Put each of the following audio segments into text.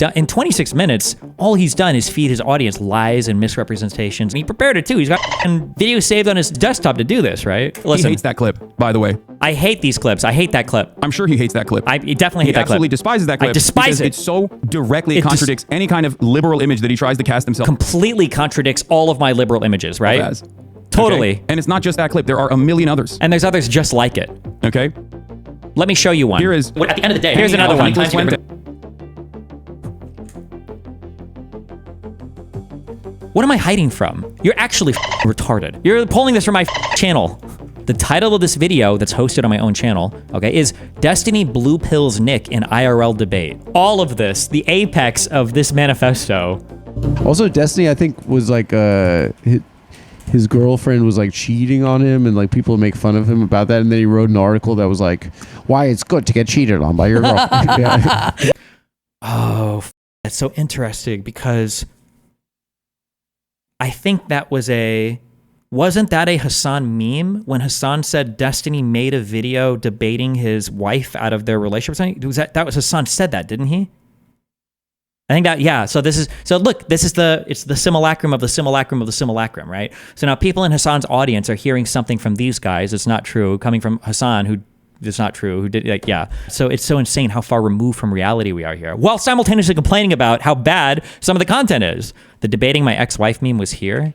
In 26 minutes, all he's done is feed his audience lies and misrepresentations. And he prepared it too. He's got video saved on his desktop to do this, right? Listen, he hates that clip, by the way. I hate these clips. I hate that clip. I'm sure he hates that clip. I definitely hate that clip. He absolutely despises that clip. I despise it. It so directly contradicts any kind of liberal image that he tries to cast himself. Completely contradicts all of my liberal images, right? Totally. Okay? And it's not just that clip. There are a million others. And there's others just like it. Okay? Let me show you one. Here is... At the end of the day, here's another one. What am I hiding from? You're actually retarded. You're pulling this from my channel. The title of this video that's hosted on my own channel, okay, is Destiny Blue Pills Nick in IRL Debate. All of this, the apex of this manifesto. Also, Destiny, I think, was like, his girlfriend was like cheating on him, and like people make fun of him about that. And then he wrote an article that was like, why it's good to get cheated on by your girlfriend. Yeah. Oh, that's so interesting because I think that was wasn't that a Hasan meme when Hasan said Destiny made a video debating his wife out of their relationship? That was Hasan said that, didn't he? I think that, yeah. So look, it's the simulacrum of the simulacrum of the simulacrum, right? So now people in Hasan's audience are hearing something from these guys that's not true, coming from Hasan, who it's not true, who did, like, yeah. So it's so insane how far removed from reality we are here, while simultaneously complaining about how bad some of the content is. The debating my ex-wife meme was here.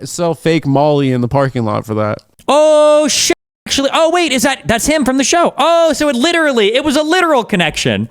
Sell fake Molly in the parking lot for that. Oh, shit. Actually, oh, wait, that's him from the show. Oh, so it was a literal connection.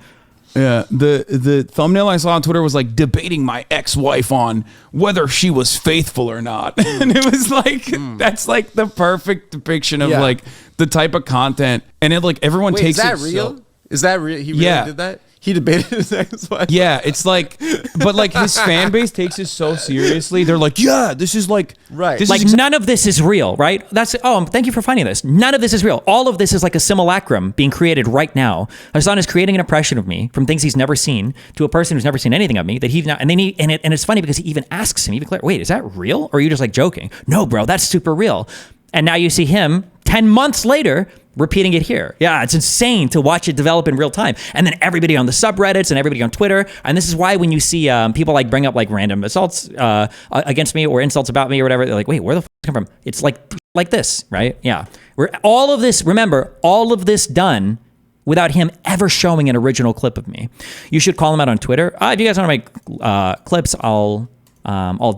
Yeah, the thumbnail I saw on Twitter was like debating my ex-wife on whether she was faithful or not. And it was like, that's like the perfect depiction of like the type of content. And it like everyone takes it. Is that real? Is that real? He really did that? He debated his ex-wife. Yeah, it's like, but like his fan base takes it so seriously. They're like, yeah, this is like, right. Like none of this is real, right? Thank you for finding this. None of this is real. All of this is like a simulacrum being created right now. Hasan is creating an impression of me from things he's never seen to a person who's never seen anything of me that and it's funny because he even asks him, wait, is that real? Or are you just like joking? No, bro, that's super real. And now you see him 10 months later repeating it here. Yeah, it's insane to watch it develop in real time. And then everybody on the subreddits and everybody on Twitter. And this is why when you see people like bring up like random assaults against me or insults about me or whatever, they're like, wait, where the f come from? It's like this, right? Yeah. All of this done without him ever showing an original clip of me. You should call him out on Twitter. If you guys want to make clips, I'll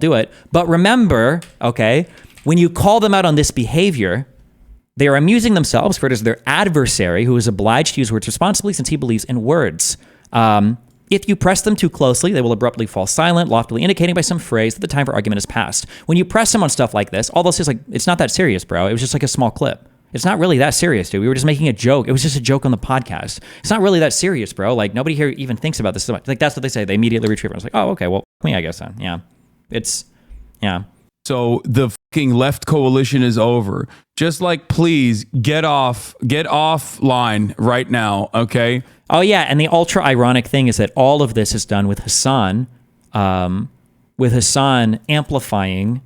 do it. But remember, okay, when you call them out on this behavior, they are amusing themselves, for it is their adversary who is obliged to use words responsibly since he believes in words. If you press them too closely, they will abruptly fall silent, loftily indicating by some phrase that the time for argument is past. When you press them on stuff like this, all this is like, it's not that serious, bro. It was just like a small clip. It's not really that serious, dude. We were just making a joke. It was just a joke on the podcast. It's not really that serious, bro. Like, nobody here even thinks about this so much. Like, that's what they say. They immediately retrieve it. I was like, oh, okay, well, me, I guess then. Yeah. Yeah. So the fucking left coalition is over. Just like, please get offline right now, okay? Oh yeah, and the ultra ironic thing is that all of this is done with Hasan amplifying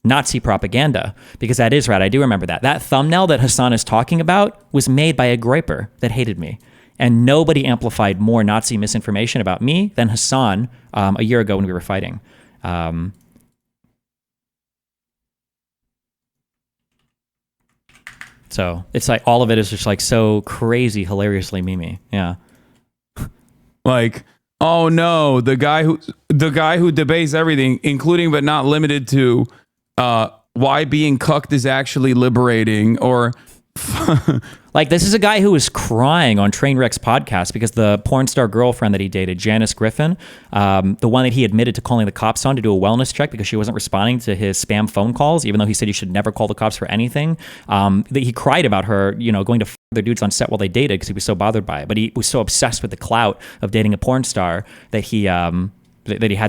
Nazi propaganda, because that is right. I do remember that. That thumbnail that Hasan is talking about was made by a griper that hated me. And nobody amplified more Nazi misinformation about me than Hasan a year ago when we were fighting. So it's like all of it is just like so crazy, hilariously memey. Yeah. Like, oh no, the guy who debates everything, including but not limited to why being cucked is actually liberating, or like this is a guy who was crying on Trainwreck's podcast because the porn star girlfriend that he dated, Janice Griffin, the one that he admitted to calling the cops on to do a wellness check because she wasn't responding to his spam phone calls, even though he said you should never call the cops for anything. He cried about her, going to other dudes on set while they dated because he was so bothered by it. But he was so obsessed with the clout of dating a porn star that he had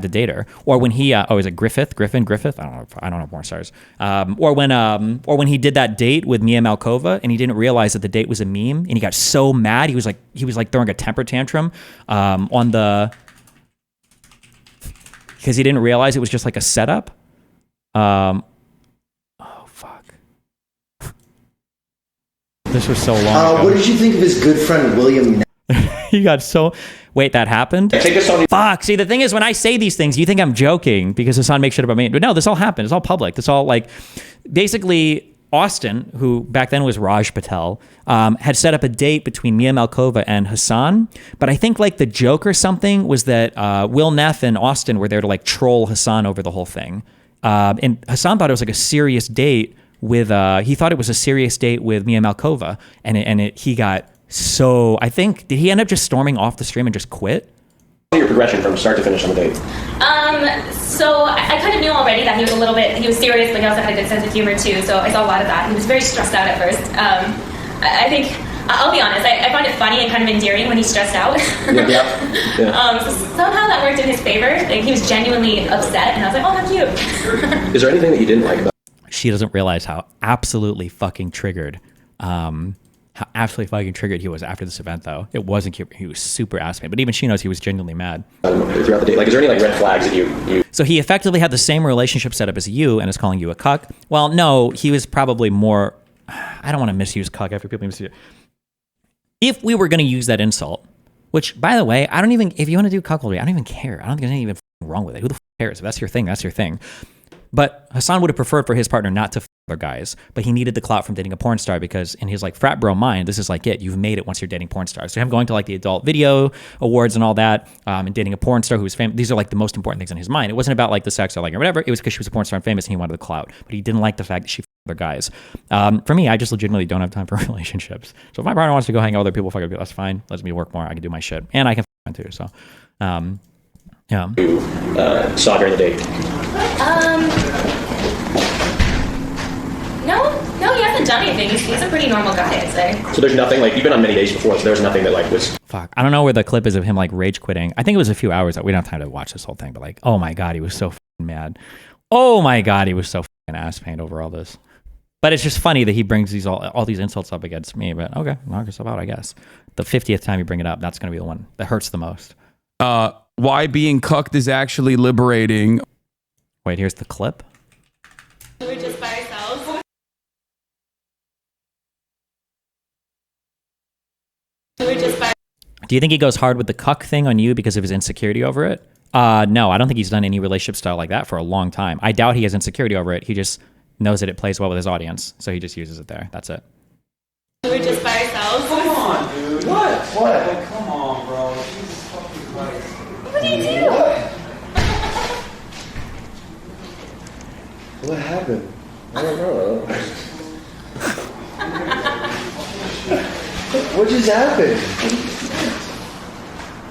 to date her. Or when he is it Griffith? I don't know porn stars. Or when he did that date with Mia Malkova and he didn't realize that the date was a meme and he got so mad he was like throwing a temper tantrum because he didn't realize it was just like a setup. Oh fuck. This was so long ago. What did you think of his good friend William? He got so. Wait, that happened? Fuck. See, the thing is, when I say these things, you think I'm joking because Hasan makes shit about me. But no, this all happened. It's all public. It's all like, basically, Austin, who back then was Raj Patel, had set up a date between Mia Malkova and Hasan. But I think like the joke or something was that Will Neff and Austin were there to like troll Hasan over the whole thing. And Hasan thought it was like a serious date with. He thought it was a serious date with Mia Malkova, and he got so. I think did he end up just storming off the stream and just quit? Your progression from start to finish on the date? So I kind of knew already that he was he was serious, but he also had a good sense of humor too. So I saw a lot of that. He was very stressed out at first. I think, I'll be honest, I find it funny and kind of endearing when he's stressed out. Yeah. So somehow that worked in his favor. Like he was genuinely upset, and I was like, oh, how cute. Is there anything that you didn't like about She doesn't realize how absolutely fucking triggered. How absolutely fucking triggered he was after this event, though. It wasn't cute. He was super ass mad, but even she knows he was genuinely mad. Throughout the day? Like, is there any like red flags that you? So he effectively had the same relationship set up as you and is calling you a cuck. Well, no, he was probably more. I don't want to misuse cuck after people misuse it. If we were going to use that insult, which by the way, I don't even. If you want to do cuckoldry, I don't even care. I don't think there's anything even wrong with it. Who the cares? If that's your thing, that's your thing. But Hasan would have preferred for his partner not to other guys, but he needed the clout from dating a porn star because in his like frat bro mind, this is like it. You've made it once you're dating porn stars. So him going to like the adult video awards and all that, and dating a porn star who was famous. These are like the most important things in his mind. It wasn't about like the sex or like or whatever. It was because she was a porn star and famous, and he wanted the clout. But he didn't like the fact that she other guys. For me, I just legitimately don't have time for relationships. So if my partner wants to go hang out with other people, fuck it, that's fine. Let me work more. I can do my shit, and I can too. So, yeah. You saw during the date? No, he hasn't done anything. He's a pretty normal guy, I'd say. So there's nothing like you've been on many dates before, so there's nothing that like was. Fuck, I don't know where the clip is of him like rage quitting. I think it was a few hours. We don't have time to watch this whole thing, but like, oh my god, he was so fucking mad. Oh my god, he was so fucking ass pained over all this. But it's just funny that he brings these all these insults up against me. But okay, knock yourself out, I guess. The 50th time you bring it up, that's gonna be the one that hurts the most. Why being cucked is actually liberating. Wait, here's the clip. We're just by ourselves. Do you think he goes hard with the cuck thing on you because of his insecurity over it? No, I don't think he's done any relationship style like that for a long time. I doubt he has insecurity over it. He just knows that it plays well with his audience, so he just uses it there. That's it. We're just by ourselves. Come on, dude. What? Like, come on, bro. Jesus fucking Christ. What do you do? What happened? I don't know. What just happened?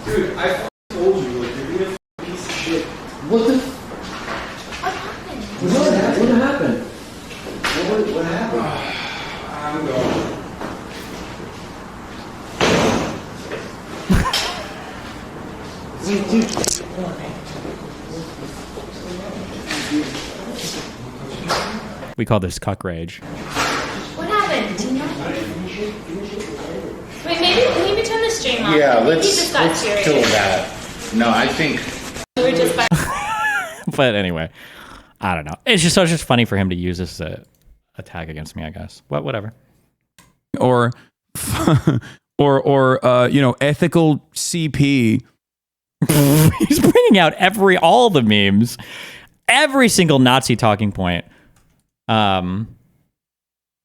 Dude, I told you, like, you're being a piece of shit. What the? What happened? What happened? What happened? I'm going. Wait, dude. Come on, man. We call this cuck rage. What happened? Do you know? Wait, maybe turn the stream off. Yeah, Maybe he just got let's serious. kill that. No, I think. We're just by. But anyway, I don't know. It's just funny for him to use this as a attack against me, I guess. Whatever. Or ethical CP. He's bringing out all the memes, every single Nazi talking point.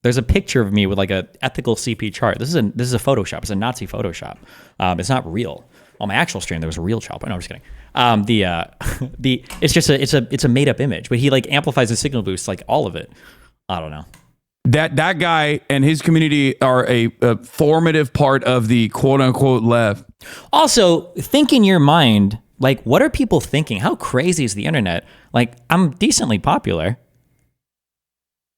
There's a picture of me with like a ethical CP chart. This is a Photoshop. It's a Nazi Photoshop. It's not real. On my actual stream, there was a real chopper. No, I'm just kidding. It's a made up image, but he like amplifies the signal boost, like all of it. I don't know. That guy and his community are a formative part of the quote unquote left. Also, think in your mind, like, what are people thinking? How crazy is the internet? Like, I'm decently popular.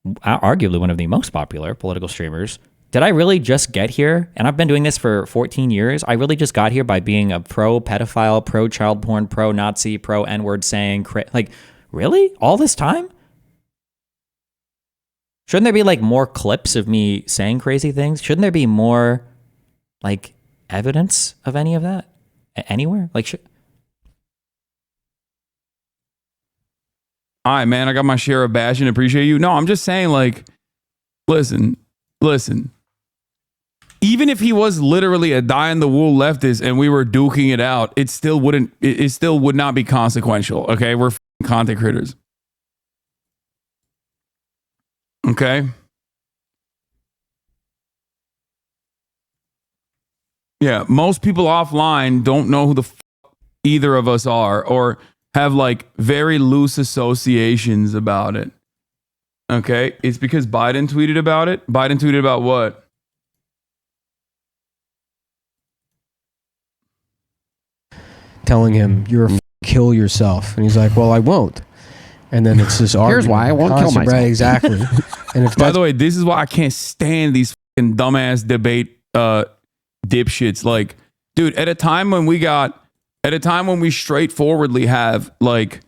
Arguably one of the most popular political streamers. Did I really just get here? And I've been doing this for 14 years. I really just got here by being a pro pedophile, pro child porn, pro Nazi, pro N-word saying, like, really? All this time? Shouldn't there be like more clips of me saying crazy things? Shouldn't there be more like evidence of any of that anywhere? Like, All right, man, I got my share of bashing. Appreciate you. No, I'm just saying, like, listen. even if he was literally a die-in-the-wool leftist and we were duking it out, it still would not be consequential. Okay, we're content creators. Okay. Yeah, most people offline don't know who the either of us are, or have like very loose associations about it. Okay, it's because Biden tweeted about it. Biden tweeted about what? Telling him you're kill yourself, and he's like, "Well, I won't." And then it's this argument. Here's why I won't kill myself. Right, exactly. And if by the way, this is why I can't stand these fucking dumbass debate dipshits. Like, dude, at a time when we straightforwardly have like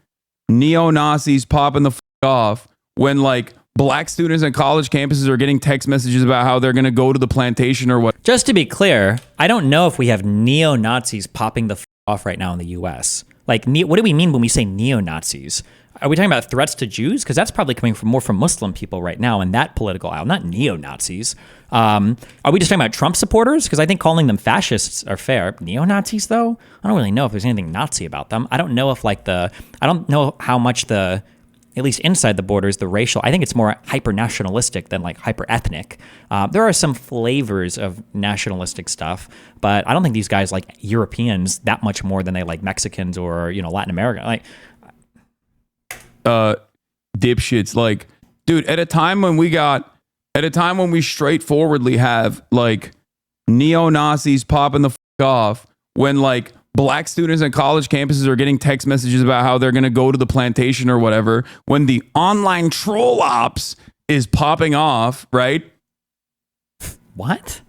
neo-Nazis popping the fuck off, when like black students on college campuses are getting text messages about how they're going to go to the plantation or what. Just to be clear, I don't know if we have neo-Nazis popping the off right now in the U.S. Like, what do we mean when we say neo-Nazis? Are we talking about threats to Jews? Because that's probably coming from more from Muslim people right now in that political aisle, not neo-Nazis. Are we just talking about Trump supporters? Because I think calling them fascists are fair. Neo-Nazis, though? I don't really know if there's anything Nazi about them. I don't know if I don't know how much at least inside the borders, the racial, I think it's more hyper-nationalistic than like hyper-ethnic. There are some flavors of nationalistic stuff, but I don't think these guys like Europeans that much more than they like Mexicans or, Latin America. Like, dipshits. Like, dude, at a time when we straightforwardly have like neo-Nazis popping the off, when like black students on college campuses are getting text messages about how they're going to go to the plantation or whatever, when the online troll ops is popping off, right? What?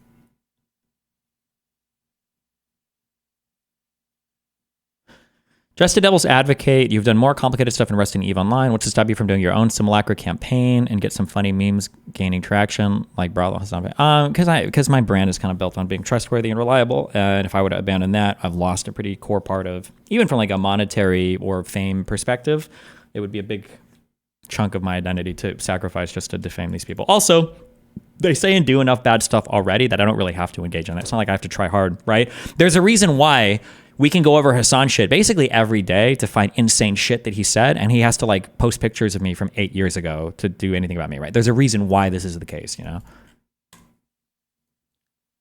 Just a devil's advocate, you've done more complicated stuff in Rusting Eve Online. What's to stop you from doing your own simulacra campaign and get some funny memes gaining traction like Bravo Hasan? Because my brand is kind of built on being trustworthy and reliable. And if I were to abandon that, I've lost a pretty core part of, even from like a monetary or fame perspective, it would be a big chunk of my identity to sacrifice just to defame these people. Also, they say and do enough bad stuff already that I don't really have to engage in it. It's not like I have to try hard, right? There's a reason why we can go over Hasan shit basically every day to find insane shit that he said, and he has to like post pictures of me from 8 years ago to do anything about me, right? There's a reason why this is the case,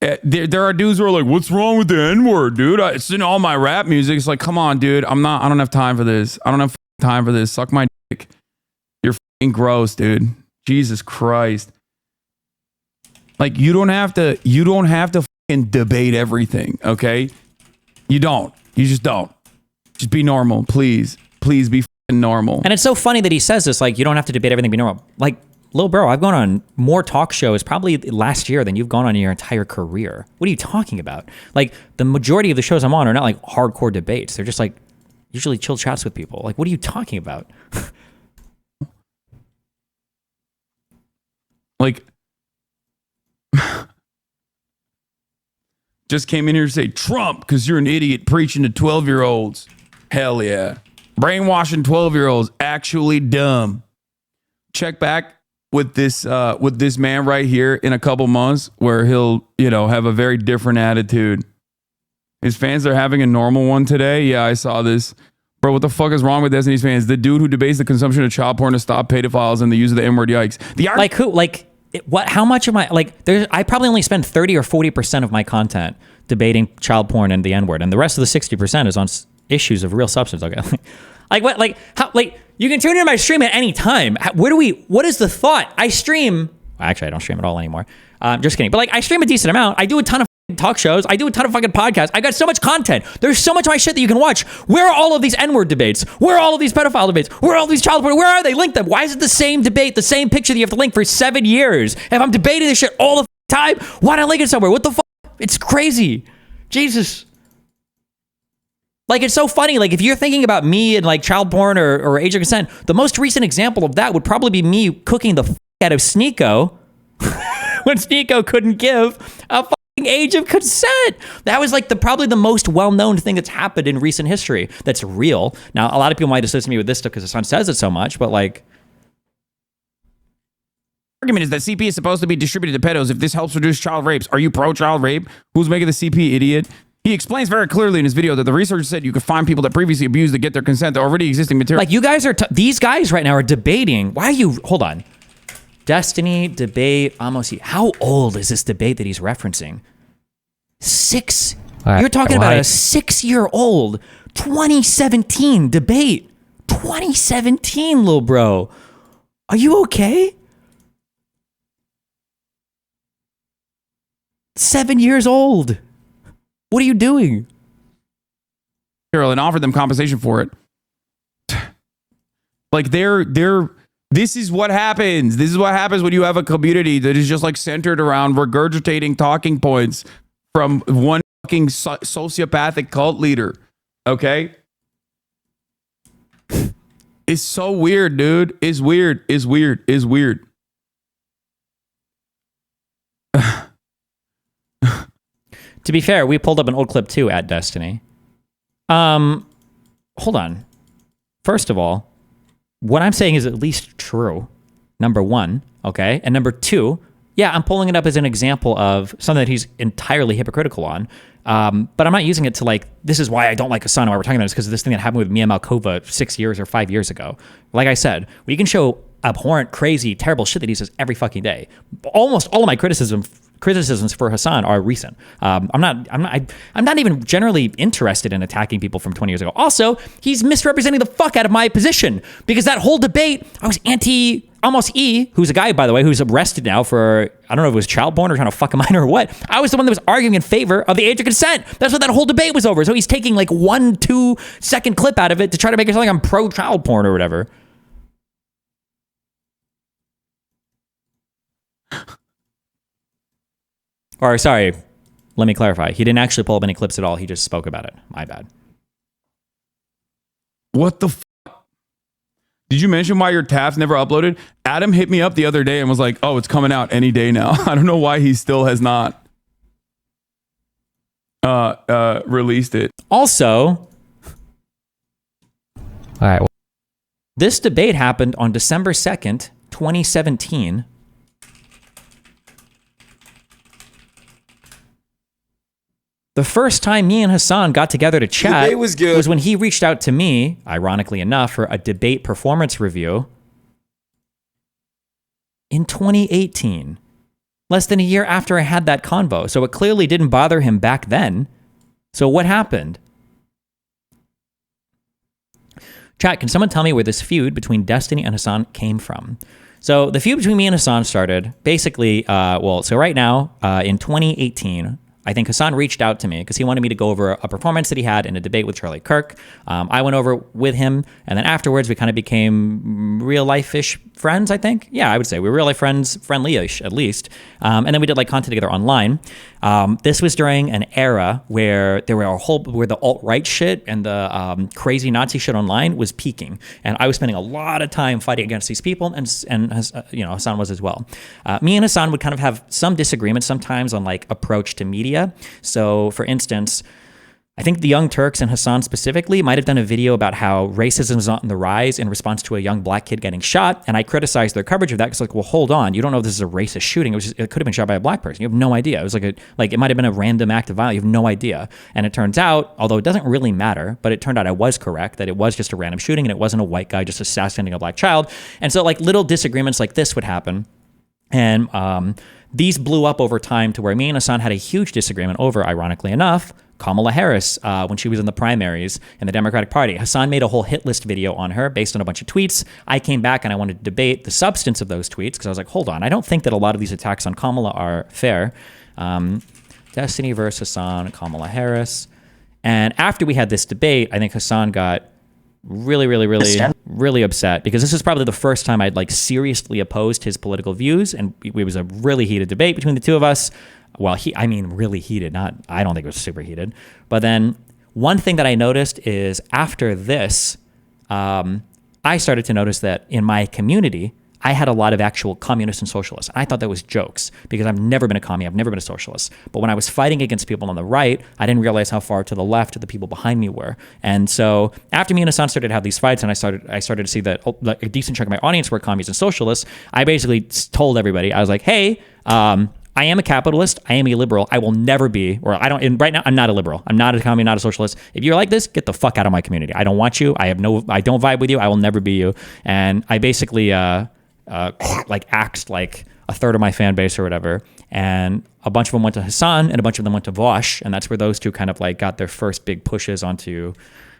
There are dudes who are like, what's wrong with the N-word, dude? It's in all my rap music. It's like, come on, dude. I don't have time for this. I don't have time for this. Suck my dick. You're fucking gross, dude. Jesus Christ. Like, you don't have to fucking debate everything, okay? You don't. You just don't. Just be normal, please. Please be fucking normal. And it's so funny that he says this, like, you don't have to debate everything, be normal. Like, Lil Bro, I've gone on more talk shows probably last year than you've gone on in your entire career. What are you talking about? Like, the majority of the shows I'm on are not like hardcore debates. They're just like usually chill chats with people. Like, what are you talking about? Like, just came in here to say Trump because you're an idiot preaching to 12-year-olds. Hell yeah. Brainwashing 12-year-olds. Actually dumb. Check back with this man right here in a couple months where he'll, have a very different attitude. His fans are having a normal one today. Yeah, I saw this. Bro, what the fuck is wrong with Destiny's fans? The dude who debates the consumption of child porn to stop pedophiles and the use of the N-word, yikes. Like who? Like, what? How much of my I probably only spend 30 or 40% of my content debating child porn and the N-word, and the rest of the 60% is on issues of real substance. Okay, like what? Like how? Like you can tune into my stream at any time. What is the thought? I stream. Actually, I don't stream at all anymore. Just kidding. But like I stream a decent amount. I do a ton of talk shows. I do a ton of fucking podcasts. I got so much content. There's so much of my shit that you can watch. Where are all of these N-word debates? Where are all of these pedophile debates? Where are all these child porn? Where are they? Link them. Why is it the same debate, the same picture that you have to link for 7 years? If I'm debating this shit all the time, why not link it somewhere? What the fuck? It's crazy. Jesus. Like, it's so funny. Like, if you're thinking about me and like child porn or age of consent, the most recent example of that would probably be me cooking the fuck out of Sneeko when Sneeko couldn't give a age of consent. That was like probably the most well-known thing that's happened in recent history that's real. Now, a lot of people might associate me with this stuff because Hasan says it so much, but like, argument is that CP is supposed to be distributed to pedos if this helps reduce child rapes. Are you pro-child rape? Who's making the CP, idiot? He explains very clearly in his video that the research said you could find people that previously abused to get their consent to already existing material. Like, you guys are, these guys right now are debating. Why are you, hold on. Destiny, debate, Amos. How old is this debate that he's referencing? You're talking about a 6-year-old 2017 debate. 2017, little bro. Are you okay? 7 years old. What are you doing? And offered them compensation for it. Like this is what happens. This is what happens when you have a community that is just like centered around regurgitating talking points from one fucking sociopathic cult leader. Okay? It's so weird, dude. It's weird. It's weird. It's weird. To be fair, we pulled up an old clip too at Destiny. Hold on. First of all, what I'm saying is at least true. Number one, okay? And number two, yeah, I'm pulling it up as an example of something that he's entirely hypocritical on. But I'm not using it to like, this is why I don't like Hasan, why we're talking about this, because of this thing that happened with Mia Malkova 6 years or 5 years ago. Like I said, we can show abhorrent, crazy, terrible shit that he says every fucking day. Almost all of my criticisms for Hasan are recent. I'm not even generally interested in attacking people from 20 years ago. Also, he's misrepresenting the fuck out of my position, because that whole debate, I was anti Amos E, who's a guy, by the way, who's arrested now for, I don't know if it was child porn or trying to fuck a minor or what. I was the one that was arguing in favor of the age of consent. That's what that whole debate was over. So he's taking like 1-2 second clip out of it to try to make it sound like I'm pro child porn or whatever. Or, sorry, let me clarify. He didn't actually pull up any clips at all. He just spoke about it. My bad. What the fuck? Did you mention why your tabs never uploaded? Adam hit me up the other day and was like, oh, it's coming out any day now. I don't know why he still has not released it. Also, all right, this debate happened on December 2nd, 2017. The first time me and Hasan got together to chat was when he reached out to me, ironically enough, for a debate performance review in 2018, less than a year after I had that convo. So it clearly didn't bother him back then. So what happened? Chat, can someone tell me where this feud between Destiny and Hasan came from? So the feud between me and Hasan started basically, so right now, in 2018, I think Hasan reached out to me because he wanted me to go over a performance that he had in a debate with Charlie Kirk. I went over with him, and then afterwards we kind of became real life-ish friends, I think. Yeah, I would say we were real life friends, friendly-ish at least. And then we did like content together online. This was during an era where there were where the alt-right shit and the crazy Nazi shit online was peaking, and I was spending a lot of time fighting against these people, and Hasan was as well. Me and Hasan would kind of have some disagreements sometimes on like approach to media. So, for instance, I think the Young Turks and Hasan specifically might have done a video about how racism is on the rise in response to a young black kid getting shot, and I criticized their coverage of that because, like, well, hold on, you don't know if this is a racist shooting. It could have been shot by a black person. You have no idea. It was it might have been a random act of violence. You have no idea. And it turns out, although it doesn't really matter, but it turned out I was correct that it was just a random shooting and it wasn't a white guy just assassinating a black child. And so, like, little disagreements like this would happen, and these blew up over time to where me and Hasan had a huge disagreement over, ironically enough, Kamala Harris when she was in the primaries in the Democratic Party. Hasan made a whole hit list video on her based on a bunch of tweets. I came back and I wanted to debate the substance of those tweets because I was like, hold on, I don't think that a lot of these attacks on Kamala are fair. Destiny versus Hasan, Kamala Harris. And after we had this debate, I think Hasan got really upset because this is probably the first time I'd like seriously opposed his political views, and it was a really heated debate between the two of us. Well, really heated, I don't think it was super heated. But then one thing that I noticed is after this, I started to notice that in my community, I had a lot of actual communists and socialists. And I thought that was jokes because I've never been a commie. I've never been a socialist. But when I was fighting against people on the right, I didn't realize how far to the left the people behind me were. And so after me and Hasan started to have these fights, and I started to see that a decent chunk of my audience were commies and socialists, I basically told everybody, I was like, hey, I am a capitalist. I am a liberal. I will never be, or I don't, and right now, I'm not a liberal. I'm not a commie, not a socialist. If you're like this, get the fuck out of my community. I don't want you. I don't vibe with you. I will never be you. And I basically, like axed like a third of my fan base or whatever. And a bunch of them went to Hasan and a bunch of them went to Vosh. And that's where those two kind of like got their first big pushes onto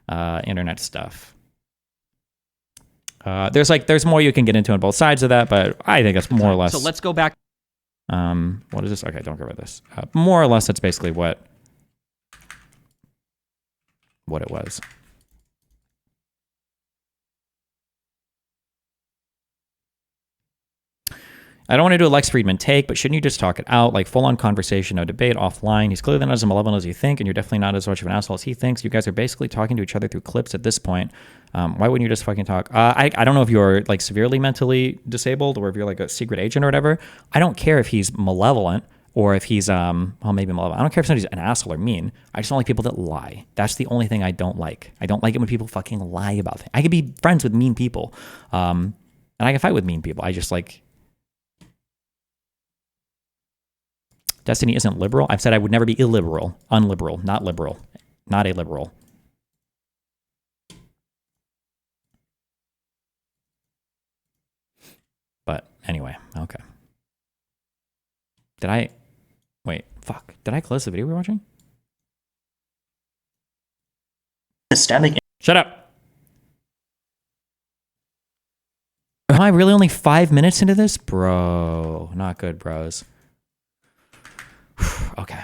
internet stuff. There's more you can get into on both sides of that, but I think it's more or less. So let's go back. What is this? Okay, don't care about this. More or less, that's basically what it was. I don't want to do a Lex Friedman take, but shouldn't you just talk it out? Like full-on conversation, no debate, offline. He's clearly not as malevolent as you think, and you're definitely not as much of an asshole as he thinks. You guys are basically talking to each other through clips at this point. Why wouldn't you just fucking talk? I don't know if you're like severely mentally disabled or if you're like a secret agent or whatever. I don't care if he's malevolent or if he's, well, maybe malevolent. I don't care if somebody's an asshole or mean. I just don't like people that lie. That's the only thing I don't like. I don't like it when people fucking lie about things. I can be friends with mean people, and I can fight with mean people. I just like... Destiny isn't liberal. I've said I would never be illiberal, unliberal, not liberal, not a liberal. But anyway, okay. Fuck. Did I close the video we're watching? Shut up. Am I really only 5 minutes into this? Bro, not good, bros. Okay.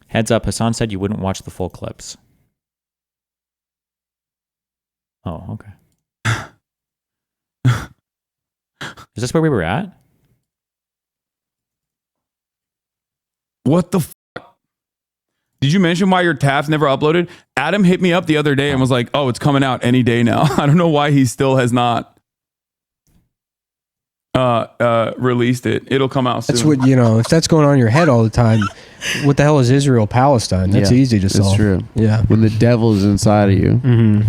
Heads up, Hasan said you wouldn't watch the full clips. Oh, okay. Is this where we were at? What the fuck? Did you mention why your tabs never uploaded? Adam hit me up the other day and was like, oh, it's coming out any day now. I don't know why he still has not released it. It'll come out soon. That's what, if that's going on in your head all the time, what the hell is Israel Palestine? That's easy to solve. That's true. Yeah. When the devil is inside of you. Mm-hmm.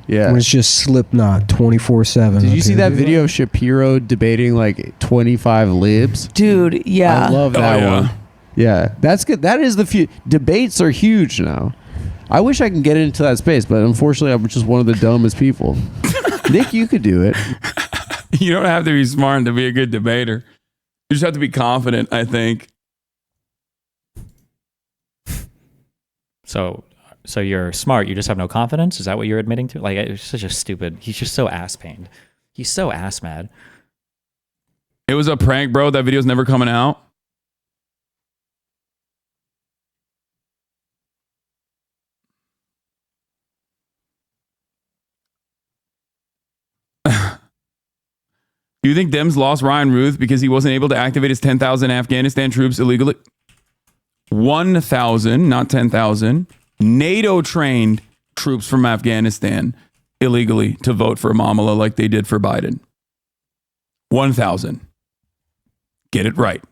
Yeah. When it's just Slipknot 24/7. Did you see that video of Shapiro debating like 25 libs? Dude, yeah. I love that yeah. one. Yeah, that's good. That is the debates are huge now. I wish I could get into that space, but unfortunately, I'm just one of the dumbest people. Nick, you could do it. You don't have to be smart to be a good debater. You just have to be confident, I think. So you're smart. You just have no confidence. Is that what you're admitting to? Like, it's such a stupid. He's just so ass pained. He's so ass mad. It was a prank, bro. That video's never coming out. Do you think Dems lost Ryan Ruth because he wasn't able to activate his 10,000 Afghanistan troops illegally? 1,000, not 10,000. NATO-trained troops from Afghanistan illegally to vote for Amala like they did for Biden. 1,000. Get it right.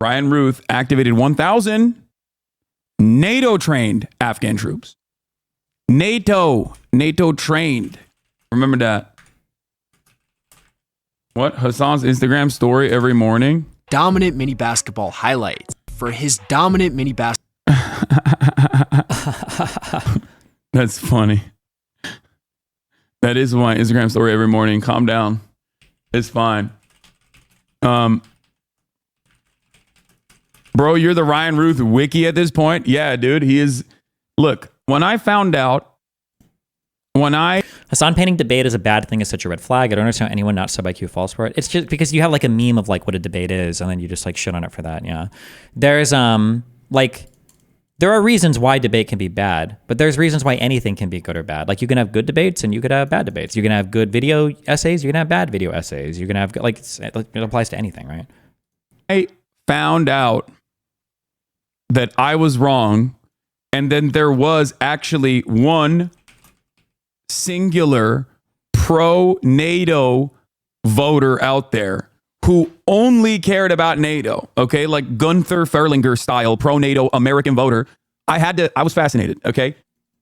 Ryan Ruth activated 1,000 NATO-trained Afghan troops. NATO-trained. Remember that. What? Hasan's Instagram story every morning? Dominant mini basketball highlights for his dominant mini basketball. That's funny. That is my Instagram story every morning. Calm down. It's fine. Bro, you're the Ryan Ruth wiki at this point? Yeah, dude. He is. Look, when I found out, Hasan painting debate as a bad thing is such a red flag. I don't understand anyone not sub IQ falls for it. It's just because you have like a meme of like what a debate is, and then you just like shit on it for that. Yeah, there's like there are reasons why debate can be bad, but there's reasons why anything can be good or bad. Like you can have good debates and you could have bad debates. You can have good video essays. You can have bad video essays. You can have like it applies to anything, right? I found out that I was wrong And then there was actually one singular pro-NATO voter out there who only cared about NATO, okay? Like Gunther Ferlinger style pro-NATO American voter. I was fascinated, okay?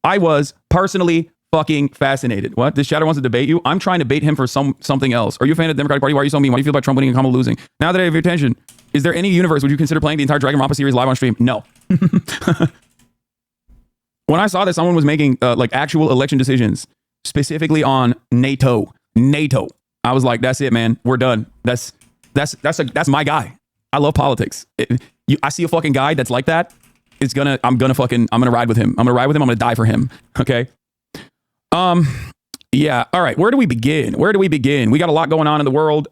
I was personally fucking fascinated. What? This shadow wants to debate you? I'm trying to bait him for something else. Are you a fan of the Democratic Party? Why are you so mean? Why do you feel about Trump winning and Kamala losing? Now that I have your attention, is there any universe would you consider playing the entire Dragon Rampa series live on stream? No. When I saw that someone was making like actual election decisions specifically on NATO, I was like, that's it, man. We're done. That's my guy. I love politics. I see a fucking guy that's like that. I'm gonna ride with him. I'm gonna die for him. Okay. Yeah. All right. Where do we begin? We got a lot going on in the world.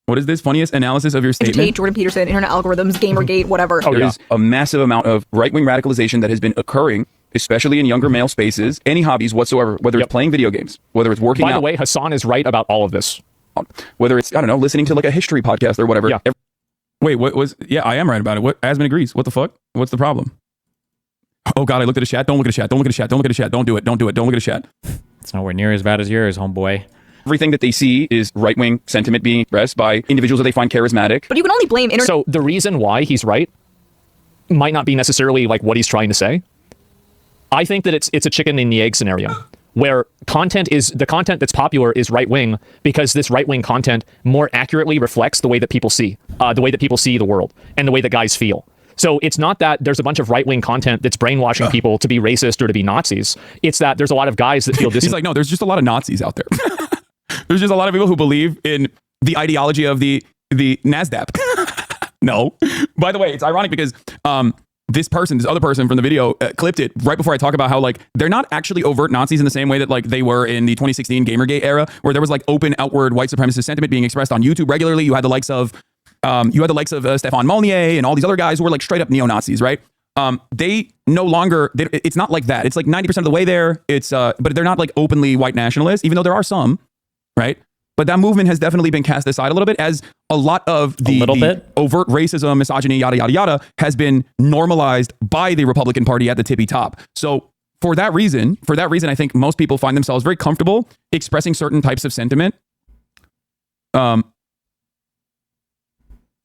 What is this? Funniest analysis of your statement? Jordan Peterson, internet algorithms, Gamergate, whatever. There's a massive amount of right-wing radicalization that has been occurring, especially in younger male spaces. Any hobbies whatsoever, whether it's playing video games, whether it's working out. By the way, Hasan is right about all of this. Whether it's, I don't know, listening to like a history podcast or whatever. Yeah. Wait, what was... Yeah, I am right about it. What? Asman agrees. What the fuck? What's the problem? Oh, God, I looked at the chat. Don't look at the chat. Don't look at the chat. Don't look at the chat. Don't do it. Don't look at the chat. It's nowhere near as bad as yours, homeboy. Everything that they see is right-wing sentiment being expressed by individuals that they find charismatic. But you can only blame internet. So the reason why he's right might not be necessarily like what he's trying to say. I think that it's a chicken and the egg scenario where the content that's popular is right-wing because this right-wing content more accurately reflects the way that people see the world and the way that guys feel. So it's not that there's a bunch of right-wing content that's brainwashing people to be racist or to be Nazis. It's that there's a lot of guys that feel this. He's like, no, there's just a lot of Nazis out there. There's just a lot of people who believe in the ideology of the NASDAQ. No. By the way, it's ironic because this other person from the video clipped it right before I talk about how like they're not actually overt Nazis in the same way that like they were in the 2016 Gamergate era, where there was like open outward white supremacist sentiment being expressed on YouTube regularly. You had the likes of Stefan Molyneux and all these other guys who were like straight up neo-Nazis, right? They no longer, it's not like that. It's like 90% of the way there. But they're not like openly white nationalists, even though there are some, right? But that movement has definitely been cast aside a little bit, as a lot of the overt racism, misogyny, yada, yada, yada, has been normalized by the Republican Party at the tippy top. So for that reason, I think most people find themselves very comfortable expressing certain types of sentiment. Hasan,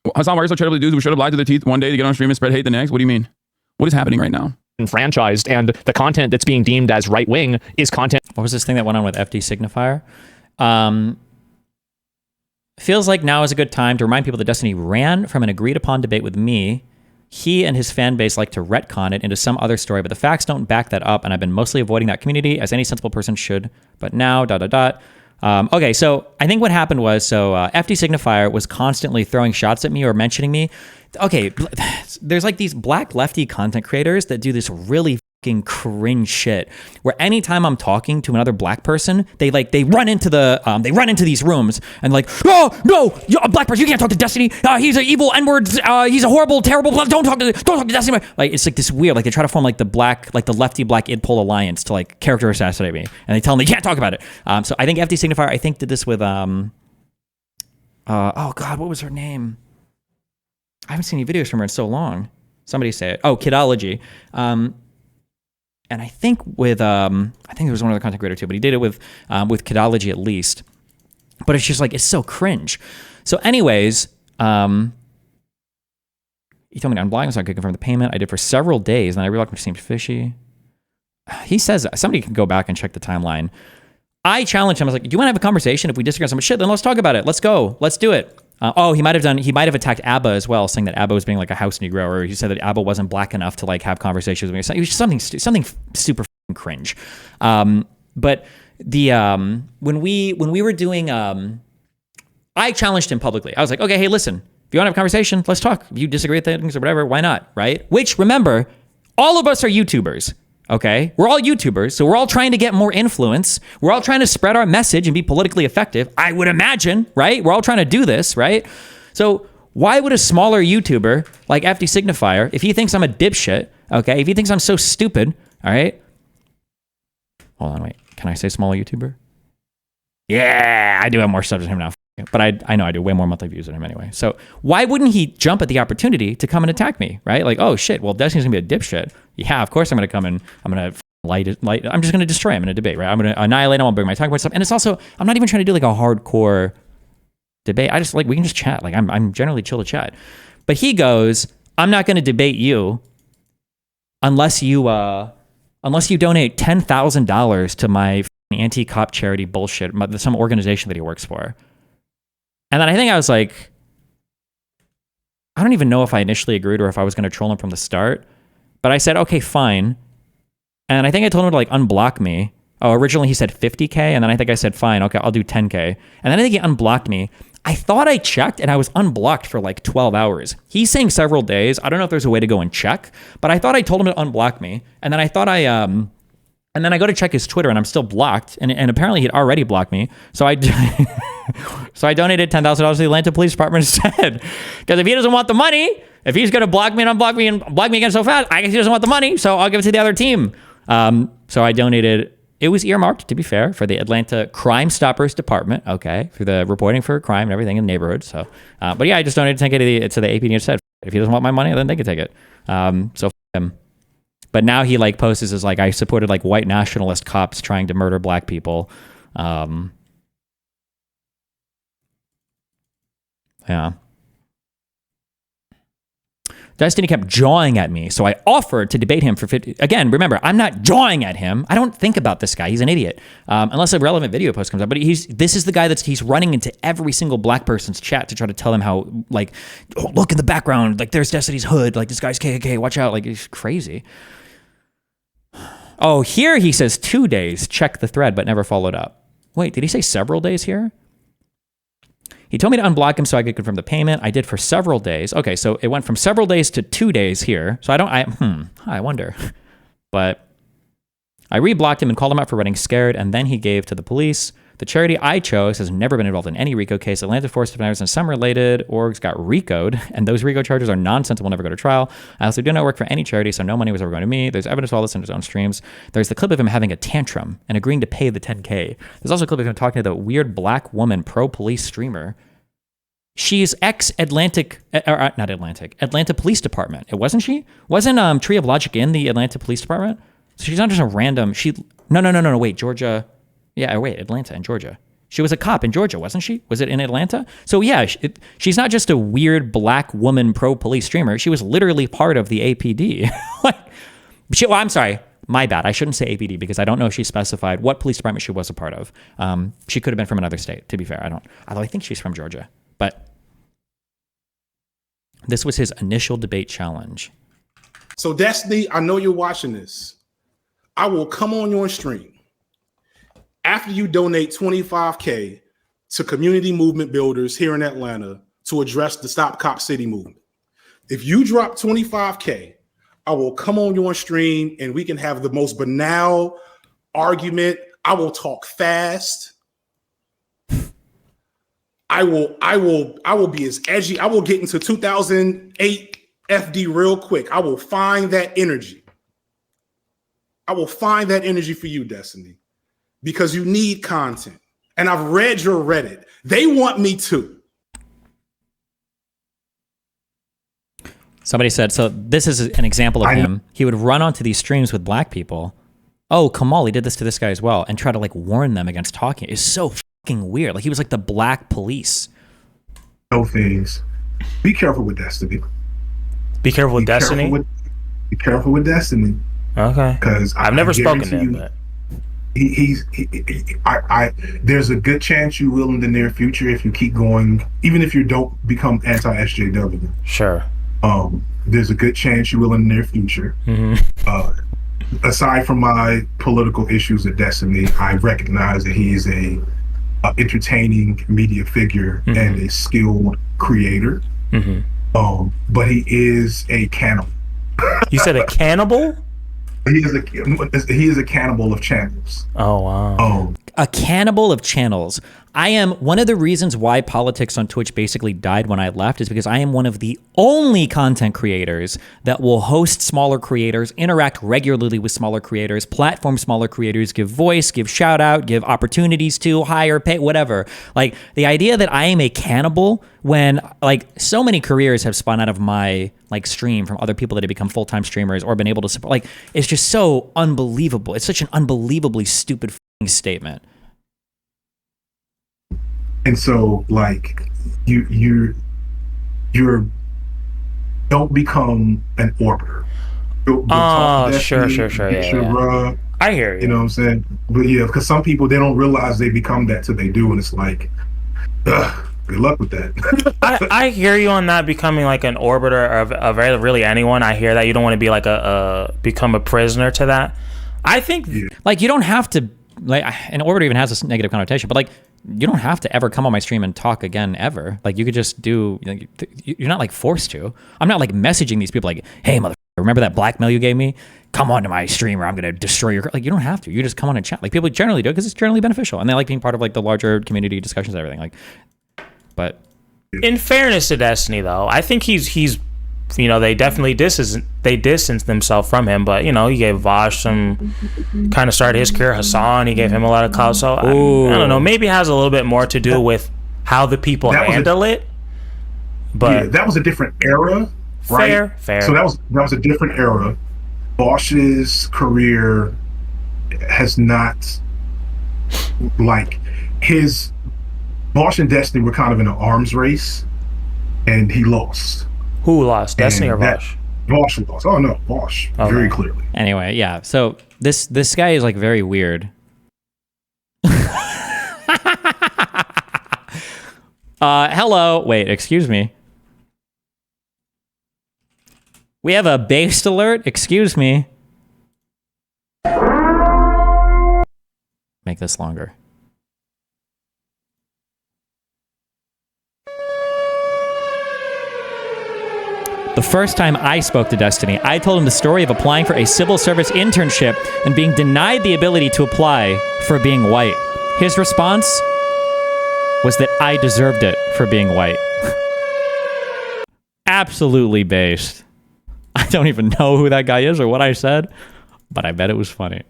why are you so terribly dudes who should have lied to their teeth one day to get on stream and spread hate the next? What do you mean? What is happening right now? Enfranchised, and the content that's being deemed as right-wing is content. What was this thing that went on with FD Signifier? Feels like now is a good time to remind people that Destiny ran from an agreed upon debate with me. He and his fan base like to retcon it into some other story, but the facts don't back that up, and I've been mostly avoiding that community, as any sensible person should. But now, okay, so I think what happened was, FD Signifier was constantly throwing shots at me or mentioning me. Okay, there's like these black lefty content creators that do this really fucking cringe shit, where anytime I'm talking to another black person, they run into these rooms and like, oh no, you're a black person, you can't talk to Destiny. He's an evil N-word. He's a horrible, terrible. Don't talk to Destiny. Like, it's like this weird. Like, they try to form like the lefty black idpol alliance to like character assassinate me, and they tell them they can't talk about it. So I think FD Signifier did this with oh god, what was her name? I haven't seen any videos from her in so long. Somebody say it. Oh, Kidology. And I think I think there was one other content creator too, but he did it with Kidology at least. But it's just like, it's so cringe. So anyways, he told me to unblind so I could confirm the payment. I did for several days, and I realized it seemed fishy. He says, somebody can go back and check the timeline. I challenged him. I was like, do you want to have a conversation? If we disagree on some shit, then let's talk about it. Let's go. Let's do it. He might have attacked ABBA as well, saying that ABBA was being like a house Negro, or he said that ABBA wasn't black enough to like have conversations with me. It was just something super cringe. But when we were doing, I challenged him publicly. I was like, okay, hey, listen, if you want to have a conversation, let's talk. If you disagree with things or whatever, why not, right? Which, remember, all of us are YouTubers. Okay, we're all YouTubers, so we're all trying to get more influence. We're all trying to spread our message and be politically effective, I would imagine, right? We're all trying to do this, right? So why would a smaller YouTuber like FD Signifier, if he thinks I'm a dipshit, okay, if he thinks I'm so stupid, all right? Hold on, wait. Can I say smaller YouTuber? Yeah, I do have more subs than him now. But I know I do way more monthly views than him anyway. So why wouldn't he jump at the opportunity to come and attack me, right? Like, oh shit, well, Destiny's gonna be a dipshit. Yeah, of course I'm gonna come and I'm gonna I'm just gonna destroy him in a debate, right? I'm gonna annihilate him, I'll bring my talking point stuff. And it's also, I'm not even trying to do like a hardcore debate. I just like, we can just chat. Like I'm generally chill to chat. But he goes, I'm not gonna debate you unless you donate $10,000 to my anti-cop charity bullshit, some organization that he works for. And then I think I was like, I don't even know if I initially agreed or if I was going to troll him from the start, but I said, okay, fine. And I think I told him to like unblock me. Oh, originally he said 50K. And then I think I said, fine, okay, I'll do 10K. And then I think he unblocked me. I thought I checked and I was unblocked for like 12 hours. He's saying several days. I don't know if there's a way to go and check, but I thought I told him to unblock me. And then I thought and then I go to check his Twitter and I'm still blocked. And apparently he'd already blocked me. So I donated $10,000 to the Atlanta Police Department instead. Because if he doesn't want the money, if he's going to block me and unblock me and block me again so fast, I guess he doesn't want the money. So I'll give it to the other team. So I donated, it was earmarked, to be fair, for the Atlanta Crime Stoppers Department. Okay. For the reporting for crime and everything in the neighborhood. So, but yeah, I just donated 10K to the APD instead. If he doesn't want my money, then they can take it. So him. But now he like posts as like, I supported like white nationalist cops trying to murder black people. Yeah. Destiny kept jawing at me, so I offered to debate him for 50. Again, remember, I'm not jawing at him. I don't think about this guy. He's an idiot. Unless a relevant video post comes up. But this is the guy he's running into every single black person's chat to try to tell them how, like, oh, look in the background, like there's Destiny's hood, like this guy's KKK, watch out, like he's crazy. Oh, here he says 2 days, check the thread, but never followed up. Wait, did he say several days here? He told me to unblock him so I could confirm the payment. I did for several days. Okay, so it went from several days to 2 days here. So I wonder. But I reblocked him and called him out for running scared, and then he gave to the police. The charity I chose has never been involved in any RICO case. Atlanta Force Defenders and some related orgs got RICO'd, and those RICO charges are nonsense and will never go to trial. I also do not work for any charity, so no money was ever going to me. There's evidence of all this in his own streams. There's the clip of him having a tantrum and agreeing to pay the 10K. There's also a clip of him talking to the weird black woman pro-police streamer. She's Atlanta Police Department. It wasn't she? Wasn't Tree of Logic in the Atlanta Police Department? So she's not just a random, no, wait, Georgia. Yeah, wait, Atlanta and Georgia. She was a cop in Georgia, wasn't she? Was it in Atlanta? So yeah, she's not just a weird black woman pro-police streamer. She was literally part of the APD. I'm sorry, my bad. I shouldn't say APD because I don't know if she specified what police department she was a part of. She could have been from another state, to be fair. Although I think she's from Georgia. But this was his initial debate challenge. So Destiny, I know you're watching this. I will come on your stream after you donate $25K to community movement builders here in Atlanta to address the Stop Cop City movement. If you drop $25K, I will come on your stream and we can have the most banal argument. I will talk fast. I will be as edgy. I will get into 2008 FD real quick. I will find that energy. I will find that energy for you, Destiny, because you need content. And I've read your Reddit. They want me to. Somebody said, so this is an example of him. He would run onto these streams with black people. Oh, Kamal, he did this to this guy as well, and try to like warn them against talking. It's so fucking weird. Like he was like the black police. No things. Be careful with Destiny. Be careful with Destiny? Be careful with Destiny. Okay. Because I've never spoken to him, but there's a good chance you will in the near future if you keep going, even if you don't become anti-SJW. Sure. There's a good chance you will in the near future. Mm-hmm. Aside from my political issues with Destiny, I recognize that he is a entertaining media figure mm-hmm. and a skilled creator. Mm-hmm. But he is a cannibal. You said a cannibal? He is a cannibal of channels. Oh wow! A cannibal of channels. I am one of the reasons why politics on Twitch basically died when I left is because I am one of the only content creators that will host smaller creators, interact regularly with smaller creators, platform smaller creators, give voice, give shout out, give opportunities to hire, pay, whatever. Like the idea that I am a cannibal when like so many careers have spun out of my like stream from other people that have become full-time streamers or been able to support, like it's just so unbelievable. It's such an unbelievably stupid statement. And so, like, you're don't become an orbiter. Sure. Yeah. I hear you. You know what I'm saying? But yeah, because some people, they don't realize they become that till they do, and it's like, good luck with that. I hear you on that, becoming like an orbiter of really anyone. I hear that you don't want to be like become a prisoner to that. I think like you don't have to, like, an orbiter even has this negative connotation, but like you don't have to ever come on my stream and talk again ever. Like you could just do, like, you're not like forced to. I'm not like messaging these people like, hey motherfucker, remember that blackmail you gave me? Come on to my stream or I'm gonna destroy your, like you don't have to. You just come on and chat. Like people generally do it because it's generally beneficial and they like being part of like the larger community discussions and everything. Like, but in fairness to Destiny though, I think he's you know, they definitely distanced themselves from him, but you know, he gave Vosh some, kind of started his career. Hasan, he gave him a lot of clout. So I don't know, maybe it has a little bit more to do with how the people handle it. But yeah, that was a different era, right? Fair. So that was a different era. Bosch's career has not, like, his Bosch and Destiny were kind of in an arms race, and he lost. Who lost, Destiny or Bosch? Bosch lost. Oh no, Bosch, very clearly. Anyway, yeah. So this guy is like very weird. Hello. Wait, excuse me. We have a based alert. Excuse me. Make this longer. The first time I spoke to Destiny, I told him the story of applying for a civil service internship and being denied the ability to apply for being white. His response was that I deserved it for being white. Absolutely based. I don't even know who that guy is or what I said, but I bet it was funny.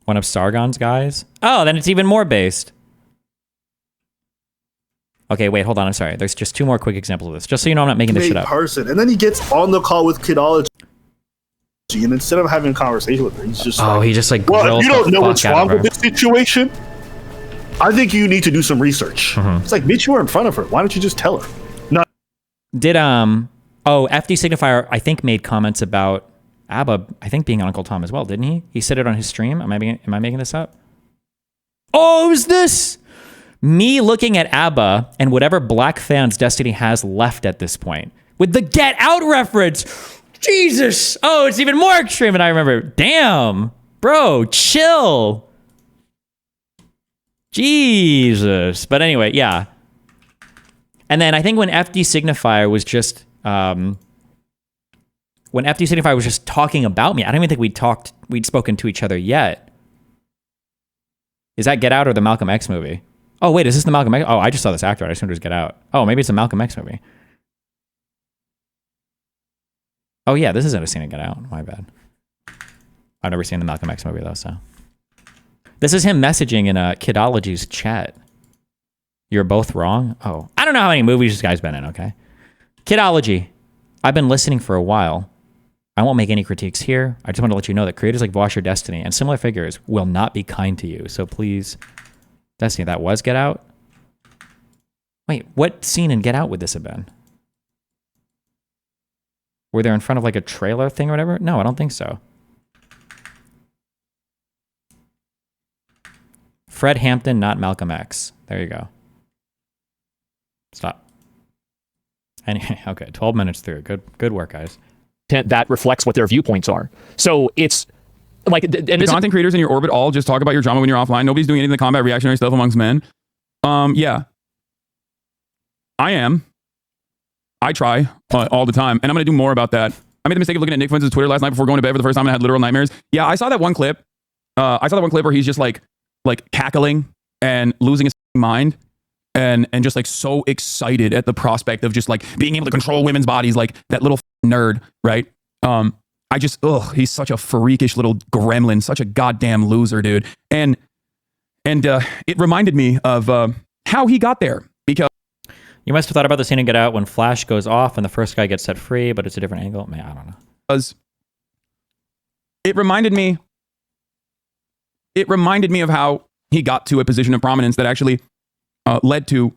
One of Sargon's guys? Oh, then it's even more based. Okay, wait, hold on. I'm sorry. There's just two more quick examples of this. Just so you know I'm not making this shit up. Person. And then he gets on the call with Kidology, and instead of having a conversation with her, he's just he just like, well, if you don't know what's wrong with this situation, I think you need to do some research. It's like, bitch, you were in front of her. Why don't you just tell her? No. Did FD Signifier, I think, made comments about ABBA, I think, being on Uncle Tom as well, didn't he? He said it on his stream. Am I making this up? Oh, is this me looking at ABBA and whatever black fans Destiny has left at this point with the Get Out reference? Jesus! Oh, it's even more extreme than I remember. Damn, bro, chill. Jesus. But anyway, yeah. And then I think when FD Signifier was just talking about me, I don't even think we'd spoken to each other yet. Is that Get Out or the Malcolm X movie? Oh, wait, is this the Malcolm X? Oh, I just saw this actor. I assumed it was Get Out. Oh, maybe it's a Malcolm X movie. Oh, yeah, this isn't a scene in Get Out. My bad. I've never seen the Malcolm X movie, though, so. This is him messaging in Kidology's chat. You're both wrong? Oh, I don't know how many movies this guy's been in, okay? Kidology, I've been listening for a while. I won't make any critiques here. I just want to let you know that creators like Vosh or Destiny and similar figures will not be kind to you. So please, Destiny, that was Get Out? Wait, what scene in Get Out would this have been? Were they in front of like a trailer thing or whatever? No, I don't think so. Fred Hampton, not Malcolm X. There you go. Stop. Anyway, okay, 12 minutes through. Good work, guys. That reflects what their viewpoints are. So it's like... And the content creators in your orbit all just talk about your drama when you're offline. Nobody's doing any of the combat reactionary stuff amongst men. Yeah. I am. I try all the time, and I'm going to do more about that. I made the mistake of looking at Nick Fuentes' Twitter last night before going to bed for the first time and I had literal nightmares. Yeah, I saw that one clip. Where he's just like cackling and losing his mind and just like so excited at the prospect of just like being able to control women's bodies, like that little nerd, right? He's such a freakish little gremlin, such a goddamn loser, dude. And it reminded me of how he got there, because you must have thought about the scene in Get Out when Flash goes off and the first guy gets set free, but it's a different angle. Man, I don't know. It reminded me of how he got to a position of prominence that actually led to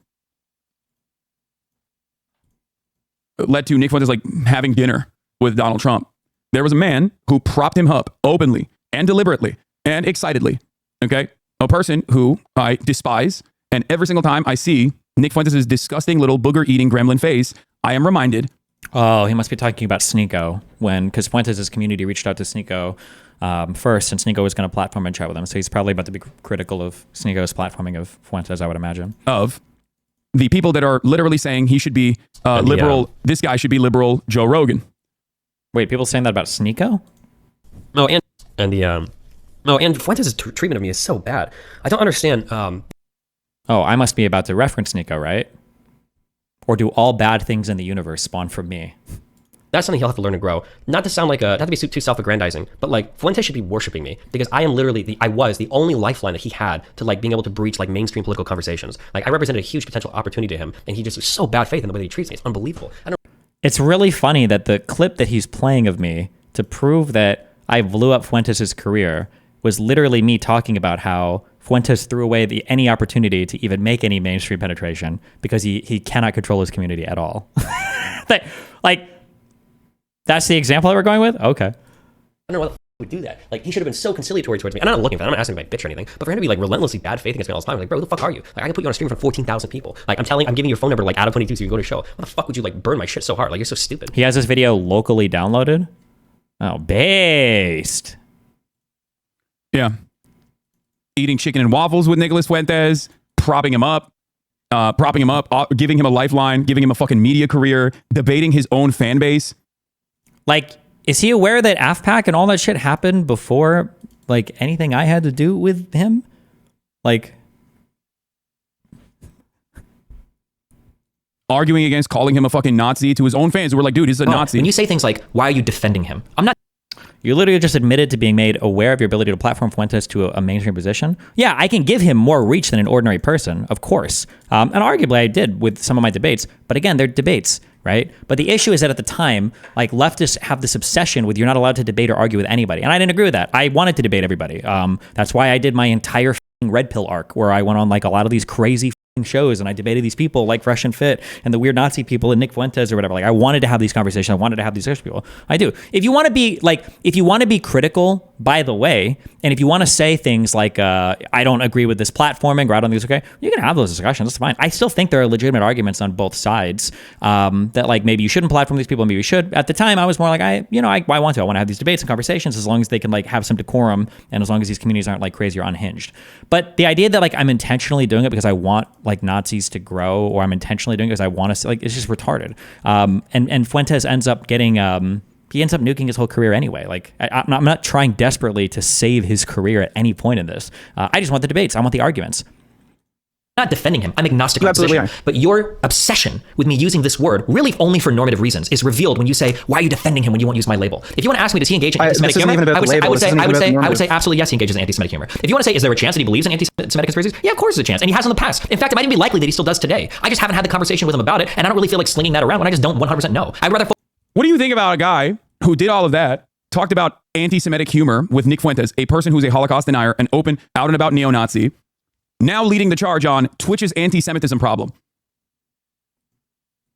Nick Fuentes like having dinner with Donald Trump. There was a man who propped him up openly and deliberately and excitedly. Okay, a person who I despise, and every single time I see Nick Fuentes' disgusting little booger-eating gremlin face, I am reminded. Oh, he must be talking about Sneeko because Fuentes' community reached out to Sneeko first, and Sneeko was going to platform and chat with him. So he's probably about to be critical of Sneeko's platforming of Fuentes, I would imagine. Of the people that are literally saying he should be liberal, this guy should be liberal Joe Rogan. Wait, people saying that about Sneeko? No, and Fuentes' treatment of me is so bad. I don't understand. Oh, I must be about to reference Sneeko, right? Or do all bad things in the universe spawn from me? That's something he'll have to learn to grow. Not to sound like not to be too self-aggrandizing, but like Fuentes should be worshiping me because I am literally I was the only lifeline that he had to like being able to breach like mainstream political conversations. Like I represented a huge potential opportunity to him, and he just was so bad faith in the way that he treats me. It's unbelievable. It's really funny that the clip that he's playing of me to prove that I blew up Fuentes' career was literally me talking about how Fuentes threw away any opportunity to even make any mainstream penetration because he cannot control his community at all. That's the example that we're going with? Okay. I don't know why the f*** would do that. Like, he should have been so conciliatory towards me. I'm not looking for that. I'm not asking him to bitch or anything. But for him to be, like, relentlessly bad faith against me all the time, like, bro, who the fuck are you? Like, I can put you on a stream in front of 14,000 people. Like, I'm giving you your phone number, like, out of 22 so you can go to a show. Why the fuck would you, like, burn my shit so hard? Like, you're so stupid. He has this video locally downloaded? Oh, based. Yeah. Eating chicken and waffles with Nicholas Fuentes, propping him up, giving him a lifeline, giving him a fucking media career, debating his own fan base. Like, is he aware that AFPAC and all that shit happened before, like, anything I had to do with him? Like, arguing against calling him a fucking Nazi to his own fans who were like, dude, he's a Nazi. When you say things like, why are you defending him? I'm not. You literally just admitted to being made aware of your ability to platform Fuentes to a mainstream position. Yeah, I can give him more reach than an ordinary person, of course. And arguably I did with some of my debates. But again, they're debates, right? But the issue is that at the time, like, leftists have this obsession with you're not allowed to debate or argue with anybody. And I didn't agree with that. I wanted to debate everybody. That's why I did my entire red pill arc where I went on like a lot of these crazy shows and I debated these people like Fresh and Fit and the weird Nazi people and Nick Fuentes or whatever. Like, I wanted to have these conversations. I wanted to have these people. I do. If you want to be critical, by the way, and if you want to say things like, I don't agree with this platforming or I don't think it's okay, you can have those discussions. That's fine. I still think there are legitimate arguments on both sides that like maybe you shouldn't platform these people, maybe you should. At the time, I was more like, I want to have these debates and conversations as long as they can like have some decorum and as long as these communities aren't like crazy or unhinged. But the idea that like I'm intentionally doing it because I want like Nazis to grow or I'm intentionally doing it because I want to, like, it's just retarded. And Fuentes ends up getting he ends up nuking his whole career anyway. Like, I'm not trying desperately to save his career at any point in this. I just want the debates. I want the arguments. Not defending him. I'm agnostic on position. But your obsession with me using this word, really only for normative reasons, is revealed when you say, why are you defending him when you won't use my label? If you want to ask me, does he engage in anti-Semitic humor? I would say absolutely yes, he engages in anti-Semitic humor. If you want to say, is there a chance that he believes in anti-Semitic conspiracies? Yeah, of course there's a chance. And he has in the past. In fact, it might even be likely that he still does today. I just haven't had the conversation with him about it, and I don't really feel like slinging that around when I just don't 100% know. I'd rather... What do you think about a guy who did all of that, talked about anti-Semitic humor with Nick Fuentes, a person who's a Holocaust denier, an open, out and about neo-Nazi, now leading the charge on Twitch's anti-Semitism problem?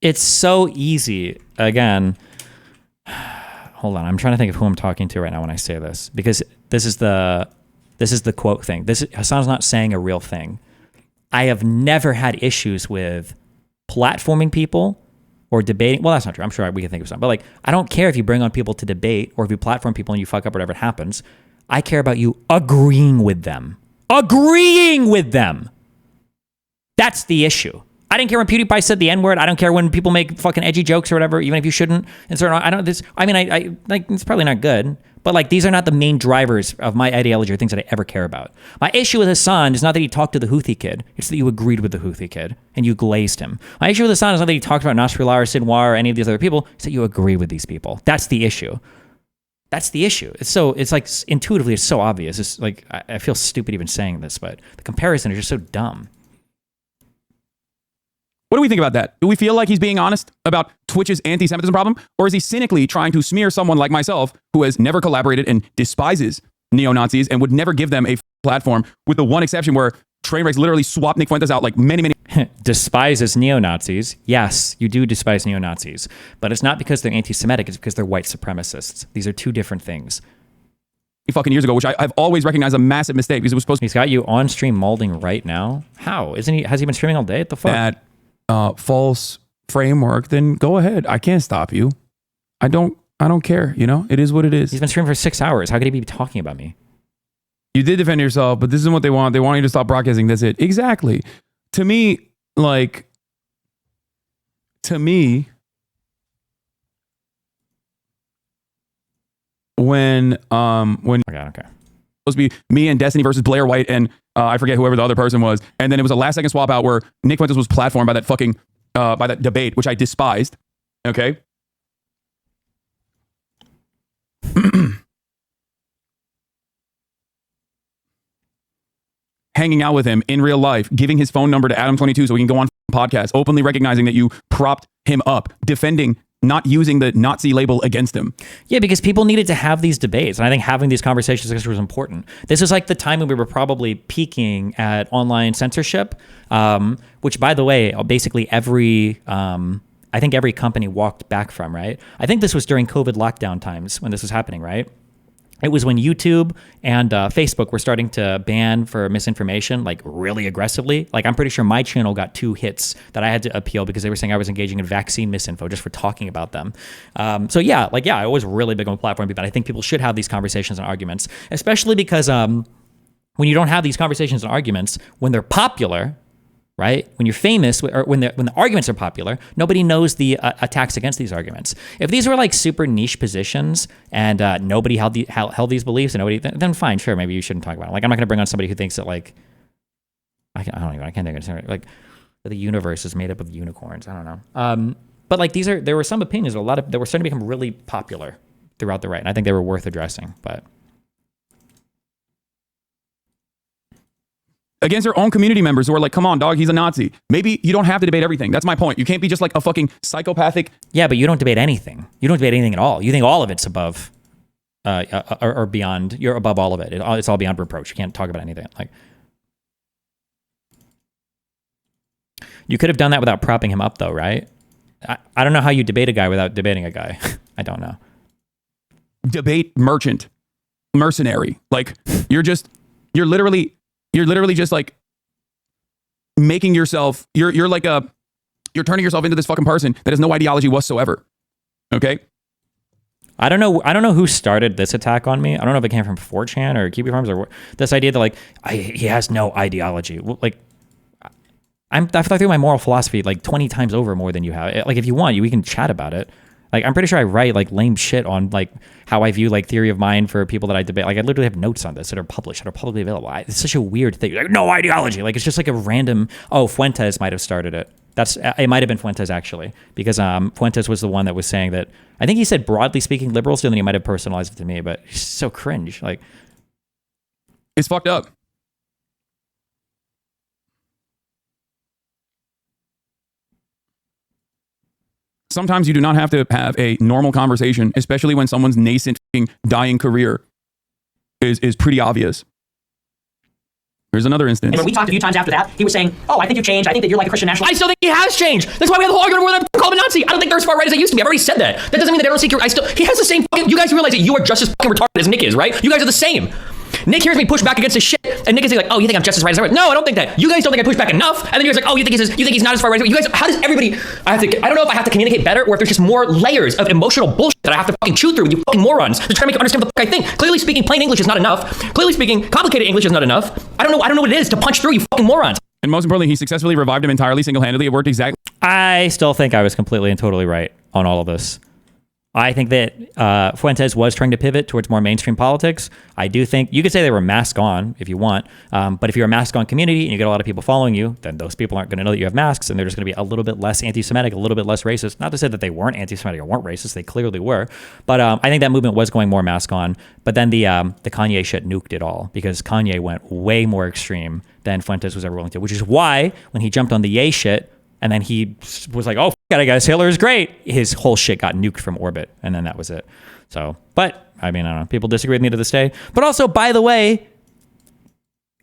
It's so easy. Again, hold on. I'm trying to think of who I'm talking to right now when I say this, because this is the quote thing. Hasan's not saying a real thing. I have never had issues with platforming people or debating. Well, that's not true. I'm sure we can think of something. But like, I don't care if you bring on people to debate or if you platform people and you fuck up whatever happens. I care about you agreeing with them. Agreeing with them. That's the issue. I didn't care when PewDiePie said the N-word. I don't care when people make fucking edgy jokes or whatever, even if you shouldn't. And so I like, it's probably not good, but like, these are not the main drivers of my ideology or things that I ever care about. My issue with Hasan is not that he talked to the Houthi kid. It's that you agreed with the Houthi kid and you glazed him. My issue with Hasan is not that he talked about Nasrallah or Sinwar or any of these other people. It's that you agree with these people. That's the issue. That's the issue. It's like intuitively, it's so obvious. It's like, I feel stupid even saying this, but the comparison is just so dumb. What do we think about that? Do we feel like he's being honest about Twitch's anti-Semitism problem? Or is he cynically trying to smear someone like myself who has never collaborated and despises neo-Nazis and would never give them a platform, with the one exception where Trainwrecks literally swapped Nick Fuentes out like many despises neo-Nazis. Yes, you do despise neo-Nazis, but it's not because they're anti-Semitic, it's because they're white supremacists. These are two different things. Fucking years ago, which I've always recognized a massive mistake, because it was supposed to be. He's got you on stream molding right now? How? Has he been streaming all day? What the fuck? That false framework, then go ahead. I can't stop you. I don't care, you know? It is what it is. He's been streaming for 6 hours. How could he be talking about me? You did defend yourself, but this is what they want. They want you to stop broadcasting. That's it. Exactly. To me, when okay. Supposed to be me and Destiny versus Blair White and I forget whoever the other person was, and then it was a last second swap out where Nick Fuentes was platformed by that fucking by that debate, which I despised. Okay. Hanging out with him in real life, giving his phone number to Adam22 so he can go on podcast, openly recognizing that you propped him up, defending not using the Nazi label against him. Yeah, because people needed to have these debates. And I think having these conversations was important. This is like the time when we were probably peaking at online censorship, which, by the way, basically I think every company walked back from, right? I think this was during COVID lockdown times when this was happening, right? It was when YouTube and Facebook were starting to ban for misinformation, like really aggressively. Like, I'm pretty sure my channel got 2 hits that I had to appeal because they were saying I was engaging in vaccine misinfo just for talking about them. So yeah, I was really big on platform, but I think people should have these conversations and arguments, especially because when you don't have these conversations and arguments, when they're popular, right? When you're famous, or when the arguments are popular, nobody knows the attacks against these arguments. If these were like super niche positions and nobody held these beliefs, and nobody, then fine, sure, maybe you shouldn't talk about it. Like, I'm not going to bring on somebody who thinks that like I can't think of it. Like the universe is made up of unicorns. I don't know. But like there were some opinions, that were starting to become really popular throughout the right, and I think they were worth addressing, but. Against their own community members who are like, come on, dog, he's a Nazi. Maybe you don't have to debate everything. That's my point. You can't be just like a fucking psychopathic. Yeah, but you don't debate anything. You don't debate anything at all. You think all of it's above or beyond. You're above all of it. It's all beyond reproach. You can't talk about anything. Like, you could have done that without propping him up, though, right? I don't know how you debate a guy without debating a guy. I don't know. Debate mercenary. Like, you're literally just like making yourself, you're turning yourself into this fucking person that has no ideology whatsoever. Okay. I don't know who started this attack on me. I don't know if it came from 4chan or Kiwi Farms or this idea that like, he has no ideology. Like, I've thought through my moral philosophy like 20 times over more than you have. Like, if you want, we can chat about it. Like, I'm pretty sure I write like lame shit on like how I view like theory of mind for people that I debate. Like, I literally have notes on this that are published, that are publicly available. It's such a weird thing. Like, no ideology. Like, it's just like a random. Oh, Fuentes might have started it. It might have been Fuentes actually, because Fuentes was the one that was saying that. I think he said broadly speaking liberals, and then he might have personalized it to me. But it's so cringe. Like, it's fucked up. Sometimes you do not have to have a normal conversation, especially when someone's nascent dying career is pretty obvious. Here's another instance. And when we talked a few times after that, he was saying, oh, I think you've changed. I think that you're like a Christian nationalist. I still think he has changed. That's why we had the whole argument where they call him a Nazi. I don't think they're as far right as they used to be. I've already said that. That doesn't mean that I don't think he has the same fucking, you guys realize that you are just as fucking retarded as Nick is, right? You guys are the same. Nick hears me push back against his shit, and Nick is like, oh, you think I'm just as right as I was? No, I don't think that. You guys don't think I push back enough, and then you're like, oh, you think he's not as far right as you guys. How does everybody? I don't know if I have to communicate better, or if there's just more layers of emotional bullshit that I have to fucking chew through with you fucking morons to try to make you understand what the fuck I think. Clearly speaking, plain English is not enough. Clearly speaking, complicated English is not enough. I don't know what it is to punch through, you fucking morons. And most importantly, he successfully revived him entirely single-handedly. It worked exactly. I still think I was completely and totally right on all of this. I think that Fuentes was trying to pivot towards more mainstream politics. I do think you could say they were mask on if you want, but if you're a mask on community and you get a lot of people following you, then those people aren't going to know that you have masks, and they're just going to be a little bit less anti-Semitic, a little bit less racist. Not to say that they weren't anti-Semitic or weren't racist; they clearly were. But I think that movement was going more mask on. But then the Kanye shit nuked it all because Kanye went way more extreme than Fuentes was ever willing to. Which is why when he jumped on the Ye shit. And then he was like, oh, f*** it, I guess Hitler is great. His whole shit got nuked from orbit. And then that was it. So, but, I mean, I don't know. People disagree with me to this day. But also, by the way,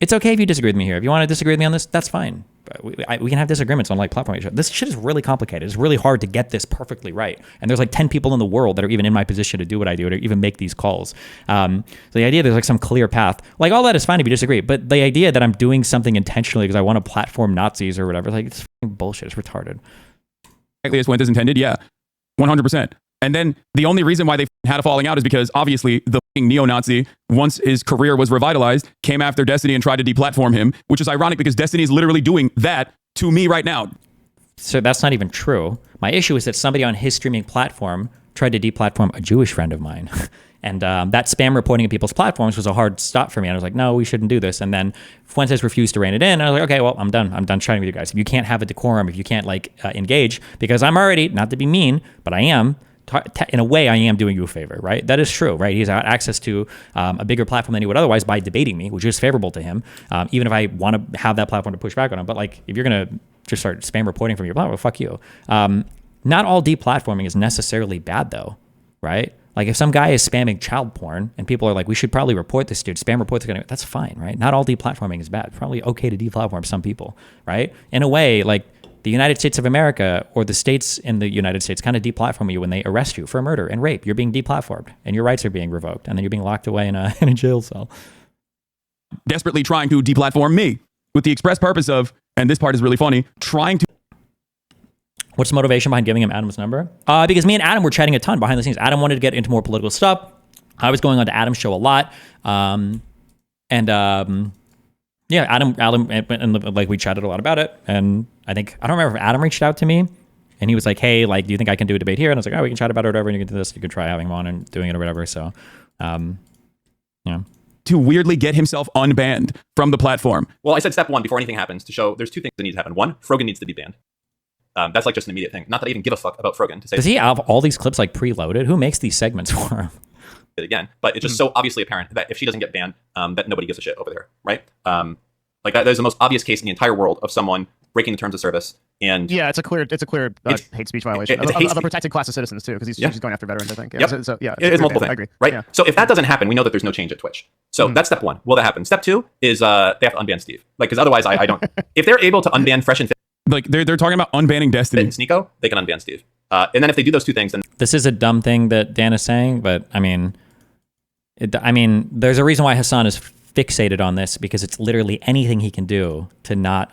it's okay if you disagree with me here. If you want to disagree with me on this, that's fine. We can have disagreements on like platform. This shit is really complicated. It's really hard to get this perfectly right. And there's like 10 people in the world that are even in my position to do what I do or even make these calls. So the idea there's like some clear path, like all that is fine if you disagree. But the idea that I'm doing something intentionally because I want to platform Nazis or whatever, like it's fucking bullshit. It's retarded. Exactly as Fuentes intended. Yeah, 100%. And then the only reason why they had a falling out is because obviously the neo-Nazi, once his career was revitalized, came after Destiny and tried to deplatform him, which is ironic because Destiny is literally doing that to me right now. So that's not even true. My issue is that somebody on his streaming platform tried to deplatform a Jewish friend of mine. And that spam reporting of people's platforms was a hard stop for me. And I was like, no, we shouldn't do this. And then Fuentes refused to rein it in. And I was like, okay, well, I'm done. I'm done chatting with you guys. If you can't have a decorum, if you can't like engage, because I'm already, not to be mean, but I am, in a way, I am doing you a favor, right? That is true, right? He's got access to a bigger platform than he would otherwise by debating me, which is favorable to him, even if I want to have that platform to push back on him. But like, if you're going to just start spam reporting from your platform, well, fuck you. Not all deplatforming is necessarily bad, though, right? Like, if some guy is spamming child porn and people are like, we should probably report this dude, spam reports are going to, that's fine, right? Not all deplatforming is bad. Probably okay to deplatform some people, right? In a way, like, the United States of America or the states in the United States kind of deplatform you when they arrest you for murder and rape. You're being deplatformed and your rights are being revoked and then you're being locked away in a jail cell. Desperately trying to deplatform me with the express purpose of, and this part is really funny, trying to... What's the motivation behind giving him Adam's number? Because me and Adam were chatting a ton behind the scenes. Adam wanted to get into more political stuff. I was going on to Adam's show a lot. Yeah, Adam, and like we chatted a lot about it. And I don't remember if Adam reached out to me and he was like, hey, like, do you think I can do a debate here? And I was like, oh, we can chat about it or whatever. And you can do this. You could try having him on and doing it or whatever. So, yeah. To weirdly get himself unbanned from the platform. Well, I said step one before anything happens to show there's two things that need to happen. One, Frogan needs to be banned. That's like just an immediate thing. Not that I even give a fuck about Frogan. To say Does he have all these clips like preloaded? Who makes these segments for him? It again, but it's just so obviously apparent that if she doesn't get banned, that nobody gives a shit over there, right? Like there's the most obvious case in the entire world of someone breaking the terms of service. And yeah, it's a clear hate speech violation of a protected class of citizens too, because she's going after veterans, I think. Yeah, yep. so it's multiple things. I agree. Right. Yeah. So if that doesn't happen, we know that there's no change at Twitch. So that's step one. Will that happen? Step two is they have to unban Steve, like because otherwise I don't. If they're able to unban Fresh and Fit, like they're talking about unbanning Destiny and Sneeko, they can unban Steve. And then if they do those two things, then this is a dumb thing that Dan is saying, but I mean, there's a reason why Hasan is fixated on this because it's literally anything he can do to not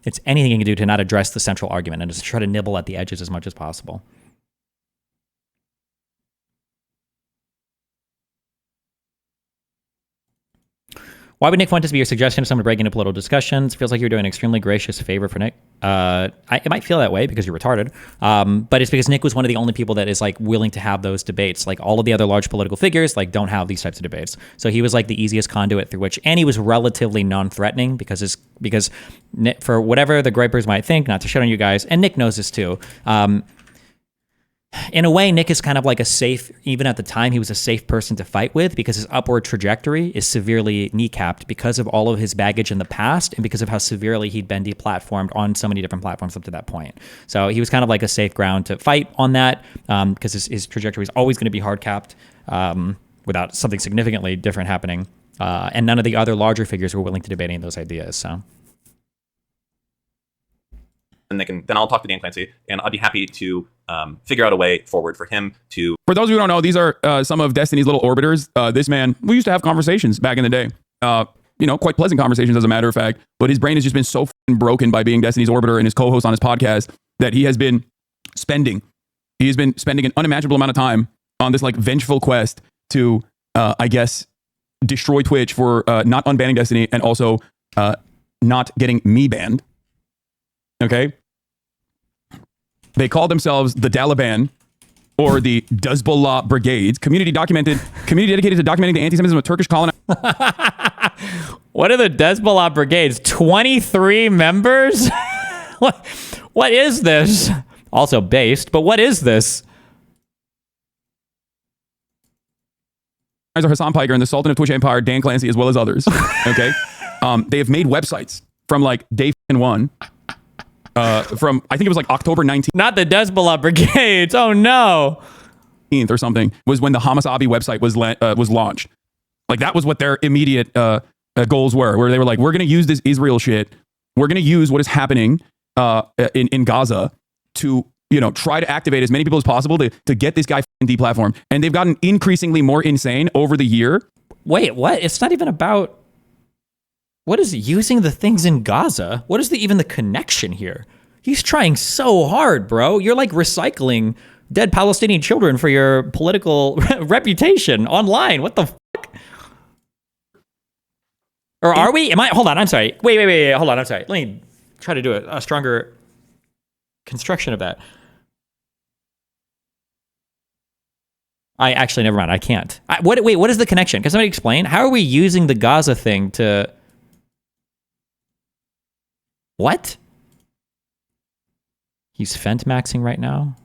it's anything he can do to not address the central argument and just try to nibble at the edges as much as possible. Why would Nick Fuentes be your suggestion of someone breaking into political discussions? Feels like you're doing an extremely gracious favor for Nick. It might feel that way because you're retarded, but it's because Nick was one of the only people that is like willing to have those debates. Like all of the other large political figures, like don't have these types of debates. So he was like the easiest conduit through which, and he was relatively non-threatening because Nick, for whatever the gripers might think, not to shit on you guys, and Nick knows this too. In a way, Nick is kind of like a safe, even at the time, he was a safe person to fight with because his upward trajectory is severely kneecapped because of all of his baggage in the past and because of how severely he'd been deplatformed on so many different platforms up to that point. So he was kind of like a safe ground to fight on that because his trajectory is always going to be hard capped without something significantly different happening. And none of the other larger figures were willing to debate any of those ideas. So. And then I'll talk to Dan Clancy and I'll be happy to figure out a way forward for him to. For those who don't know, these are some of Destiny's little orbiters. This man, we used to have conversations back in the day. Quite pleasant conversations as a matter of fact. But his brain has just been so broken by being Destiny's orbiter and his co-host on his podcast that he has been spending an unimaginable amount of time on this like vengeful quest to, I guess, destroy Twitch for not unbanning Destiny and also not getting me banned. Okay. They call themselves the Taliban or the Hezbollah Brigades, community dedicated to documenting the anti-Semitism of Turkish colonizers. What are the Hezbollah Brigades? 23 members? What is this? Also based, but what is this? Hasan Piker and the Sultan of Twitch Empire, Dan Clancy, as well as others. Okay. They have made websites from like day one. From I think it was like October 19th. Not the Hezbollah Brigades. Oh no. Or something was when the Hamas Abi website was launched. Like that was what their immediate goals were, where they were like, we're going to use this Israel shit. We're going to use what is happening in Gaza to, you know, try to activate as many people as possible to get this guy deplatformed. And they've gotten increasingly more insane over the year. Wait, what? It's not even about... What is using the things in Gaza? What is even the connection here? He's trying so hard, bro. You're like recycling dead Palestinian children for your political reputation online. What the fuck? Or are we? Hold on, I'm sorry. Wait. Hold on, I'm sorry. Let me try to do a stronger construction of that. Never mind. I can't. Wait, what is the connection? Can somebody explain? How are we using the Gaza thing to... What? He's fent maxing right now?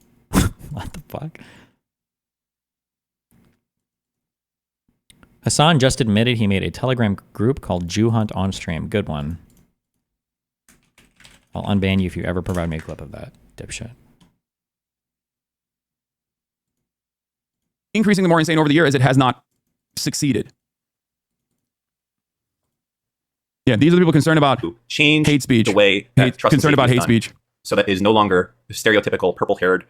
What the fuck? Hasan just admitted he made a Telegram group called Jew Hunt on stream. Good one. I'll unban you if you ever provide me a clip of that, dipshit. Increasingly more insane over the year as it has not succeeded. Yeah, these are the people concerned about change hate speech. The way that trust concerned about hate done, speech. So that is no longer stereotypical purple-haired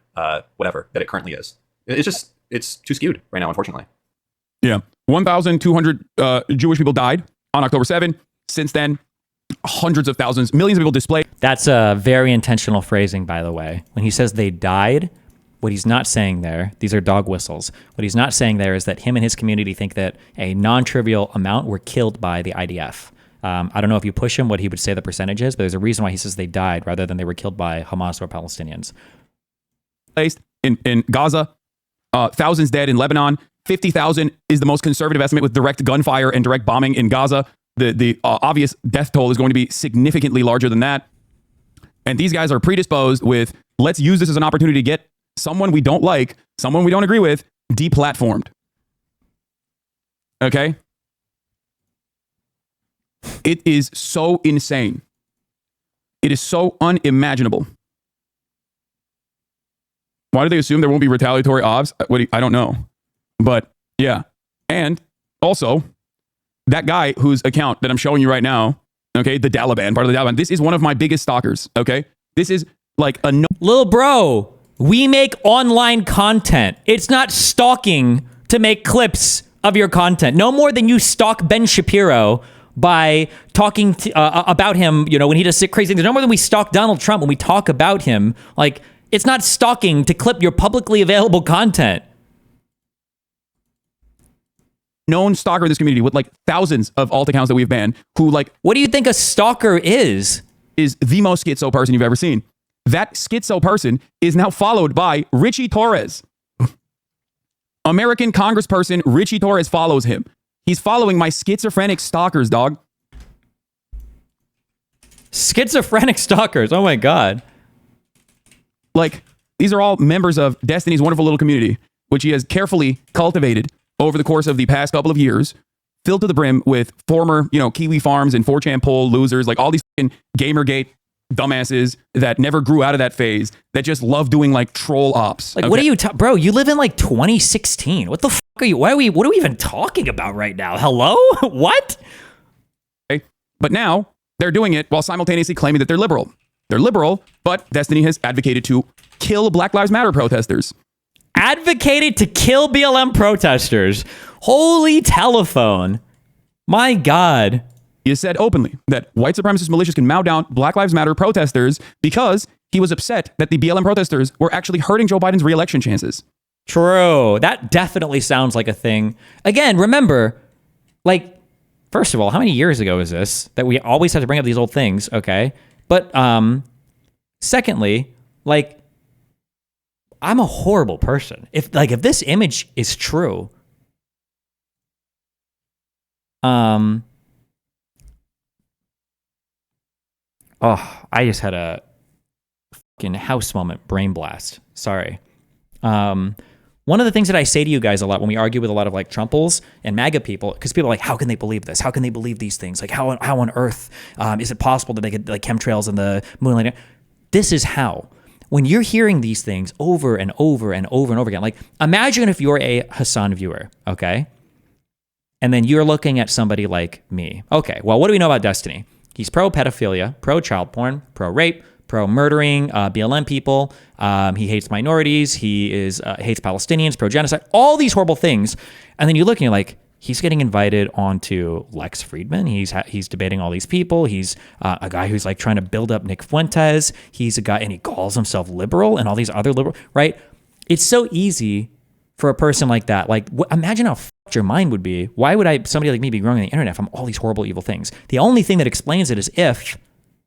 whatever that it currently is. It's too skewed right now, unfortunately. Yeah, 1,200 Jewish people died on October 7. Since then, hundreds of thousands, millions of people displaced. That's a very intentional phrasing, by the way. When he says they died, what he's not saying there, these are dog whistles. What he's not saying there is that him and his community think that a non-trivial amount were killed by the IDF. I don't know if you push him what he would say the percentage is, but there's a reason why he says they died rather than they were killed by Hamas or Palestinians. In Gaza, thousands dead in Lebanon. 50,000 is the most conservative estimate with direct gunfire and direct bombing in Gaza. The obvious death toll is going to be significantly larger than that. And these guys are predisposed with, let's use this as an opportunity to get someone we don't like, someone we don't agree with, deplatformed. Okay? It is so insane. It is so unimaginable. Why do they assume there won't be retaliatory obs? I don't know. But yeah. And also, that guy whose account that I'm showing you right now, okay, the Taliban, part of the Taliban, this is one of my biggest stalkers, okay? This is like a... Little bro, we make online content. It's not stalking to make clips of your content. No more than you stalk Ben Shapiro by talking about him, you know, when he does crazy things. No more than we stalk Donald Trump when we talk about him. Like, it's not stalking to clip your publicly available content. Known stalker in this community with like thousands of alt accounts that we've banned who like... What do you think a stalker is? Is the most schizo person you've ever seen. That schizo person is now followed by Richie Torres. American Congressperson Richie Torres follows him. He's following my schizophrenic stalkers, dog. Schizophrenic stalkers. Oh my God. Like, these are all members of Destiny's wonderful little community, which he has carefully cultivated over the course of the past couple of years, filled to the brim with former, you know, Kiwi Farms and 4chan poll losers, like all these fucking Gamergate dumbasses that never grew out of that phase, that just love doing like troll ops. Like, okay? What are you, bro? You live in like 2016. What the fuck are you? What are we even talking about right now? Hello? What? Okay. But now they're doing it while simultaneously claiming that they're liberal. They're liberal, but Destiny has advocated to kill Black Lives Matter protesters. Advocated to kill BLM protesters. Holy telephone. My God. He has said openly that white supremacist militias can mow down Black Lives Matter protesters because he was upset that the BLM protesters were actually hurting Joe Biden's re-election chances. True. That definitely sounds like a thing. Again, remember, like, first of all, how many years ago is this that we always have to bring up these old things? Okay. But secondly, like, I'm a horrible person. If this image is true, I just had a fucking house moment, brain blast. Sorry. One of the things that I say to you guys a lot when we argue with a lot of like Trumples and MAGA people, because people are like, how can they believe this? How can they believe these things? Like, how on earth is it possible that they get like chemtrails and the moon landing? This is how. When you're hearing these things over and over and over and over again, like imagine if you're a Hasan viewer, okay? And then you're looking at somebody like me. Okay, well, what do we know about Destiny? He's pro-pedophilia, pro-child porn, pro-rape, pro-murdering BLM people. He hates minorities. He hates Palestinians, pro-genocide, all these horrible things. And then you look and you're like, he's getting invited onto Lex Friedman. He's debating all these people. He's a guy who's like trying to build up Nick Fuentes. He's a guy, and he calls himself liberal and all these other liberal, right? It's so easy for a person like that. Like, imagine how fucked your mind would be. Why would somebody like me be growing on the internet from all these horrible, evil things? The only thing that explains it is if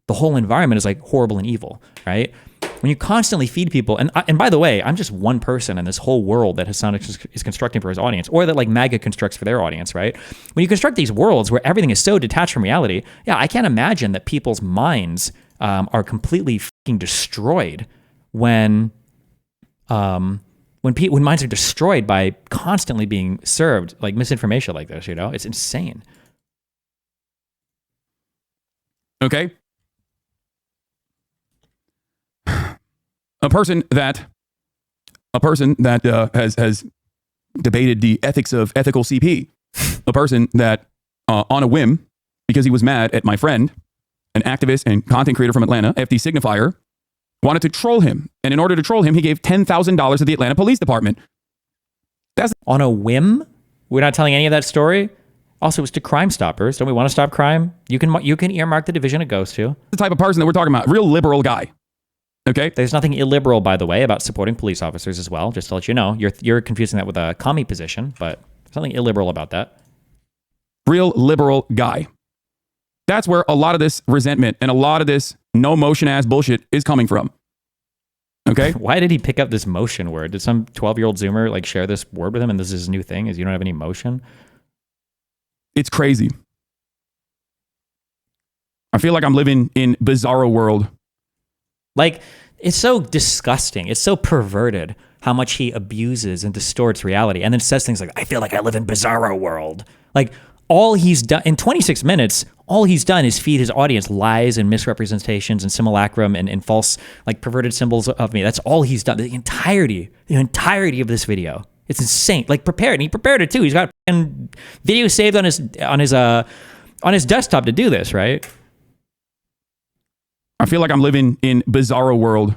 the whole environment is like horrible and evil, right? When you constantly feed people, and by the way, I'm just one person in this whole world that Hasan is constructing for his audience, or that like MAGA constructs for their audience, right? When you construct these worlds where everything is so detached from reality, yeah, I can't imagine that people's minds are completely fucking destroyed when minds are destroyed by constantly being served like misinformation like this. You know, it's insane. Okay. A person that has debated the ethics of ethical CP, a person that on a whim, because he was mad at my friend, an activist and content creator from Atlanta, FD Signifier, wanted to troll him. And in order to troll him, he gave $10,000 to the Atlanta Police Department. That's on a whim? We're not telling any of that story? Also, it's to Crime Stoppers. Don't we want to stop crime? You can earmark the division it goes to. The type of person that we're talking about. Real liberal guy. Okay. There's nothing illiberal, by the way, about supporting police officers as well. Just to let you know, you're confusing that with a commie position, but there's nothing illiberal about that. Real liberal guy. That's where a lot of this resentment and a lot of this no motion ass bullshit is coming from. Okay. Why did he pick up this motion word? Did some 12-year-old Zoomer like share this word with him and this is his new thing? Is you don't have any motion? It's crazy. I feel like I'm living in bizarro world. Like, it's so disgusting. It's so perverted how much he abuses and distorts reality. And then says things like, I feel like I live in bizarro world. Like, all he's done in 26 minutes, all he's done is feed his audience lies and misrepresentations and simulacrum and false, like, perverted symbols of me. That's all he's done. The entirety of this video. It's insane. Like, prepared. And he prepared it too. He's got video saved on his desktop to do this, right? I feel like I'm living in bizarro world.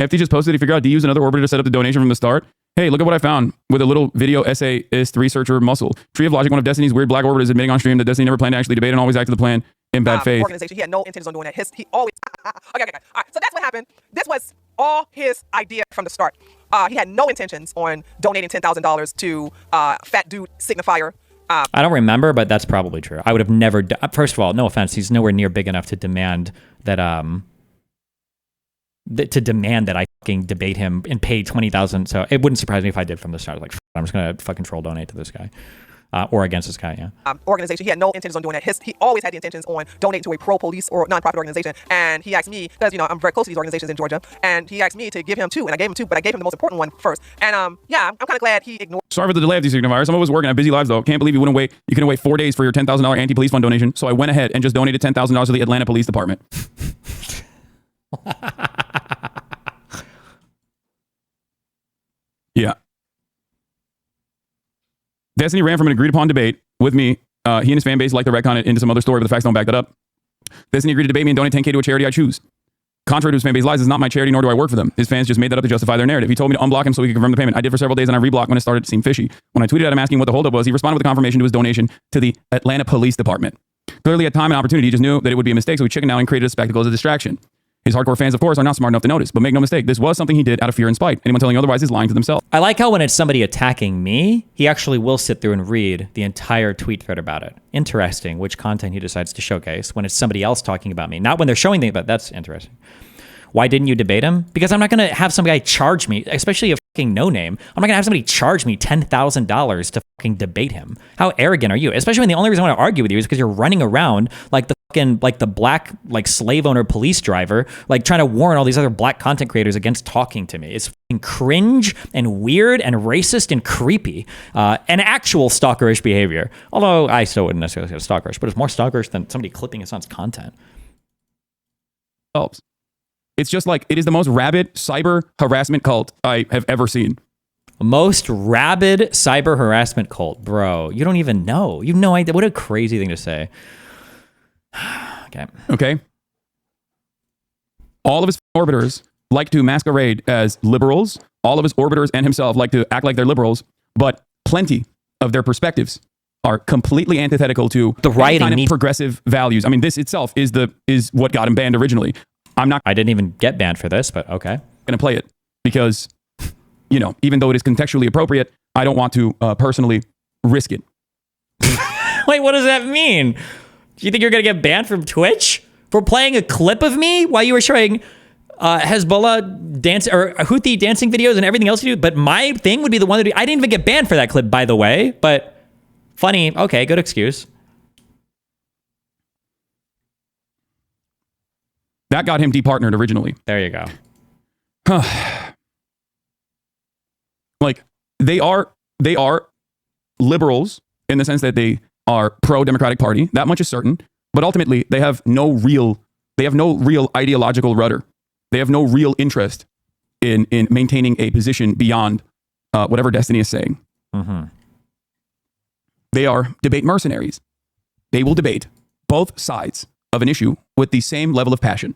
FD just posted, he figured out to use another orbiter to set up the donation from the start. Hey, look at what I found with a little video essayist researcher muscle. Tree of Logic, one of Destiny's weird black orbiters admitting on stream that Destiny never planned to actually debate and always acted the plan in bad faith. Organization. He had no intentions on doing that. He always... Okay. All right. So that's what happened. This was all his idea from the start. He had no intentions on donating $10,000 to fat dude Signifier. I don't remember, but that's probably true. I would have never... First of all, no offense, he's nowhere near big enough to demand that... to demand that I fucking debate him and pay $20,000. So it wouldn't surprise me if I did from the start. Like, I'm just gonna fucking troll donate to this guy, or against this guy. Yeah. Organization. He had no intentions on doing that. He always had the intentions on donating to a pro-police or nonprofit organization. And he asked me, because I'm very close to these organizations in Georgia, and he asked me to give him two, and I gave him two, but I gave him the most important one first. And I'm kind of glad he ignored. Sorry for the delay of these signifiers. Some of us working at busy lives though. Can't believe you couldn't wait 4 days for your $10,000 anti-police fund donation. So I went ahead and just donated $10,000 to the Atlanta Police Department. Yeah. Destiny ran from an agreed upon debate with me. He and his fan base like to retcon it into some other story, but the facts don't back that up. Destiny agreed to debate me and donate $10K to a charity I choose. Contrary to his fan base lies, it's not my charity, nor do I work for them. His fans just made that up to justify their narrative. He told me to unblock him so he could confirm the payment. I did for several days and I reblocked when it started to seem fishy. When I tweeted at him asking what the holdup was, he responded with a confirmation to his donation to the Atlanta Police Department. Clearly at time and opportunity, he just knew that it would be a mistake, so he chickened out and created a spectacle as a distraction. His hardcore fans, of course, are not smart enough to notice, but make no mistake, this was something he did out of fear and spite. Anyone telling otherwise is lying to themselves. I like how when it's somebody attacking me, he actually will sit through and read the entire tweet thread about it. Interesting which content he decides to showcase when it's somebody else talking about me. Not when they're showing things, but that's interesting. Why didn't you debate him? Because I'm not going to have some guy charge me, especially a fucking no-name. I'm not going to have somebody charge me $10,000 to fucking debate him. How arrogant are you? Especially when the only reason I want to argue with you is because you're running around like the fucking, like the black, like slave owner police driver, like trying to warn all these other black content creators against talking to me. It's fucking cringe and weird and racist and creepy and actual stalkerish behavior. Although I still wouldn't necessarily say stalkerish, but it's more stalkerish than somebody clipping his son's content. Helps. It's just like, it is the most rabid cyber harassment cult I have ever seen. Most rabid cyber harassment cult. Bro, you don't even know. You have no idea. What a crazy thing to say. Okay. All of his orbiters like to masquerade as liberals. All of his orbiters and himself like to act like they're liberals, but plenty of their perspectives are completely antithetical to the rioting kind of progressive values. I mean, this itself is what got him banned originally. I didn't even get banned for this, but okay. Going to play it because, you know, even though it is contextually appropriate, I don't want to personally risk it. Wait, what does that mean? Do you think you're going to get banned from Twitch for playing a clip of me while you were showing Hezbollah dance or Houthi dancing videos and everything else you do? But my thing would be the one that I didn't even get banned for that clip, by the way. But funny. Okay, good excuse. That got him departnered originally. There you go. Like they are liberals in the sense that they are pro-Democratic Party. That much is certain. But ultimately, they have no real ideological rudder. They have no real interest in maintaining a position beyond whatever Destiny is saying. Mm-hmm. They are debate mercenaries. They will debate both sides of an issue with the same level of passion.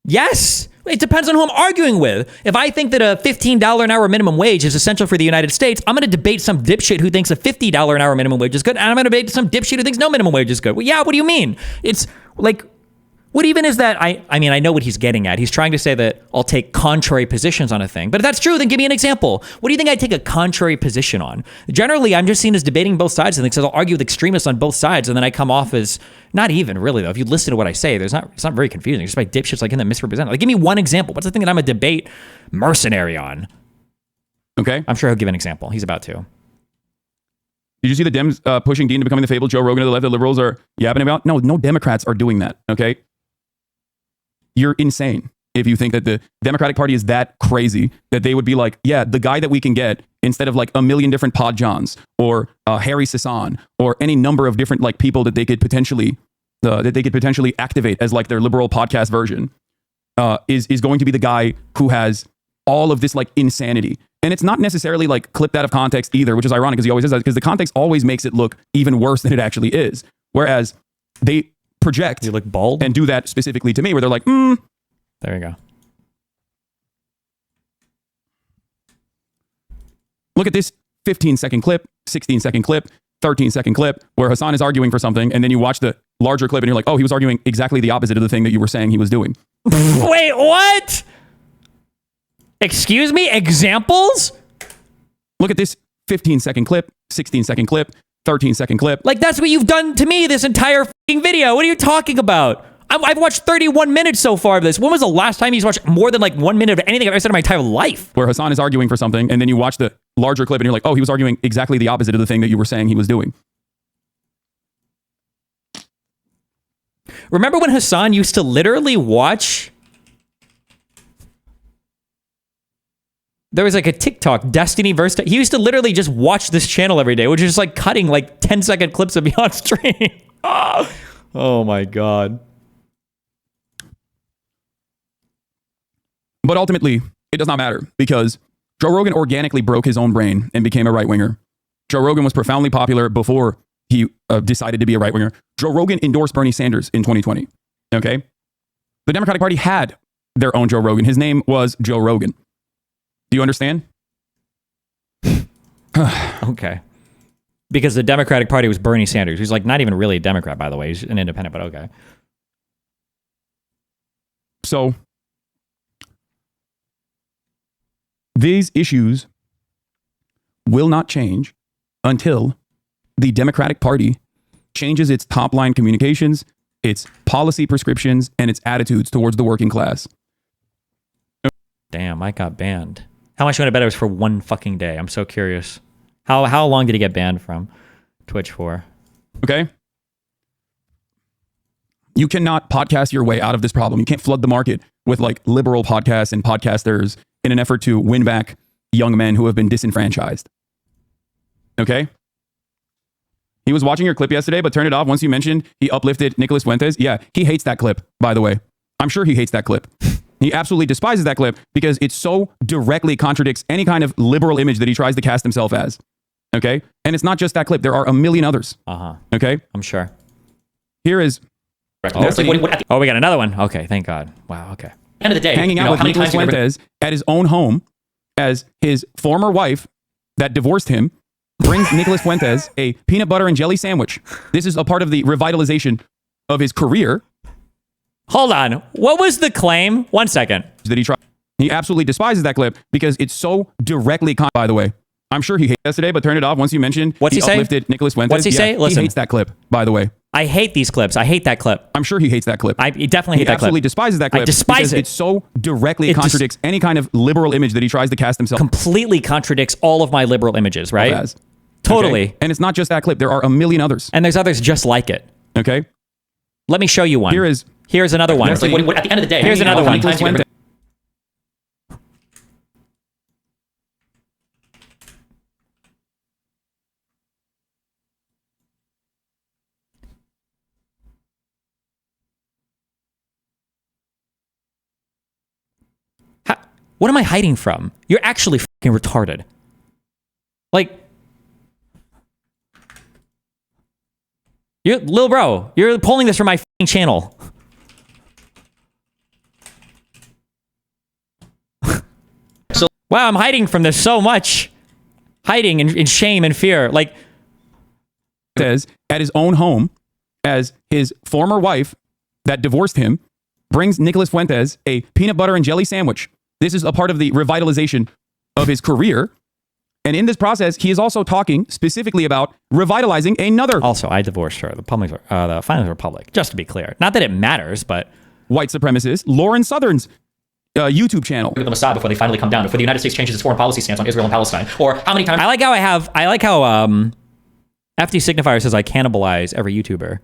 Yes. It depends on who I'm arguing with. If I think that a $15 an hour minimum wage is essential for the United States, I'm going to debate some dipshit who thinks a $50 an hour minimum wage is good. And I'm going to debate some dipshit who thinks no minimum wage is good. Well, yeah, what do you mean? It's like, what even is that? I mean, I know what he's getting at. He's trying to say that I'll take contrary positions on a thing. But if that's true, then give me an example. What do you think I'd take a contrary position on? Generally, I'm just seen as debating both sides of things, because I'll argue with extremists on both sides, and then I come off as, not even really though. If you listen to what I say, it's not very confusing. It's just by dipshits like him that misrepresent. Like, give me one example. What's the thing that I'm a debate mercenary on? Okay. I'm sure he'll give an example. He's about to. Did you see the Dems pushing Dean to becoming the fabled Joe Rogan to the left that liberals are yapping about? No Democrats are doing that, okay? You're insane if you think that the Democratic Party is that crazy that they would be like, yeah, the guy that we can get instead of like a million different Pod Johns or Harry Hasan or any number of different like people that they could potentially activate as like their liberal podcast version is going to be the guy who has all of this like insanity. And it's not necessarily like clipped out of context either, which is ironic because he always is that, because the context always makes it look even worse than it actually is. Whereas they project you look bald and do that specifically to me where they're like, There you go. Look at this 15-second clip, 16-second clip, 13-second clip where Hasan is arguing for something, and then you watch the larger clip and you're like, oh, he was arguing exactly the opposite of the thing that you were saying he was doing. Wait, what? Excuse me? Examples? Look at this 15-second clip, 16-second clip, 13-second clip. Like, that's what you've done to me this entire fucking video. What are you talking about? I've watched 31 minutes so far of this. When was the last time you watched more than like 1 minute of anything I've ever said in my entire life? Where Hasan is arguing for something, and then you watch the larger clip and you're like, oh, he was arguing exactly the opposite of the thing that you were saying he was doing. Remember when Hasan used to literally watch... There was like a TikTok, Destiny versus... He used to literally just watch this channel every day, which is just like cutting like 10-second clips of me on stream. Oh my God. But ultimately, it does not matter because Joe Rogan organically broke his own brain and became a right-winger. Joe Rogan was profoundly popular before he decided to be a right-winger. Joe Rogan endorsed Bernie Sanders in 2020. Okay? The Democratic Party had their own Joe Rogan. His name was Joe Rogan. Do you understand? Okay. Because the Democratic Party was Bernie Sanders, who's like not even really a Democrat, by the way. He's an independent, but okay. So these issues will not change until the Democratic Party changes its top line communications, its policy prescriptions, and its attitudes towards the working class. Damn, I got banned. How much you want to bet it was for one fucking day? I'm so curious. How long did he get banned from Twitch for? Okay. You cannot podcast your way out of this problem. You can't flood the market with like liberal podcasts and podcasters in an effort to win back young men who have been disenfranchised. Okay? He was watching your clip yesterday, but turned it off once you mentioned he uplifted Nicholas Fuentes. Yeah, he hates that clip, by the way. I'm sure he hates that clip. He absolutely despises that clip because it so directly contradicts any kind of liberal image that he tries to cast himself as. Okay? And it's not just that clip. There are a million others. Okay? I'm sure. Here is... Oh, we got another one. Okay, thank God. Wow, okay. End of the day, hanging out with Nicholas Fuentes at his own home as his former wife that divorced him brings Nicholas Fuentes a peanut butter and jelly sandwich. This is a part of the revitalization of his career. Hold on. What was the claim? 1 second. That he tried. He absolutely despises that clip because it's so directly... By the way, I'm sure he hates yesterday, but turned it off once you mentioned What's he say? Uplifted Nicholas Fuentes. What's he say? Listen. He hates that clip, by the way. I hate these clips. I hate that clip. I'm sure he hates that clip. I definitely hate that clip. He absolutely despises that clip. I despise it. It so directly contradicts any kind of liberal image that he tries to cast himself. Completely contradicts all of my liberal images, right? As. Totally. Okay? And it's not just that clip. There are a million others. And there's others just like it. Okay? Let me show you one. Here's another one. At the end of the day, here's another one. What am I hiding from? You're actually fucking retarded. Like, Lil bro, you're pulling this from my fucking channel. Wow, I'm hiding from this so much. Hiding in shame and fear. Like, says at his own home as his former wife that divorced him brings Nicholas Fuentes a peanut butter and jelly sandwich. This is a part of the revitalization of his career. And in this process, he is also talking specifically about revitalizing another... Also, I divorced her. The Finance Republic. Just to be clear. Not that it matters, but... White supremacist Lauren Southern's YouTube channel. The Mossad before they finally come down, before the United States changes its foreign policy stance on Israel and Palestine. Or how many times... I like how FD Signifier says I cannibalize every YouTuber.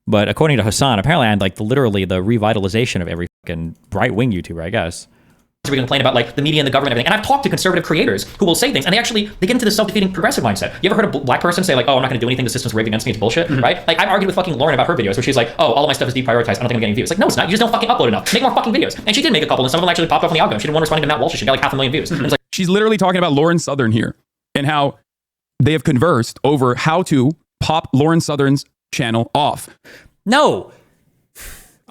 But according to Hasan, apparently I'm like literally the revitalization of every fucking right-wing YouTuber, I guess. We complain about like the media and the government and everything. And I've talked to conservative creators who will say things and they get into this self-defeating progressive mindset. You ever heard a black person say like, oh, I'm not going to do anything, the system's rigged against me, it's bullshit, right? Like I've argued with fucking Lauren about her videos where she's like, oh, all of my stuff is deprioritized, I don't think I'm getting views. Like, no, it's not. You just don't fucking upload enough. Make more fucking videos. And she did make a couple and some of them actually popped up on the algorithm. She didn't want responding to Matt Walsh. She got like 500,000 views. And it's like, she's literally talking about Lauren Southern here and how they have conversed over how to pop Lauren Southern's channel off. No.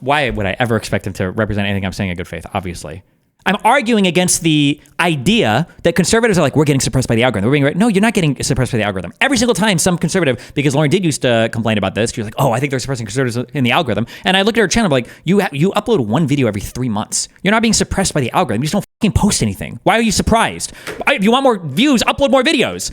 Why would I ever expect him to represent anything I'm saying in good faith? Obviously. I'm arguing against the idea that conservatives are like, we're getting suppressed by the algorithm. We're being right. No, you're not getting suppressed by the algorithm. Every single time some conservative, because Lauren did used to complain about this, she was like, oh, I think they're suppressing conservatives in the algorithm. And I looked at her channel, I'm like, you upload one video every 3 months. You're not being suppressed by the algorithm. You just don't fucking post anything. Why are you surprised? If you want more views, upload more videos.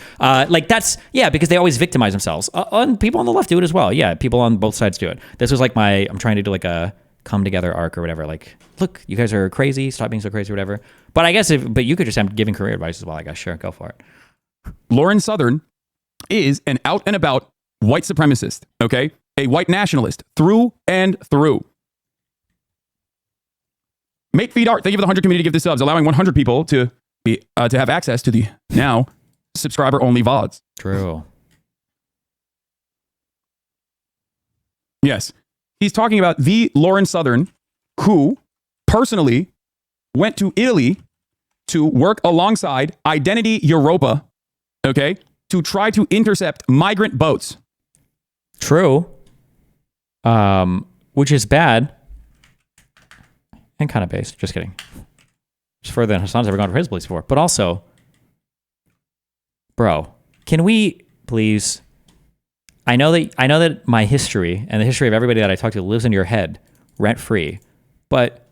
Because they always victimize themselves. And people on the left do it as well. Yeah, people on both sides do it. This was like I'm trying to do like a come together arc or whatever. Like, look, you guys are crazy. Stop being so crazy or whatever. But I guess but you could just have giving career advice as well. I guess, sure, go for it. Lauren Southern is an out and about white supremacist, okay? A white nationalist through and through. Mate Feed Art, thank you for the 100 community gift subs, allowing 100 people to have access to the now subscriber-only VODs. True. Yes. He's talking about the Lauren Southern who personally went to Italy to work alongside Identity Europa, okay, to try to intercept migrant boats. True. Which is bad. And kind of based. Just kidding. It's further than Hasan's ever gone for his beliefs before. But also, bro, can we please... I know that my history and the history of everybody that I talk to lives in your head rent-free. But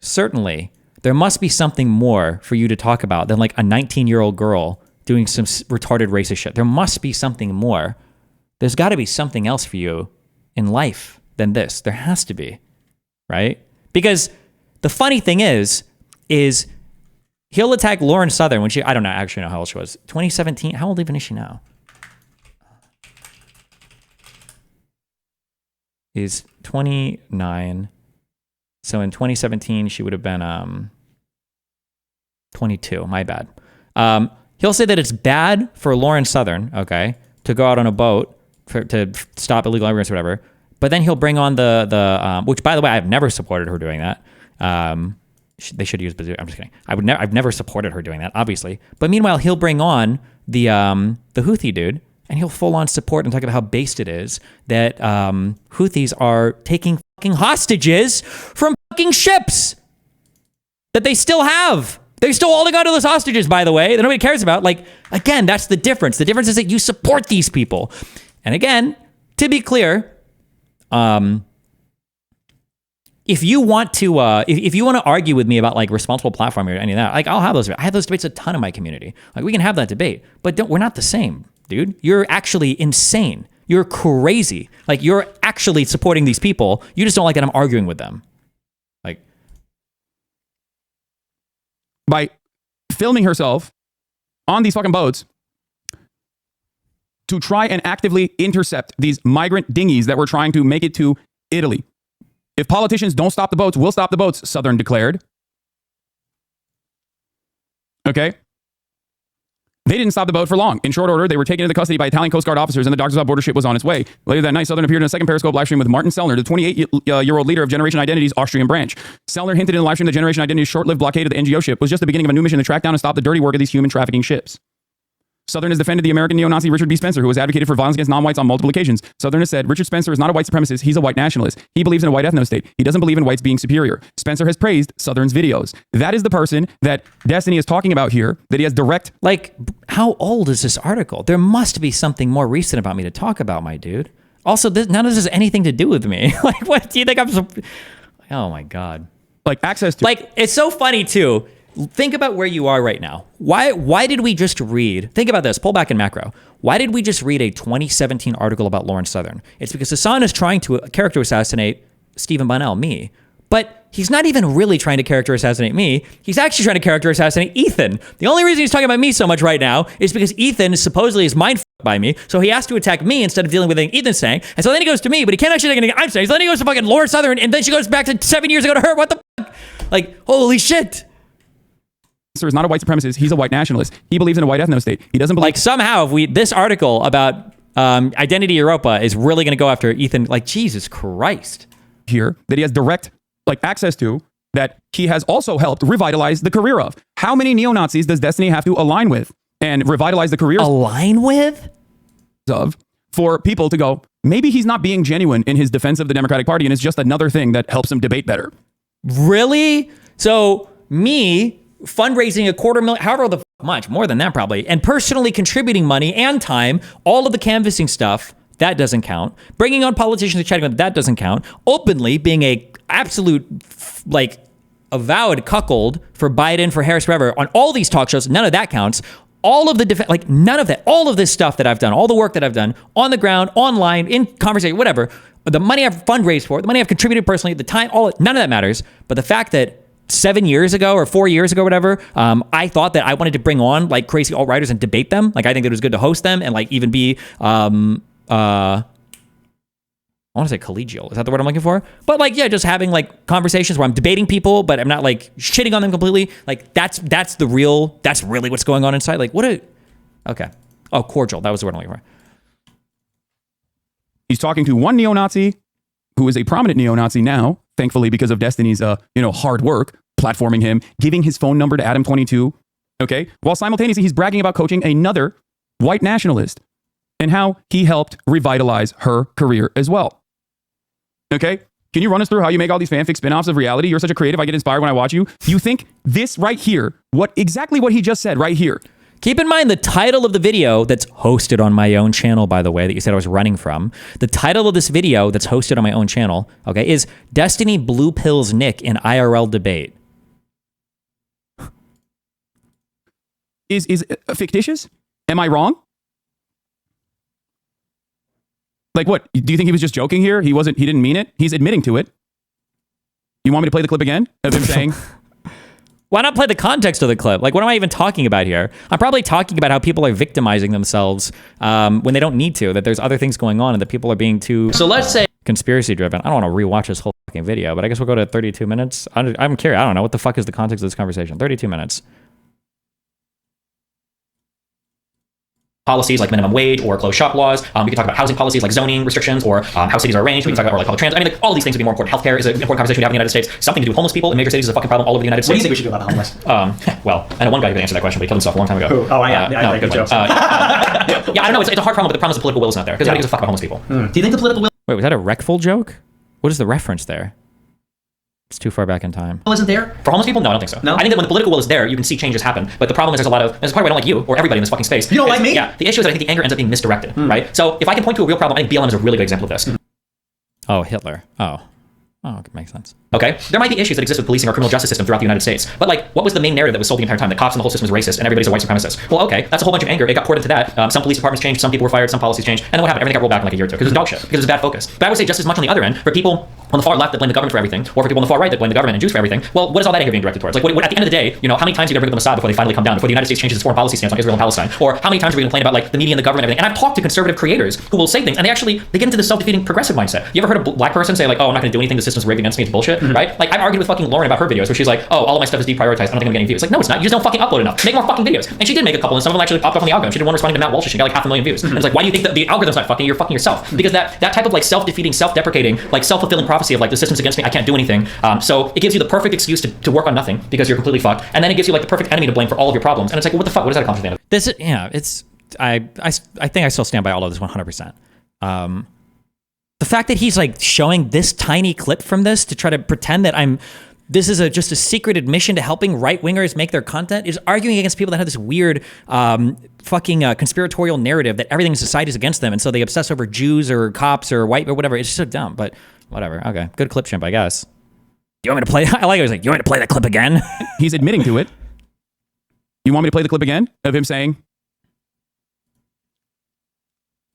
certainly there must be something more for you to talk about than like a 19-year-old girl doing some retarded racist shit. There must be something more. There's got to be something else for you in life than this. There has to be, right? Because the funny thing is he'll attack Lauren Southern when I don't know, actually know how old she was. 2017. How old even is she now? Is 29. So in 2017, she would have been 22. My bad. He'll say that it's bad for Lauren Southern, okay, to go out on a boat to stop illegal immigrants or whatever. But then he'll bring on the which, by the way, I've never supported her doing that. They should use bazooka. I'm just kidding. I've never supported her doing that, obviously. But meanwhile, he'll bring on the Houthi dude, and he'll full on support and talk about how based it is that Houthis are taking fucking hostages from fucking ships that they still have. They're still holding on to those hostages, by the way, that nobody cares about. Like, again, that's the difference. The difference is that you support these people. And again, to be clear, if you want to argue with me about like responsible platforming or any of that, like I'll have those. I have those debates a ton in my community. Like we can have that debate, but we're not the same, dude. You're actually insane. You're crazy. Like you're actually supporting these people. You just don't like that I'm arguing with them. Like by filming herself on these fucking boats to try and actively intercept these migrant dinghies that were trying to make it to Italy. If politicians don't stop the boats, we'll stop the boats, Southern declared. Okay? They didn't stop the boat for long. In short order, they were taken into custody by Italian Coast Guard officers and the Darkness border ship was on its way. Later that night, Southern appeared in a second Periscope livestream with Martin Sellner, the 28-year-old leader of Generation Identity's Austrian branch. Sellner hinted in the livestream that Generation Identity's short-lived blockade of the NGO ship was just the beginning of a new mission to track down and stop the dirty work of these human trafficking ships. Southern has defended the American neo-Nazi Richard B. Spencer, who has advocated for violence against non-whites on multiple occasions. Southern has said, Richard Spencer is not a white supremacist, he's a white nationalist. He believes in a white ethno-state. He doesn't believe in whites being superior. Spencer has praised Southern's videos. That is the person that Destiny is talking about here, that he has direct... Like, how old is this article? There must be something more recent about me to talk about, my dude. Also, none of this has anything to do with me. Like, what do you think I'm... Oh, my God. Like, access to... Like, it's so funny, too. Think about where you are right now. Why did we just read... Think about this. Pull back in macro. Why did we just read a 2017 article about Lauren Southern? It's because Hasan is trying to character assassinate Stephen Bunnell, me. But he's not even really trying to character assassinate me. He's actually trying to character assassinate Ethan. The only reason he's talking about me so much right now is because Ethan supposedly is mind fucked by me. So he has to attack me instead of dealing with anything Ethan's saying. And so then he goes to me, but he can't actually take anything I'm saying. So then he goes to fucking Lauren Southern, and then she goes back to 7 years ago to her. What the fuck? Like, holy shit. Spencer is not a white supremacist. He's a white nationalist. He believes in a white ethno-state. He doesn't believe... Like, somehow, this article about Identity Europa is really going to go after Ethan. Like, Jesus Christ. Here, that he has direct access to, that he has also helped revitalize the career of. How many neo-Nazis does Destiny have to align with and revitalize the career Align with? Of for people to go, maybe he's not being genuine in his defense of the Democratic Party and it's just another thing that helps him debate better. Really? So, me... fundraising $250,000, however the much, more than that probably, and personally contributing money and time, all of the canvassing stuff, that doesn't count. Bringing on politicians to chatting with, that doesn't count. Openly being a absolute, like, avowed cuckold for Biden, for Harris, forever, on all these talk shows, none of that counts. All of the, none of that, all of this stuff that I've done, all the work that I've done, on the ground, online, in conversation, whatever, the money I've fundraised for, the money I've contributed personally, the time, none of that matters. But the fact that 7 years ago or 4 years ago, whatever, I thought that I wanted to bring on like crazy alt-writers and debate them. Like, I think that it was good to host them and like even be, I want to say collegial. Is that the word I'm looking for? But like, yeah, just having like conversations where I'm debating people, but I'm not like shitting on them completely. Like that's really what's going on inside. Like okay. Oh, cordial. That was the word I'm looking for. He's talking to one neo-Nazi who is a prominent neo-Nazi now, thankfully because of Destiny's hard work, platforming him, giving his phone number to Adam22, okay? While simultaneously he's bragging about coaching another white nationalist and how he helped revitalize her career as well. Okay? Can you run us through how you make all these fanfic spin-offs of reality? You're such a creative, I get inspired when I watch you. You think this right here, exactly what he just said right here. Keep in mind the title of the video that's hosted on my own channel, by the way, that you said I was running from. The title of this video that's hosted on my own channel, okay, is Destiny Blue Pills Nick in IRL debate. Is fictitious? Am I wrong? Like what? Do you think he was just joking here? He didn't mean it? He's admitting to it. You want me to play the clip again of him saying... Why not play the context of the clip? Like, what am I even talking about here? I'm probably talking about how people are victimizing themselves when they don't need to, that there's other things going on and that people are being too... So let's say... conspiracy driven. I don't want to rewatch this whole fucking video, but I guess we'll go to 32 minutes. I'm curious. I don't know. What the fuck is the context of this conversation? 32 minutes. Policies like minimum wage or closed shop laws. We can talk about housing policies like zoning restrictions or how cities are arranged. We can talk about like public transit. I mean, like, all these things would be more important. Healthcare is an important conversation we have in the United States. Something to do with homeless people in major cities is a fucking problem all over the United States. What do you think we should do about the homeless? Well, I know one guy who could answer that question, but he killed himself a long time ago. Who? Oh, yeah. No, good point. Yeah, I don't know. It's a hard problem, but the problem is the political will is not there because nobody gives a fuck about homeless people. Do you think the political will Wait, was that a Wreckful joke? What is the reference there? It's too far back in time. isn't there for homeless people? No, I don't think so. No, I think that when the political will is there, you can see changes happen. But the problem is there's probably why I don't like you or everybody in this fucking space. You don't like me? Yeah. The issue is that I think the anger ends up being misdirected, right? So if I can point to a real problem, I think BLM is a really good example of this. Oh, Hitler. Oh, it makes sense. Okay, there might be issues that exist with policing or criminal justice system throughout the United States, but like, what was the main narrative that was sold the entire time? The cops and the whole system was racist, and everybody's a white supremacist. Well, okay, that's a whole bunch of anger. It got poured into that. Some police departments changed, some people were fired, some policies changed, and then what happened? Everything got rolled back in like a year or two because it was dog shit, because it was bad focus. But I would say just as much on the other end for people on the far left that blame the government for everything, or for people on the far right that blame the government and Jews for everything. Well, what is all that anger being directed towards? Like, what at the end of the day, you know, how many times are you gonna bring up the Mossad before they finally come down? Before the United States changes its foreign policy stance on Israel and Palestine? Or how many times are we gonna complain about like the media and the government and everything? And I've talked to conservative creators who will say things, and they get into this self-defeating progressive mindset. You ever heard a black person say like, "Oh, I'm not gonna do anything. The system's rigged against me. It's bullshit," right? Like I've argued with fucking Lauren about her videos where she's like, "Oh, all of my stuff is deprioritized. I don't think I'm getting views." Like, no, it's not. You just don't fucking upload enough. Make more fucking videos. And she did make a couple, and some of them actually popped up on the algorithm. She did one responding to Matt Walsh, and she got like 500,000 views. And it's like, why do you think that the algorithm's not fucking? You're fucking yourself. Because that type of like self-defeating, self-deprecating, like self-fulfilling prophecy of like the system's against me. I can't do anything. So it gives you the perfect excuse to work on nothing because you're completely fucked, and then it gives you like the perfect enemy to blame for all of your problems. And it's like, well, what the fuck? What does that accomplish at the end of This is, yeah, it's, I think I still stand by all of this 100%. The fact that he's like showing this tiny clip from this to try to pretend that this is just a secret admission to helping right-wingers make their content is arguing against people that have this weird fucking conspiratorial narrative that everything in society is against them, and so they obsess over Jews or cops or white or whatever. It's just so dumb, but whatever. Okay, good clip, Chimp, I guess. You want me to play? I like it. He's like, you want me to play that clip again? He's admitting to it. You want me to play the clip again of him saying...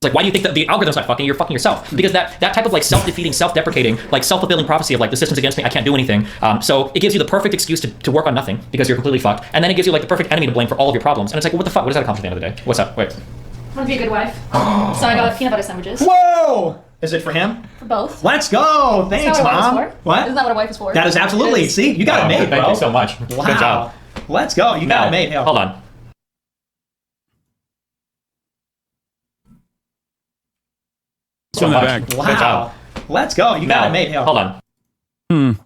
It's like, why do you think that the algorithm's not fucking? You're fucking yourself. Because that type of like self-defeating, self-deprecating, like self-fulfilling prophecy of like the system's against me, I can't do anything. So it gives you the perfect excuse to work on nothing because you're completely fucked. And then it gives you like the perfect enemy to blame for all of your problems. And it's like, well, what the fuck? What does that accomplish at the end of the day? What's up? Wait. I want to be a good wife. So I got peanut butter sandwiches. Whoa! Is it for him? For both. Let's go. Thanks, Isn't that Mom. what? What? Isn't that what a wife is for? That is absolutely. See, you got it made, bro. Thank you so much. Wow. Good job. Let's go. You got it made. Hell. Hold on. So much. Wow. Good job. Let's go. You got it made. Hell. Hold on.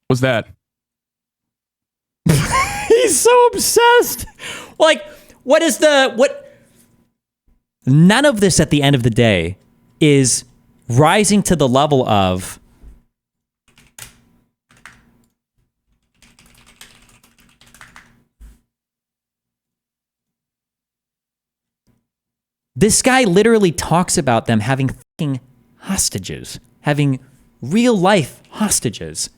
What's that? He's so obsessed. Like, what? None of this at the end of the day is rising to the level of this guy literally talks about them having fucking hostages, having real life hostages.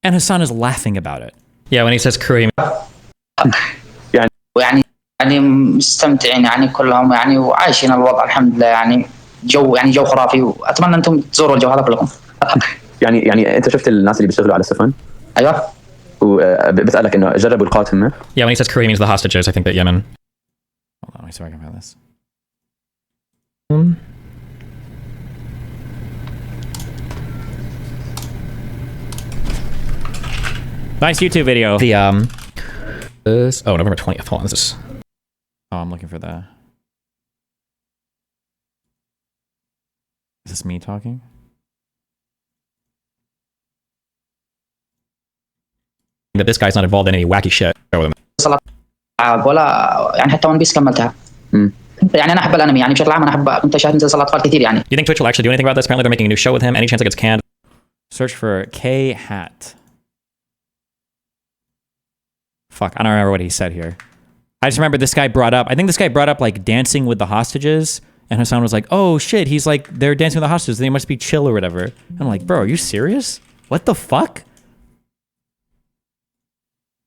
And Hasan is laughing about it. Yeah, when he says Kareem. يعني مستمتعين يعني كلهم يعني وعايشين الوضع الحمد لله يعني جو خرافي واتمنى انتم تزوروا الجو هذا كلكم. يعني انت شفت الناس اللي بيشتغلوا على السفن؟ ايوه. وبسألك انه جربوا القاتمة؟ Yeah, when he says Kareem means the hostages, I think that Yemen. Hold on, let me see if I can find this. Nice YouTube video. The this November 20th. Hold on, this is. Oh, I'm looking for the. Is this me talking? That this guy's not involved in any wacky shit. ولا يعني حتى ون بيس كملتها. يعني انا احب الانمي يعني بشكل عام انا احب منتجات مسلسل اطفال كثير يعني. Do you think Twitch will actually do anything about this? Apparently they're making a new show with him. Any chance it gets canned? Search for K Hat. Fuck, I don't remember what he said here. I just remember this guy brought up, I think this guy brought up like dancing with the hostages. And Hasan was like, oh shit, he's like, they're dancing with the hostages. They must be chill or whatever. And I'm like, bro, are you serious? What the fuck?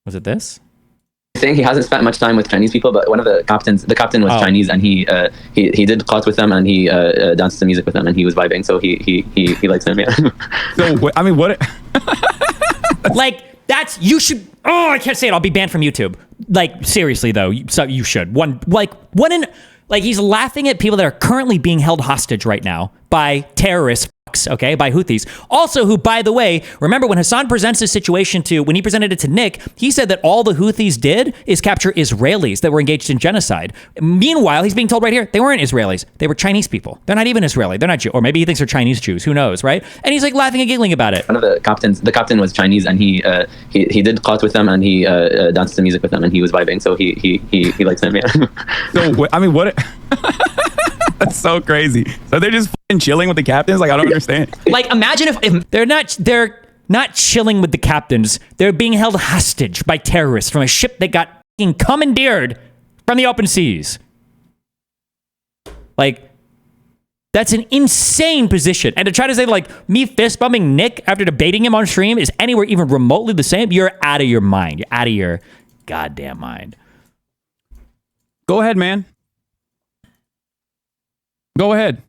Was it this? Saying he hasn't spent much time with Chinese people, but one of the captain was Chinese, and he did qat with them, and he danced to music with them, and he was vibing, so he likes them. Yeah. So I mean, what? Like that's you should. Oh, I can't say it. I'll be banned from YouTube. Like seriously though, you should. He's laughing at people that are currently being held hostage right now by terrorists. Okay, by Houthis. Also, who, by the way, remember when Hasan presents this situation when he presented it to Nick, he said that all the Houthis did is capture Israelis that were engaged in genocide. Meanwhile, he's being told right here, they weren't Israelis. They were Chinese people. They're not even Israeli. They're not Jew. Or maybe he thinks they're Chinese Jews. Who knows, right? And he's like laughing and giggling about it. One of the captain was Chinese, and he did qat with them, and he danced to music with them, and he was vibing, so he likes them. Yeah. So I mean, what? That's so crazy. So they're just fucking chilling with the captains? Like, I don't understand. Like, imagine if they're not chilling with the captains. They're being held hostage by terrorists from a ship that got fucking commandeered from the open seas. Like, that's an insane position. And to try to say, like, me fist bumping Nick after debating him on stream is anywhere even remotely the same, you're out of your mind. You're out of your goddamn mind. Go ahead, man. Go ahead.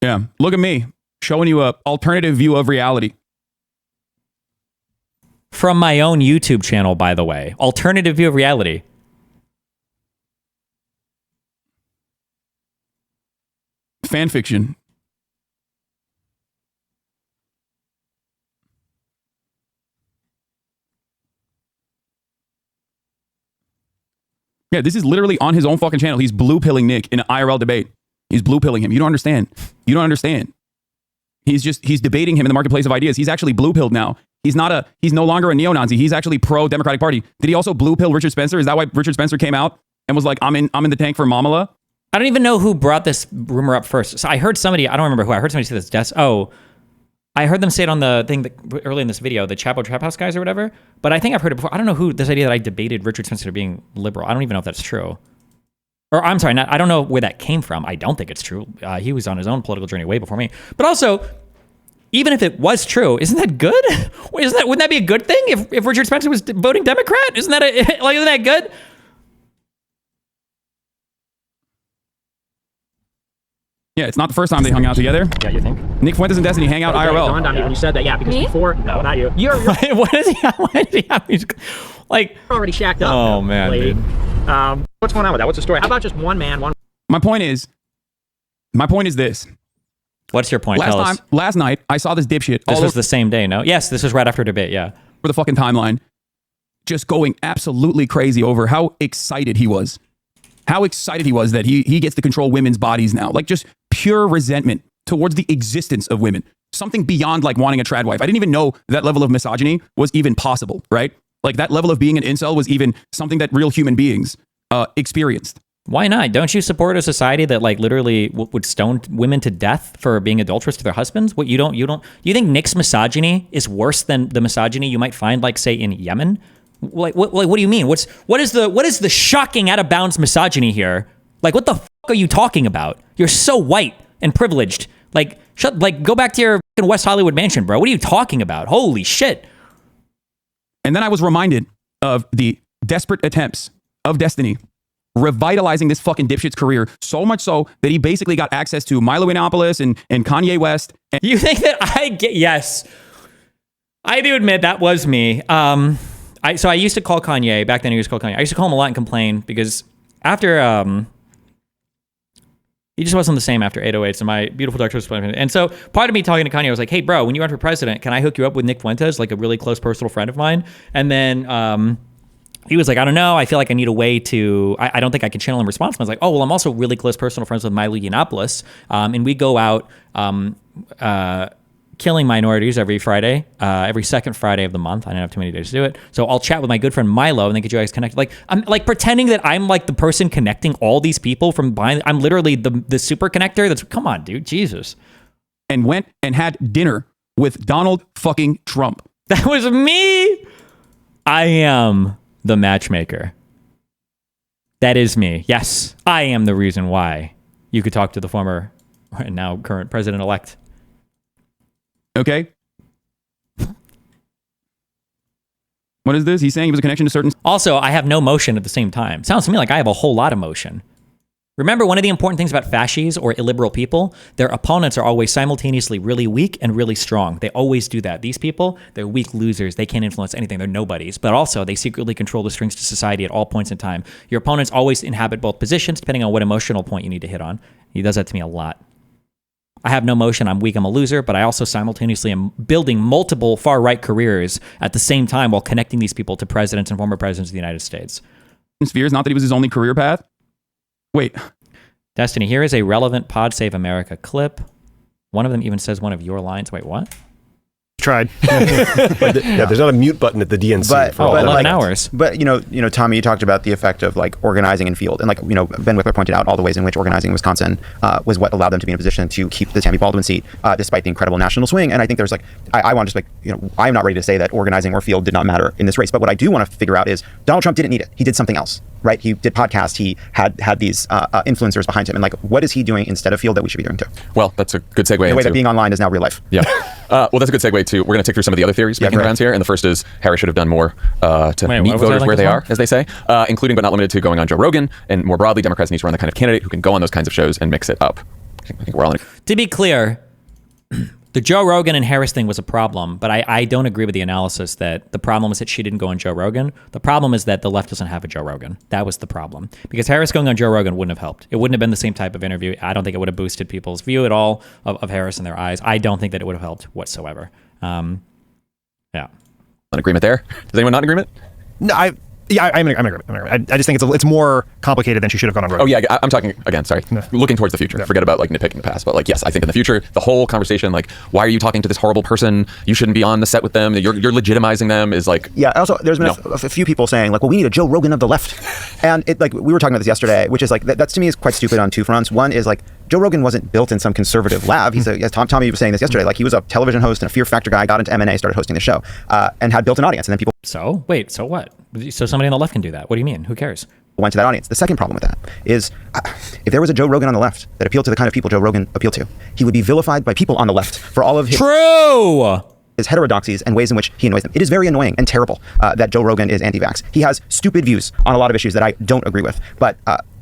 Yeah, look at me, showing you a alternative view of reality. From my own YouTube channel, by the way. Alternative view of reality. Fan fiction. Yeah, this is literally on his own fucking channel. He's blue-pilling Nick in an IRL debate. He's blue-pilling him. You don't understand. You don't understand. He's debating him in the marketplace of ideas. He's actually blue-pilled now. He's no longer a neo-Nazi. He's actually pro-Democratic Party. Did he also blue-pill Richard Spencer? Is that why Richard Spencer came out and was like, I'm in the tank for Mamala? I don't even know who brought this rumor up first. So I heard somebody, I don't remember who, I heard somebody say this. I heard them say it on the thing early in this video, the Chapo Trap House guys or whatever. But I think I've heard it before. I don't know who, this idea that I debated Richard Spencer being liberal. I don't even know if that's true. Or I'm sorry, I don't know where that came from. I don't think it's true. He was on his own political journey way before me. But also, even if it was true, isn't that good? Wouldn't that be a good thing if Richard Spencer was voting Democrat? Isn't that good? Yeah, it's not the first time they hung out together. Yeah, you think? Nick Fuentes and Destiny hang out IRL. Dawned on me when you said that. Yeah, because before, no, not you. You're what is he? Why does he have? Like already shacked up. Oh man, lady. What's going on with that? What's the story? How about just one man, one? My point is this. What's your point? Last night, I saw this dipshit. This was the same day, no? Yes, this was right after debate, yeah. For the fucking timeline. Just going absolutely crazy over how excited he was. How excited he was that he gets to control women's bodies now. Like just pure resentment towards the existence of women. Something beyond like wanting a trad wife. I didn't even know that level of misogyny was even possible, right? Like that level of being an incel was even something that real human beings experienced. Why not? Don't you support a society that like literally would stone women to death for being adulterous to their husbands? What you think Nick's misogyny is worse than the misogyny you might find like say in Yemen? What do you mean? What is the shocking out of bounds misogyny here? Like what the fuck are you talking about? You're so white and privileged. Like go back to your West Hollywood mansion, bro. What are you talking about? Holy shit. And then I was reminded of the desperate attempts of Destiny revitalizing this fucking dipshit's career, so much so that he basically got access to Milo Yiannopoulos and Kanye West. And you think that yes. I do admit that was me. So I used to call Kanye, back then he was called Kanye. I used to call him a lot and complain because after, he just wasn't the same after 808s and my beautiful dark twisted plan. And so part of me talking to Kanye was like, hey bro, when you run for president, can I hook you up with Nick Fuentes, like a really close personal friend of mine? And then, he was like, I don't know. I feel like I need a way to, I don't think I can channel him response. I was like, oh, well, I'm also really close personal friends with Milo Yiannopoulos. And we go out, killing minorities every Friday, every second Friday of the month. I don't have too many days to do it. So I'll chat with my good friend Milo and then get you guys connected. Like I'm like pretending that I'm like the person connecting all these people from behind. I'm literally the super connector. Come on, dude, Jesus. And went and had dinner with Donald fucking Trump. That was me. I am the matchmaker. That is me. Yes, I am the reason why you could talk to the former and now current president-elect. Okay. What is this? He's saying he was a connection to certain... Also, I have no motion at the same time. Sounds to me like I have a whole lot of motion. Remember, one of the important things about fascies or illiberal people, their opponents are always simultaneously really weak and really strong. They always do that. These people, they're weak losers. They can't influence anything. They're nobodies. But also, they secretly control the strings to society at all points in time. Your opponents always inhabit both positions, depending on what emotional point you need to hit on. He does that to me a lot. I have no motion. I'm weak. I'm a loser. But I also simultaneously am building multiple far-right careers at the same time while connecting these people to presidents and former presidents of the United States. Spheres, not that he was his only career path. Wait. Destiny, here is a relevant Pod Save America clip. One of them even says one of your lines. Wait, what? Tried. Yeah, there's not a mute button at the DNC for 11 hours. But you know, Tommy, you talked about the effect of like organizing in field, and like Ben Wickler pointed out all the ways in which organizing in Wisconsin was what allowed them to be in a position to keep the Tammy Baldwin seat despite the incredible national swing. And I think there's like I want to just like I'm not ready to say that organizing or field did not matter in this race, but what I do want to figure out is Donald Trump didn't need it. He did something else, right? He did podcasts. He had these influencers behind him, and like what is he doing instead of field that we should be doing too? Well, that's a good segue. The way that being online is now real life. Yeah. Well, that's a good segue too. We're going to tick through some of the other theories making rounds here, and the first is Harris should have done more to meet voters where they are, as they say, including but not limited to going on Joe Rogan, and more broadly, Democrats need to run the kind of candidate who can go on those kinds of shows and mix it up. I think we're all in. To be clear, the Joe Rogan and Harris thing was a problem, but I don't agree with the analysis that the problem is that she didn't go on Joe Rogan. The problem is that the left doesn't have a Joe Rogan. That was the problem. Because Harris going on Joe Rogan wouldn't have helped. It wouldn't have been the same type of interview. I don't think it would have boosted people's view at all of Harris in their eyes. I don't think that it would have helped whatsoever. Yeah. An agreement there? Does anyone not in agreement? No, I'm in agreement. I just think it's more complicated than she should have gone on road. Oh yeah, I'm talking again. Sorry, looking towards the future. Yeah. Forget about like nitpicking the past. But like, yes, I think in the future, the whole conversation, like, why are you talking to this horrible person? You shouldn't be on the set with them. You're legitimizing them. Is like, yeah. Also, there's been a few people saying like, well, we need a Joe Rogan of the left, and it like we were talking about this yesterday, which is like that's to me is quite stupid on two fronts. One is like Joe Rogan wasn't built in some conservative lab. He's as Tommy was saying this yesterday, like he was a television host and a Fear Factor guy, got into M&A, started hosting the show, and had built an audience, and then people. So wait, so what? So somebody on the left can do that? What do you mean? Who cares? Went to that audience. The second problem with that is if there was a Joe Rogan on the left that appealed to the kind of people Joe Rogan appealed to, he would be vilified by people on the left for all of his his heterodoxies and ways in which he annoys them. It is very annoying and terrible that Joe Rogan is anti-vax. He has stupid views on a lot of issues that I don't agree with, but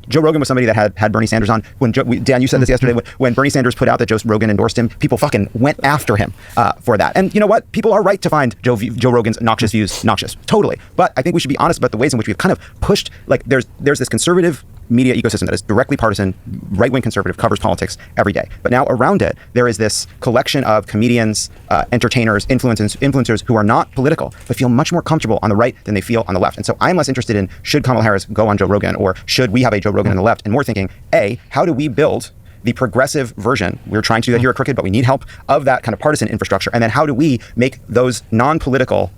Joe Rogan was somebody that had Bernie Sanders on. When Dan, you said this yesterday, when Bernie Sanders put out that Joe Rogan endorsed him, people fucking went after him for that. And you know what? People are right to find Joe Rogan's noxious views noxious. Totally. But I think we should be honest about the ways in which we've kind of pushed, like there's this conservative media ecosystem that is directly partisan, right-wing conservative, covers politics every day. But now around it, there is this collection of comedians, entertainers, influencers who are not political, but feel much more comfortable on the right than they feel on the left. And so I'm less interested in should Kamala Harris go on Joe Rogan or should we have a Joe Rogan on the left, and more thinking, A, how do we build the progressive version, we're trying to do that here at Crooked, but we need help of that kind of partisan infrastructure. And then how do we make those non-political...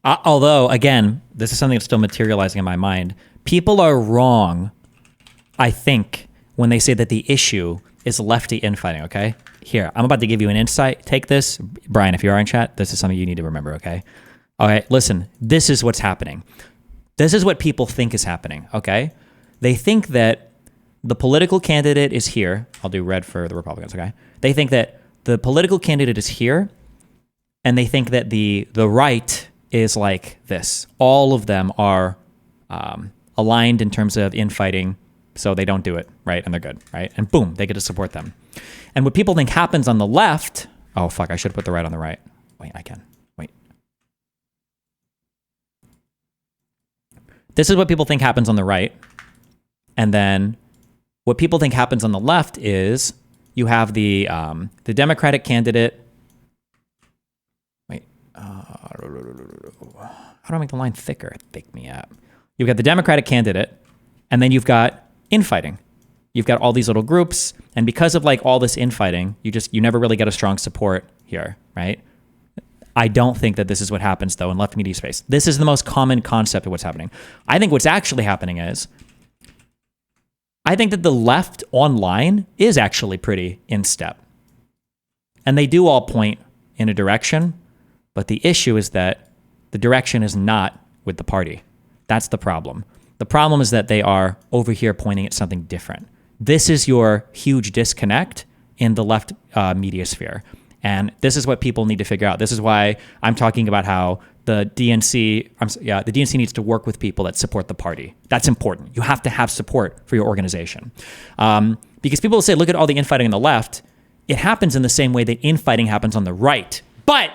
although, again, this is something that's still materializing in my mind. People are wrong, I think, when they say that the issue is lefty infighting, okay? Here, I'm about to give you an insight. Take this. Brian, if you are in chat, this is something you need to remember, okay? All right, listen, this is what's happening. This is what people think is happening, okay? They think that the political candidate is here. I'll do red for the Republicans, okay? They think that the political candidate is here, and they think that the right is like this. All of them are aligned in terms of infighting, so they don't do it, right? And they're good, right? And boom, they get to support them. And what people think happens on the left, oh fuck, I should put the right on the right. Wait, I can. Wait. This is what people think happens on the right. And then what people think happens on the left is you have the Democratic candidate. Wait. How do I make the line thicker? Pick me up. You've got the Democratic candidate, and then you've got infighting. You've got all these little groups, and because of like all this infighting, you never really get a strong support here, right? I don't think that this is what happens though in left media space. This is the most common concept of what's happening. I think what's actually happening is, I think that the left online is actually pretty in step, and they do all point in a direction, but the issue is that the direction is not with the party. That's the problem. The problem is that they are over here pointing at something different. This is your huge disconnect in the left media sphere. And this is what people need to figure out. This is why I'm talking about how the DNC needs to work with people that support the party. That's important. You have to have support for your organization. Because people will say, look at all the infighting on the left. It happens in the same way that infighting happens on the right. But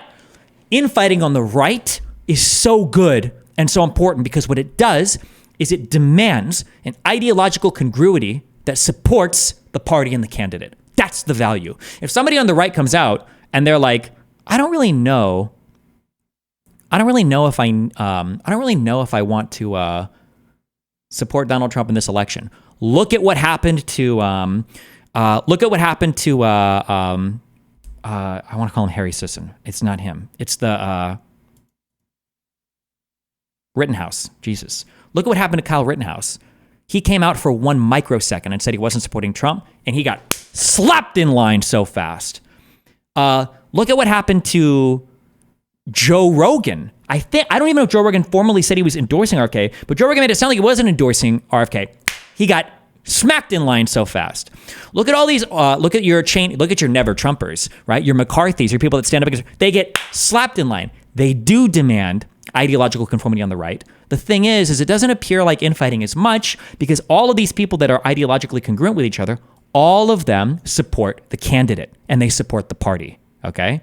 infighting on the right is so good and so important because what it does is it demands an ideological congruity that supports the party and the candidate. That's the value. If somebody on the right comes out and they're like, I don't really know if I want to support Donald Trump in this election. Look at what happened to I want to call him Harry Sisson. It's not him. It's the Rittenhouse. Jesus. Look at what happened to Kyle Rittenhouse. He came out for 1 microsecond and said he wasn't supporting Trump, and he got slapped in line so fast. Look at what happened to Joe Rogan. I don't even know if Joe Rogan formally said he was endorsing RFK, but Joe Rogan made it sound like he wasn't endorsing RFK. He got smacked in line so fast. Look at all these, look at your never Trumpers, right? Your McCarthys, your people that stand up against, they get slapped in line. They do demand ideological conformity on the right. The thing is it doesn't appear like infighting as much because all of these people that are ideologically congruent with each other, all of them support the candidate and they support the party, okay?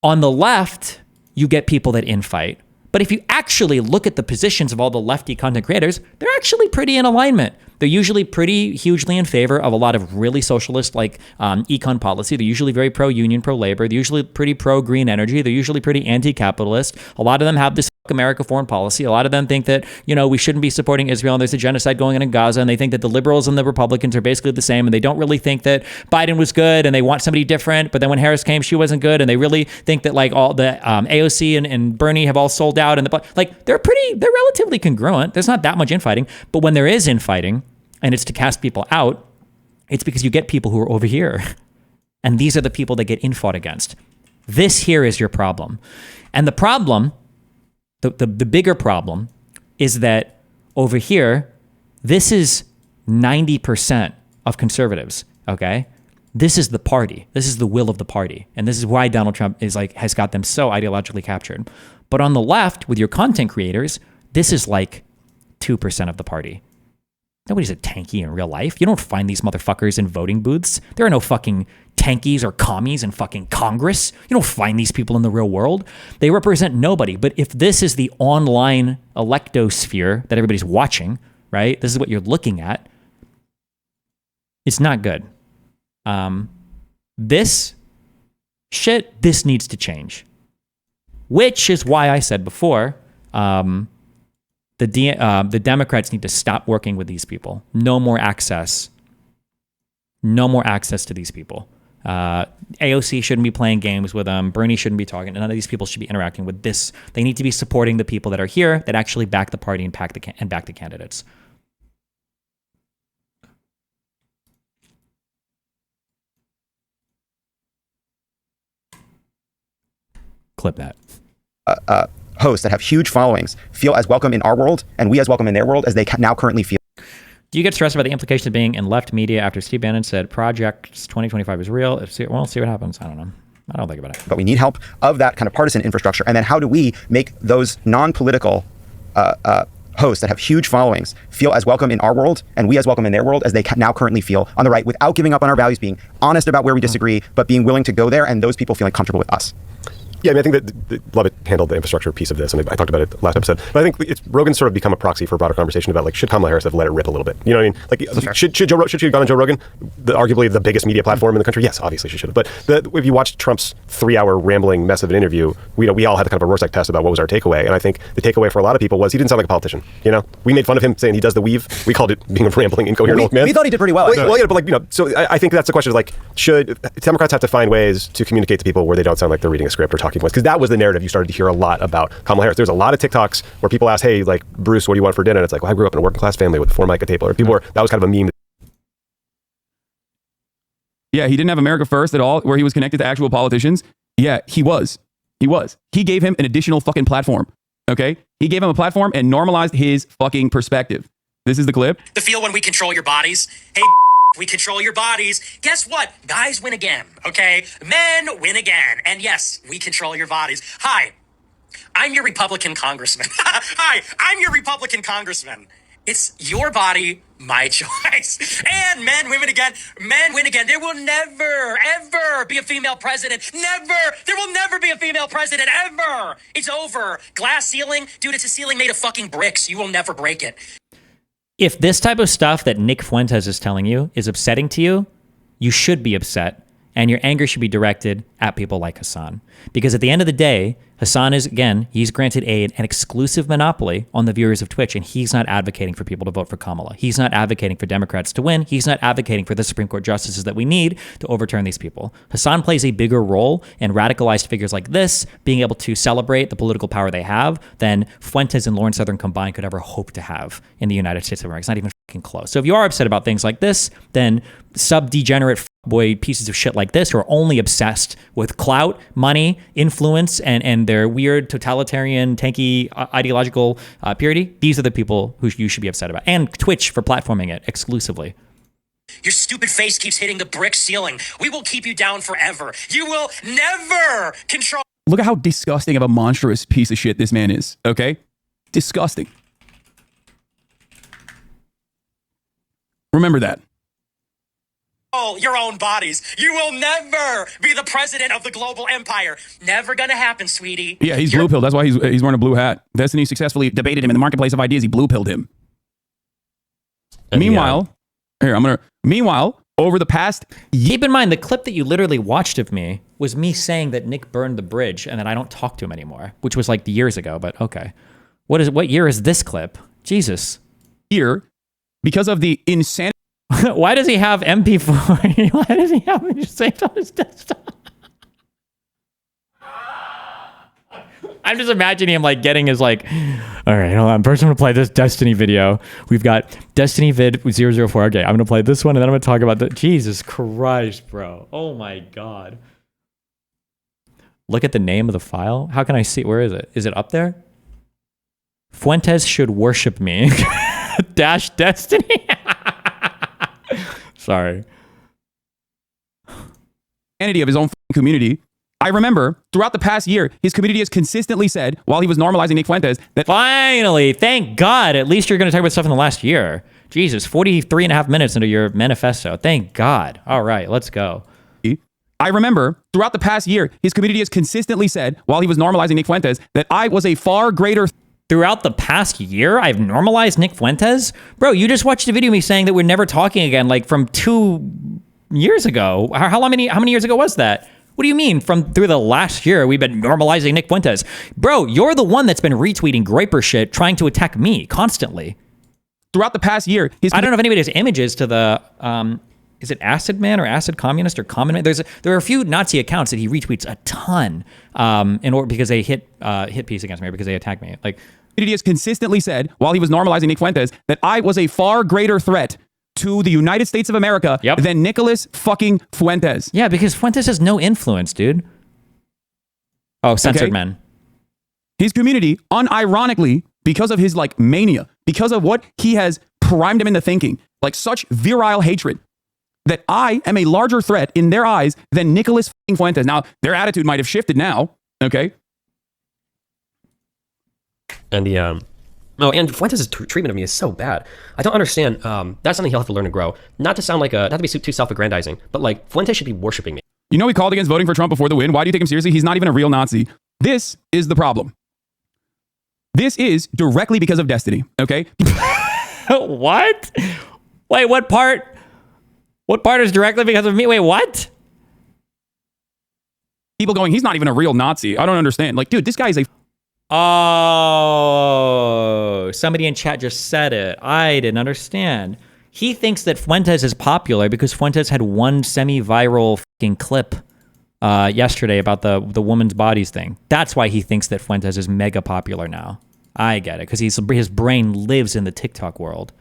On the left, you get people that infight. But if you actually look at the positions of all the lefty content creators, they're actually pretty in alignment. They're usually pretty hugely in favor of a lot of really socialist like econ policy. They're usually very pro-union, pro-labor. They're usually pretty pro-green energy. They're usually pretty anti-capitalist. A lot of them have this America foreign policy. A lot of them think that, we shouldn't be supporting Israel and there's a genocide going on in Gaza, and they think that the liberals and the Republicans are basically the same, and they don't really think that Biden was good and they want somebody different, but then when Harris came, she wasn't good, and they really think that like all the AOC and Bernie have all sold out, and they're relatively congruent. There's not that much infighting, but when there is infighting and it's to cast people out, it's because you get people who are over here. And these are the people that get infought against. This here is your problem. And the problem, the bigger problem, is that over here, this is 90% of conservatives, okay? This is the party. This is the will of the party. And this is why Donald Trump has got them so ideologically captured. But on the left, with your content creators, this is like 2% of the party. Nobody's a tankie in real life. You don't find these motherfuckers in voting booths. There are no fucking tankies or commies in fucking Congress. You don't find these people in the real world. They represent nobody. But if this is the online electosphere that everybody's watching, right? This is what you're looking at. It's not good. This needs to change. Which is why I said before, the Democrats need to stop working with these people. No more access to these people. AOC shouldn't be playing games with them. Bernie shouldn't be talking. None of these people should be interacting with this. They need to be supporting the people that are here that actually back the party and back the candidates. Clip that. Hosts that have huge followings feel as welcome in our world and we as welcome in their world as they now currently feel. Do you get stressed about the implications of being in left media after Steve Bannon said Project 2025 is real? We'll see what happens. I don't know. I don't think about it. But we need help of that kind of partisan infrastructure. And then how do we make those non-political hosts that have huge followings feel as welcome in our world and we as welcome in their world as they now currently feel on the right, without giving up on our values, being honest about where we disagree, but being willing to go there and those people feeling comfortable with us? Yeah, I mean, I think that Lovett handled the infrastructure piece of this, and I talked about it last episode. But I think Rogan's sort of become a proxy for a broader conversation about, like, should Kamala Harris have let it rip a little bit? You know what I mean? Like, should she have gone on Joe Rogan, arguably the biggest media platform in the country? Yes, obviously she should have. But if you watched Trump's 3-hour rambling mess of an interview, we all had the kind of a Rorschach test about what was our takeaway. And I think the takeaway for a lot of people was he didn't sound like a politician. You know, we made fun of him saying he does the weave. We called it being a rambling, incoherent old man. We thought he did pretty well. Well, yeah, but so I think that's the question: is like, should Democrats have to find ways to communicate to people where they don't sound like they're reading a script or talking points? Because that was the narrative you started to hear a lot about Kamala Harris. There's a lot of TikToks where people ask, "Hey, like Bruce, what do you want for dinner?" And it's like, "Well, I grew up in a working class family with a 4 mic table." Or people that was kind of a meme. Yeah, he didn't have America First at all, where he was connected to actual politicians. Yeah, he was. He gave him an additional fucking platform. Okay? He gave him a platform and normalized his fucking perspective. This is the clip. The feel when we control your bodies. Hey, we control your bodies. Guess what? Guys win again, okay? Men win again. And yes, we control your bodies. Hi, I'm your Republican congressman. Hi, I'm your Republican congressman. It's your body, my choice. And men, women again. Men win again. There will never, ever be a female president. Never. There will never be a female president, ever. It's over. Glass ceiling. Dude, it's a ceiling made of fucking bricks. You will never break it. If this type of stuff that Nick Fuentes is telling you is upsetting to you, you should be upset. And your anger should be directed at people like Hasan. Because at the end of the day, Hasan is, again, he's granted an exclusive monopoly on the viewers of Twitch, and he's not advocating for people to vote for Kamala. He's not advocating for Democrats to win. He's not advocating for the Supreme Court justices that we need to overturn these people. Hasan plays a bigger role in radicalized figures like this being able to celebrate the political power they have than Fuentes and Lauren Southern combined could ever hope to have in the United States of America. It's not even fucking close. So if you are upset about things like this, then sub-degenerate boy pieces of shit like this who are only obsessed with clout, money, influence, and their weird totalitarian, tanky ideological purity, these are the people who you should be upset about. And Twitch for platforming it exclusively. Your stupid face keeps hitting the brick ceiling. We will keep you down forever. You will never control. Look at how disgusting of a monstrous piece of shit this man is, okay? Disgusting. Remember that. Your own bodies. You will never be the president of the global empire. Never gonna happen, sweetie. Yeah, he's blue-pilled. That's why he's wearing a blue hat. Destiny successfully debated him in the marketplace of ideas. He blue-pilled him. Meanwhile, over the past... Keep in mind, the clip that you literally watched of me was me saying that Nick burned the bridge and that I don't talk to him anymore, which was like years ago, but okay. What year is this clip? Jesus. Here, because of the insanity... Why does he have MP4? Why does he have it saved on his desktop? I'm just imagining him like getting his like, all right, hold on. First I'm gonna play this Destiny video. We've got Destiny vid 004. Okay, I'm gonna play this one and then I'm gonna talk about the Jesus Christ, bro. Oh my God. Look at the name of the file. How can I see? Where is it? Is it up there? Fuentes should worship me. Dash Destiny. Sorry. Of his own community. I remember throughout the past year, his community has consistently said, while he was normalizing Nick Fuentes, that finally, thank God, at least you're going to talk about stuff in the last year. Jesus, 43 and a half minutes into your manifesto. Thank God. All right, let's go. I remember throughout the past year, his community has consistently said, while he was normalizing Nick Fuentes, that I was a far greater... Throughout the past year, I've normalized Nick Fuentes? Bro, you just watched a video of me saying that we're never talking again, like from 2 years ago. How many years ago was that? What do you mean? Through the last year, we've been normalizing Nick Fuentes. Bro, you're the one that's been retweeting Groiper shit, trying to attack me constantly. Throughout the past year, I don't know if anybody has images to the, is it Acid Man or Acid Communist or Common Man? There are a few Nazi accounts that he retweets a ton, because they hit piece against me or because they attack me. Like, he has consistently said, while he was normalizing Nick Fuentes, that I was a far greater threat to the United States of America than Nicholas fucking Fuentes. Yeah, because Fuentes has no influence, dude. Oh, censored men. His community, unironically, because of his like mania, because of what he has primed him into thinking, like such virile hatred, that I am a larger threat in their eyes than Nicholas Fuentes. Now, their attitude might have shifted now, okay? And and Fuentes' treatment of me is so bad. I don't understand. That's something he'll have to learn to grow. Not to be too self-aggrandizing, but like Fuentes should be worshiping me. You know he called against voting for Trump before the win. Why do you take him seriously? He's not even a real Nazi. This is the problem. This is directly because of Destiny, okay? What? Wait, what part? What part is directly because of me? Wait, what? People going, he's not even a real Nazi. I don't understand. Like, dude, this guy is a... Oh, somebody in chat just said it. I didn't understand. He thinks that Fuentes is popular because Fuentes had one semi-viral fucking clip yesterday about the woman's bodies thing. That's why he thinks that Fuentes is mega popular now. I get it, because his brain lives in the TikTok world.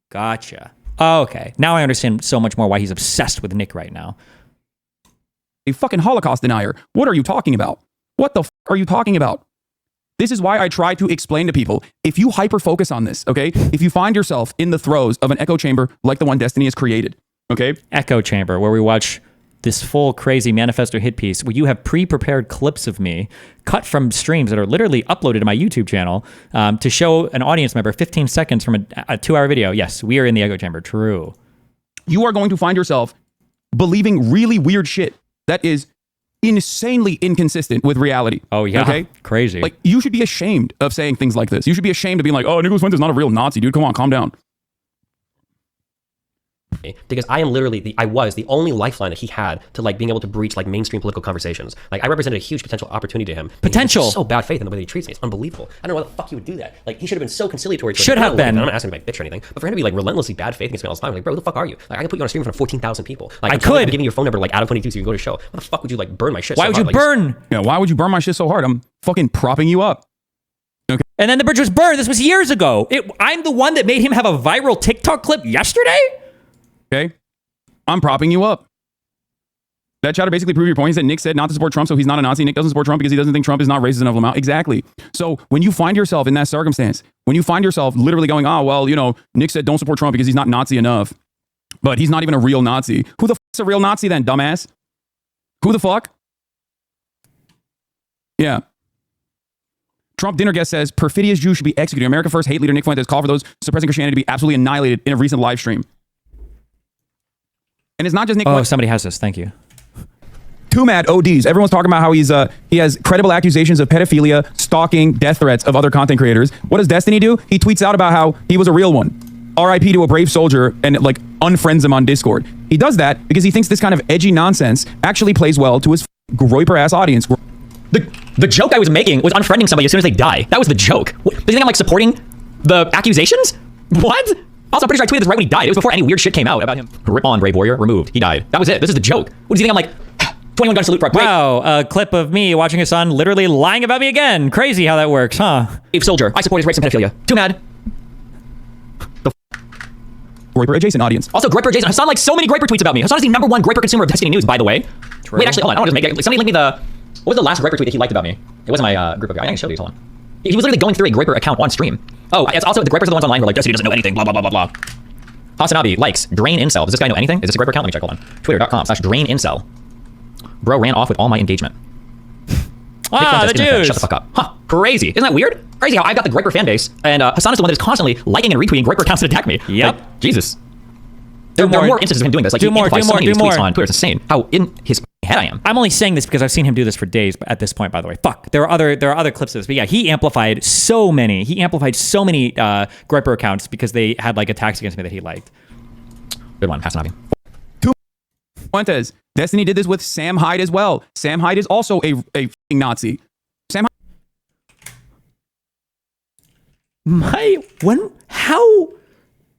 Gotcha. Okay, now I understand so much more why he's obsessed with Nick right now. a fucking Holocaust denier. What are you talking about? What the are you talking about? This is why I try to explain to people, if you hyper-focus on this, okay? If you find yourself in the throes of an echo chamber like the one Destiny has created, okay? Echo chamber, where we watch this full crazy Manifesto hit piece where you have pre-prepared clips of me cut from streams that are literally uploaded to my YouTube channel to show an audience member 15 seconds from a 2-hour video. Yes, we are in the echo chamber. True. You are going to find yourself believing really weird shit that is insanely inconsistent with reality. Oh, yeah. Okay? Crazy. Like, you should be ashamed of saying things like this. You should be ashamed of being like, oh, Nicholas Fuentes is not a real Nazi, dude. Come on, calm down. Because I am literally I was the only lifeline that he had to like being able to breach like mainstream political conversations. Like I represented a huge potential opportunity to him. Potential. So bad faith in the way that he treats me. It's unbelievable. I don't know why the fuck he would do that. Like he should have been so conciliatory. Should have been. I'm not asking him to bitch or anything, but for him to be like relentlessly bad faith against me all the time, like bro, who the fuck are you? Like I can put you on a stream in front of 14,000 people. Like I could give you your phone number like out of 22 so you can go to a show. Why the fuck would you like burn my shit? Why would you burn? Yeah, why would you burn my shit so hard? I'm fucking propping you up. Okay. And then the bridge was burned. This was years ago. I'm the one that made him have a viral TikTok clip yesterday. Okay. I'm propping you up. That try to basically prove your point is that Nick said not to support Trump, so he's not a Nazi. Nick doesn't support Trump because he doesn't think Trump is not racist enough amount. Exactly. So when you find yourself in that circumstance, when you find yourself literally going, oh, well, you know, Nick said don't support Trump because he's not Nazi enough, but he's not even a real Nazi. Who the fuck's a real Nazi then, dumbass? Who the fuck? Yeah. Trump dinner guest says perfidious Jews should be executed. America First hate leader Nick Fuentes called for those suppressing Christianity to be absolutely annihilated in a recent live stream. And it's not just Nick. Oh, somebody has this. Thank you. Too mad ODs. Everyone's talking about how he has credible accusations of pedophilia, stalking, death threats of other content creators. What does Destiny do? He tweets out about how he was a real one. RIP to a brave soldier, and like unfriends him on Discord. He does that because he thinks this kind of edgy nonsense actually plays well to his groiper ass audience. The joke I was making was unfriending somebody as soon as they die. That was the joke. Do you think I'm like supporting the accusations? What? Also, I'm pretty sure I tweeted this right when he died. It was before any weird shit came out about him. Rip on, Brave Warrior, removed. He died. That was it. This is the joke. What do you think I'm like, 21 gun salute for a Wow, a clip of me watching Hasan literally lying about me again. Crazy how that works, huh? Brave soldier. I support his rapes and pedophilia. Too mad. Groiper adjacent audience. Also, Groiper adjacent. Hasan likes so many Groiper tweets about me. Hasan is the #1 Groiper consumer of Destiny news, by the way. True. Wait, actually, hold on. I want to just make it. Somebody link me what was the last Groiper tweet that he liked about me? It wasn't my group of guys. I can show you. Hold on. He was literally going through a Groiper account on stream. Oh, it's also the Groipers are the ones online who are like, Destiny doesn't know anything, blah, blah, blah, blah, blah. Hasan Abi likes Drain Incel. Does this guy know anything? Is this a Groiper account? Let me check. Hold on. Twitter.com/Drain Incel. Bro ran off with all my engagement. Ah, the Jews. Shut the fuck up. Huh. Crazy. Isn't that weird? Crazy how I've got the Groiper fan base, and Hasan is the one that is constantly liking and retweeting Groiper accounts that attack me. Yep. Like, Jesus. There are more instances of him doing this. Like, he amplifies so many of his tweets on Twitter. It's insane how in his head I am. I'm only saying this because I've seen him do this for days at this point, by the way. Fuck. There are other clips of this. But yeah, he amplified so many Groiper accounts because they had like attacks against me that he liked. Good one, Hasan Abi. Fuentes. Destiny did this with Sam Hyde as well. Sam Hyde is also a fucking Nazi. Sam Hyde.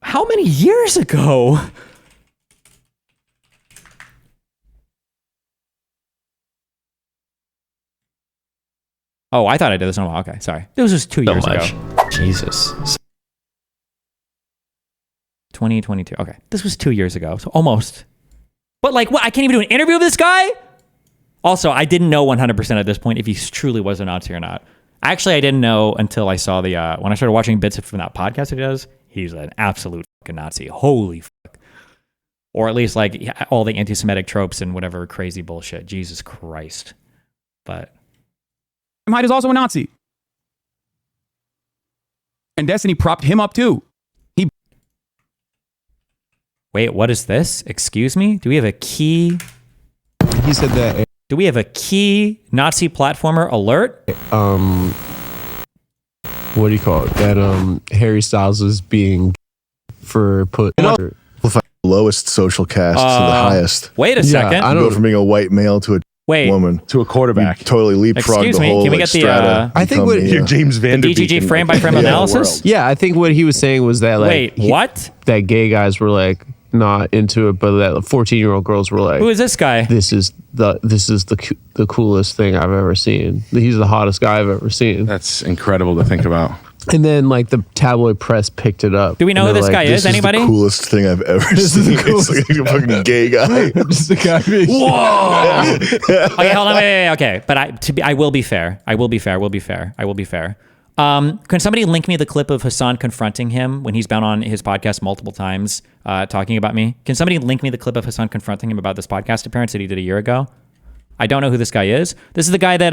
How many years ago? Oh, I thought I did this in a while. Okay, sorry. This was 2 years ago. Jesus. 2022. Okay, this was 2 years ago, so almost. But like, what? I can't even do an interview with this guy? Also, I didn't know 100% at this point if he truly was a Nazi or not. Actually, I didn't know until I saw when I started watching bits from that podcast he does. He's an absolute fucking Nazi. Holy fuck. Or at least like all the anti-Semitic tropes and whatever crazy bullshit. Jesus Christ. But Sam Hyde is also a Nazi. And Destiny propped him up too. Wait, what is this? Excuse me? Do we have a key? He said that. Do we have a key Nazi platformer alert? What do you call it? That Harry Styles is being lowest social caste to the highest. Wait a second. I go from being a white male to a woman to a quarterback. You totally leapfrog Excuse the me, whole. can we get the? I think what you're James Van Der DGG Beek frame by frame analysis. Yeah, I think what he was saying was that like what? That gay guys were like not into it, but that 14-year-old girls were like, who is this guy? This is the coolest thing I've ever seen. He's the hottest guy I've ever seen. That's incredible to think about. And then like the tabloid press picked it up. Do we know who this guy is? This Anybody? Is the coolest thing I've ever seen. It's like a fucking gay guy. Just a guy being Whoa! Okay, hold on, wait. Okay, but I will be fair. I will be fair. Can somebody link me the clip of Hasan confronting him when he's been on his podcast multiple times, talking about me? Can somebody link me the clip of Hasan confronting him about this podcast appearance that he did a year ago? I don't know who this guy is. This is the guy that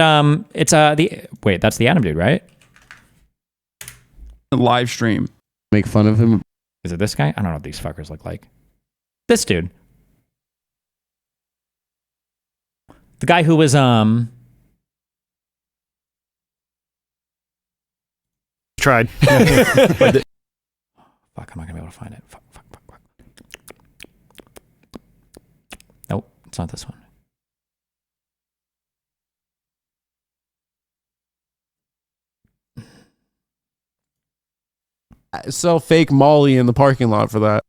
that's the Adam dude, right? Live stream. Make fun of him. Is it this guy? I don't know what these fuckers look like. This dude. The guy who was tried. Fuck, I'm not gonna be able to find it. Fuck. Nope, it's not this one. Sell fake Molly in the parking lot for that.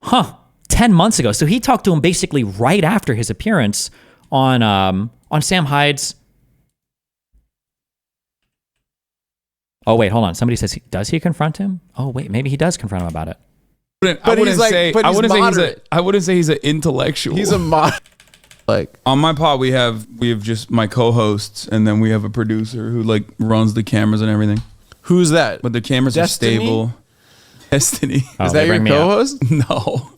Huh. 10 months ago. So he talked to him basically right after his appearance on Sam Hyde's. Oh wait, hold on. Somebody says does he confront him? Oh wait, maybe he does confront him about it. I wouldn't say he's an intellectual. He's a mod. Like on my pod, we have just my co-hosts, and then we have a producer who like runs the cameras and everything. Who's that? But the cameras are stable. Destiny. Oh, is that your co-host? No.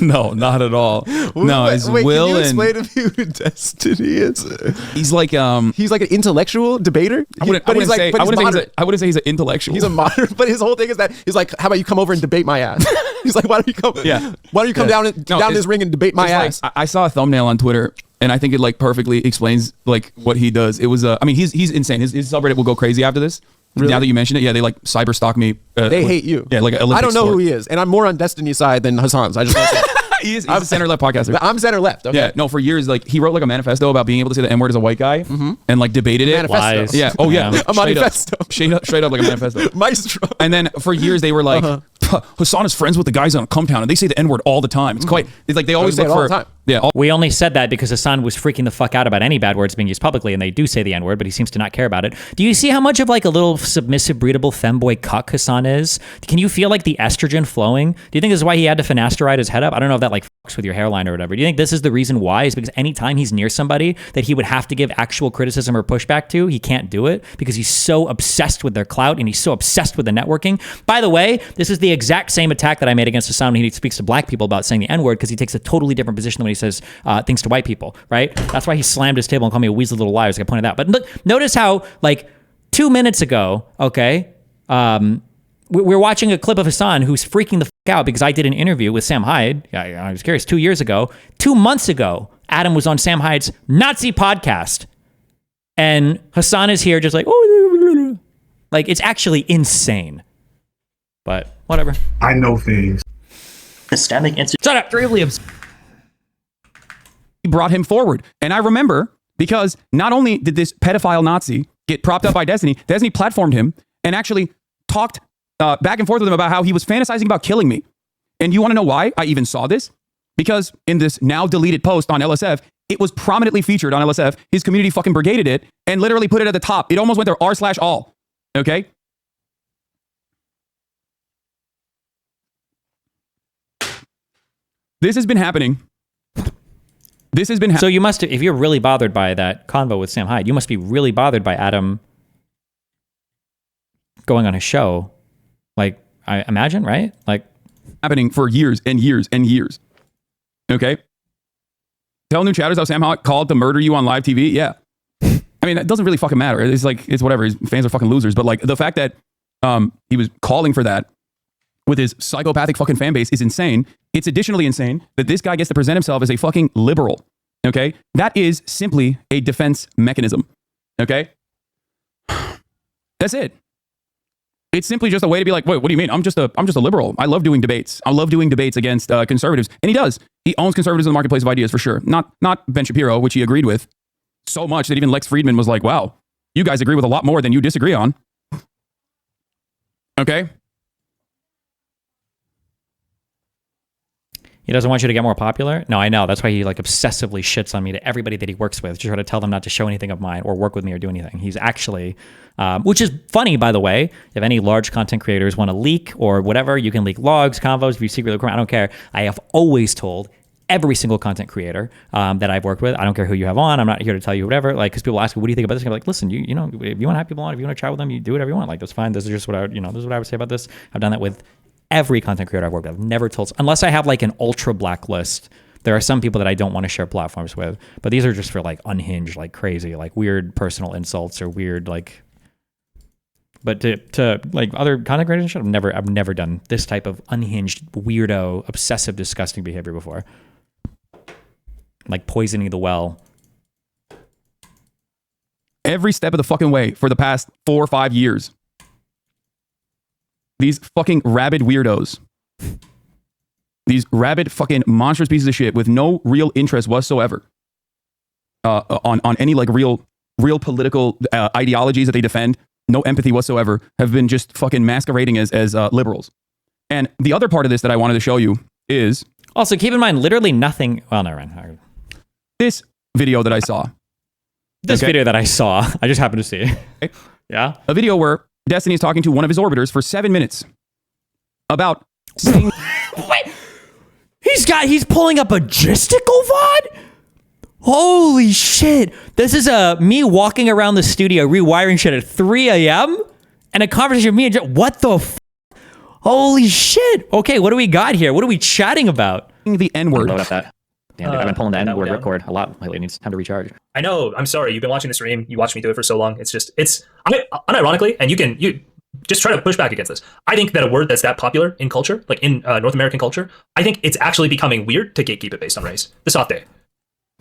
No, not at all. No, it's wait, Will can you and explain to me who Destiny is? He's like an intellectual debater. I wouldn't say he's an intellectual. He's a modern, but his whole thing is that he's like, how about you come over and debate my ass? He's like, why don't you come? Yeah. Why don't you come down this ring and debate my ass? Like, I saw a thumbnail on Twitter, and I think it like perfectly explains like what he does. It was I mean, he's insane. His subreddit will go crazy after this. Really? Now that you mention it, yeah, they like cyber stalk me. They hate you. Yeah, like I don't know who he is, and I'm more on Destiny's side than Hasan's. I just he's a center left podcaster. I'm center left. Okay. Yeah, no, for years like he wrote like a manifesto about being able to say the N word as a white guy, and like debated it. Manifesto. Yeah. Oh yeah. Like, a manifesto. Straight up like a manifesto. Maestro. And then for years they were like, Hasan is friends with the guys on Come Town, and they say the N word all the time. It's quite. It's like they always look all for. the time. Yeah. We only said that because Hasan was freaking the fuck out about any bad words being used publicly, and they do say the N-word, but he seems to not care about it. Do you see how much of like a little submissive, breedable femboy cuck Hasan is? Can you feel like the estrogen flowing? Do you think this is why he had to finasteride his head up? I don't know if that like fucks with your hairline or whatever. Do you think this is the reason why? Is because anytime he's near somebody that he would have to give actual criticism or pushback to, he can't do it because he's so obsessed with their clout and he's so obsessed with the networking. By the way, this is the exact same attack that I made against Hasan when he speaks to black people about saying the N-word, because he takes a totally different position than when he says things to white people, right? That's why he slammed his table and called me a weaselly little liar, as I pointed out. But look, notice how like 2 minutes ago, okay, we're watching a clip of Hasan who's freaking the fuck out because I did an interview with Sam Hyde. I was curious, 2 years ago. 2 months ago, Adam was on Sam Hyde's Nazi podcast. And Hasan is here just like, oh, like it's insane. insane. But whatever. I know things. Static answer. Shut up. He brought him forward. And I remember because not only did this pedophile Nazi get propped up by Destiny platformed him and actually talked back and forth with him about how he was fantasizing about killing me. And you want to know why I even saw this? Because in this now deleted post on LSF, it was prominently featured on LSF. His community fucking brigaded it and literally put it at the top. It almost went there r/all. Okay? This has been happening. So you must, if you're really bothered by that convo with Sam Hyde, you must be really bothered by Adam going on his show. Like, I imagine, right? Like, happening for years and years and years. Okay? Tell new chatters how Sam Hyde called to murder you on live TV? Yeah. I mean, that doesn't really fucking matter. It's like, it's whatever. His fans are fucking losers. But like, the fact that he was calling for that with his psychopathic fucking fan base is insane. It's additionally insane that this guy gets to present himself as a fucking liberal. Okay? That is simply a defense mechanism. Okay? That's it. It's simply just a way to be like, wait, what do you mean? I'm just a liberal. I love doing debates. I love doing debates against conservatives. And he does. He owns conservatives in the marketplace of ideas for sure. Not Ben Shapiro, which he agreed with so much that even Lex Friedman was like, wow, you guys agree with a lot more than you disagree on. Okay? He doesn't want you to get more popular? No, I know. That's why he like obsessively shits on me to everybody that he works with to try to tell them not to show anything of mine or work with me or do anything. He's actually, which is funny, by the way. If any large content creators want to leak or whatever, you can leak logs, convos, if you secretly record, I don't care. I have always told every single content creator that I've worked with, I don't care who you have on, I'm not here to tell you whatever, like, because people ask me, what do you think about this? And I'm like, listen, you know, if you want to have people on, if you want to chat with them, you do whatever you want. Like, that's fine. This is just what I, this is what I would say about this. I've done that with every content creator I've worked with. I've never told, unless I have like an ultra blacklist. There are some people that I don't want to share platforms with, but these are just for like unhinged, like crazy, like weird personal insults or weird like. But to like other content creators and shit, I've never done this type of unhinged, weirdo, obsessive, disgusting behavior before. Like poisoning the well. Every step of the fucking way for the past 4 or 5 years. These fucking rabid weirdos. These rabid fucking monstrous pieces of shit with no real interest whatsoever on any like real political ideologies that they defend, no empathy whatsoever, have been just fucking masquerading as liberals. And the other part of this that I wanted to show you is... Also, keep in mind, literally nothing... Well, never mind. This video that I saw. This video that I saw, I just happened to see. Okay. Yeah? A video where Destiny is talking to one of his orbiters for 7 minutes about saying... Wait! He's pulling up a gisticle VOD? Holy shit. This is me walking around the studio rewiring shit at 3 a.m. and a conversation with me and what the f? Holy shit. Okay, what do we got here? What are we chatting about? The N-word. Load up that. Damn, dude, I've been pulling the N-word ripcord a lot lately. It needs time to recharge. I know. I'm sorry. You've been watching the stream. You watched me do it for so long. It's just, unironically, and you just try to push back against this. I think that a word that's that popular in culture, like in North American culture, I think it's actually becoming weird to gatekeep it based on race. The soft day.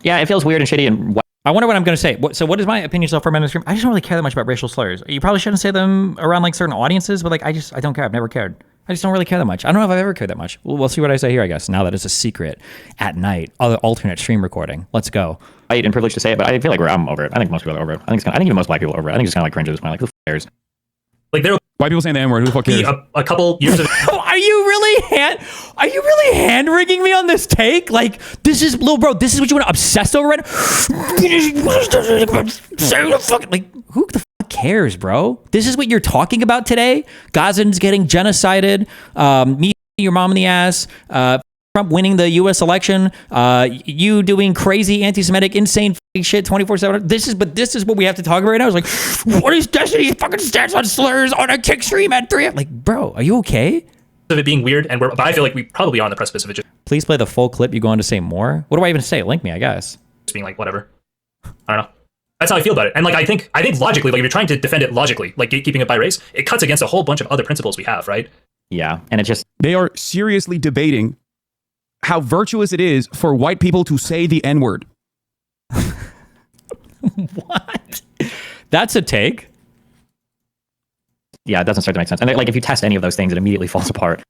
Yeah, it feels weird and shitty. And I wonder what I'm going to say. So what is my opinion so far on the stream? I just don't really care that much about racial slurs. You probably shouldn't say them around like certain audiences, but like I don't care. I've never cared. I just don't really care that much. I don't know if I've ever cared that much. We'll see what I say here, I guess. Now that it's a secret at night, other alternate stream recording. Let's go. I'm privileged to say it, but I feel like I'm over it. I think most people are over it. I think even most black people are over it. I think it's kind of like cringe at this point. Like, who cares? Like there white people saying the N-word. Who the fuck cares? A couple years ago. Are you really hand wringing me on this take? Like, this is, little bro, this is what you want to obsess over right now? Like, who the fuck cares, bro? This is what you're talking about today? Gazans getting genocided, me your mom in the ass, Trump winning the U.S. election, you doing crazy anti-Semitic, insane shit 24/7. This is what we have to talk about right now. It's like, what is Destiny's fucking stance on slurs on a kick stream at 3? Like, bro, are you okay? Of it being weird, but I feel like we probably are on the precipice of it. Just please play the full clip. You go on to say more. What do I even say? Link me, I guess. Just being like, whatever. I don't know. That's how I feel about it. And like, I think logically, like if you're trying to defend it logically, like gatekeeping it by race, it cuts against a whole bunch of other principles we have, right? Yeah, and it just they are seriously debating how virtuous it is for white people to say the N-word. What? That's a take. Yeah, it doesn't start to make sense. And like, if you test any of those things, it immediately falls apart.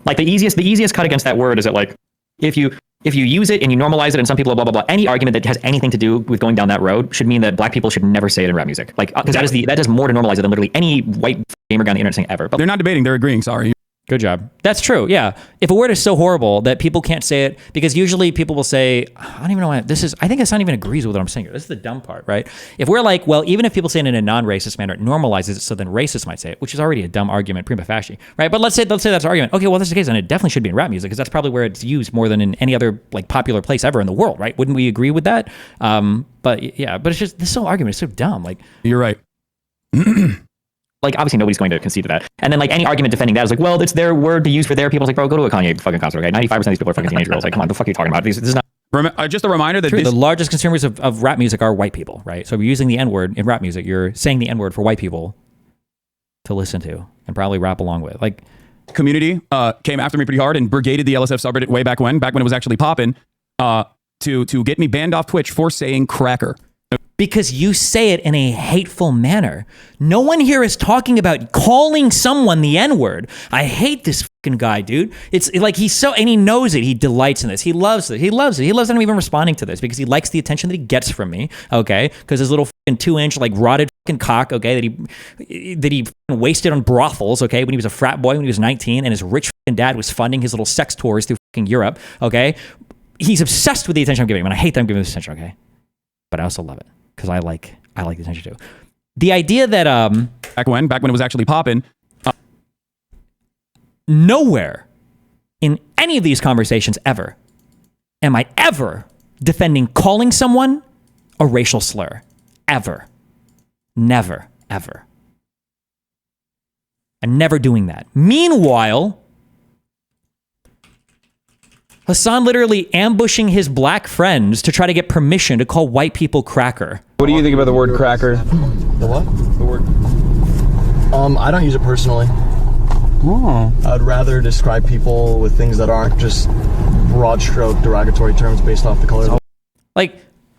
Like the easiest cut against that word is that like, if you use it and you normalize it and some people are blah, blah, blah, any argument that has anything to do with going down that road should mean that black people should never say it in rap music. Like, because that does more to normalize it than literally any white gamer guy on the internet saying ever. But they're not debating, they're agreeing, sorry. Good job. That's true. Yeah. If a word is so horrible that people can't say it, because usually people will say, I don't even know why this is, I think Hasan even agrees with what I'm saying here. This is the dumb part, right? If we're like, well, even if people say it in a non-racist manner, it normalizes it so then racists might say it, which is already a dumb argument, prima facie, right? But let's say that's an argument. Okay, well, that's the case, and it definitely should be in rap music because that's probably where it's used more than in any other like popular place ever in the world, right? Wouldn't we agree with that? But yeah, but it's just, this whole argument is so dumb. Like, you're right. Like, obviously, nobody's going to concede to that. And then, like, any argument defending that is like, well, it's their word to use for their people. It's like, bro, go to a Kanye fucking concert, okay? 95% of these people are fucking teenage girls. Like, come on, the fuck are you talking about? This is not... just a reminder that the largest consumers of rap music are white people, right? So if you're using the N-word in rap music, you're saying the N-word for white people to listen to and probably rap along with. Like, community came after me pretty hard and brigaded the LSF subreddit way back when it was actually popping, to get me banned off Twitch for saying cracker. Because you say it in a hateful manner. No one here is talking about calling someone the N-word. I hate this fucking guy, dude. It's like and he knows it. He delights in this. He loves it. He loves it. He loves that I'm even responding to this because he likes the attention that he gets from me, okay? Because his little fucking 2-inch like rotted fucking cock, okay, that he wasted on brothels, okay, when he was a frat boy when he was 19, and his rich fucking dad was funding his little sex tours through fucking Europe, okay? He's obsessed with the attention I'm giving him, and I hate that I'm giving him this attention, okay? But I also love it, because I like the attention too. The idea that, back when it was actually popping. Nowhere in any of these conversations ever am I ever defending calling someone a racial slur. Ever. Never, ever. I'm never doing that. Meanwhile, Hasan literally ambushing his black friends to try to get permission to call white people cracker. What do you think about the word cracker? The what? The word. I don't use it personally. Oh. I'd rather describe people with things that aren't just broad stroke derogatory terms based off the color. Like,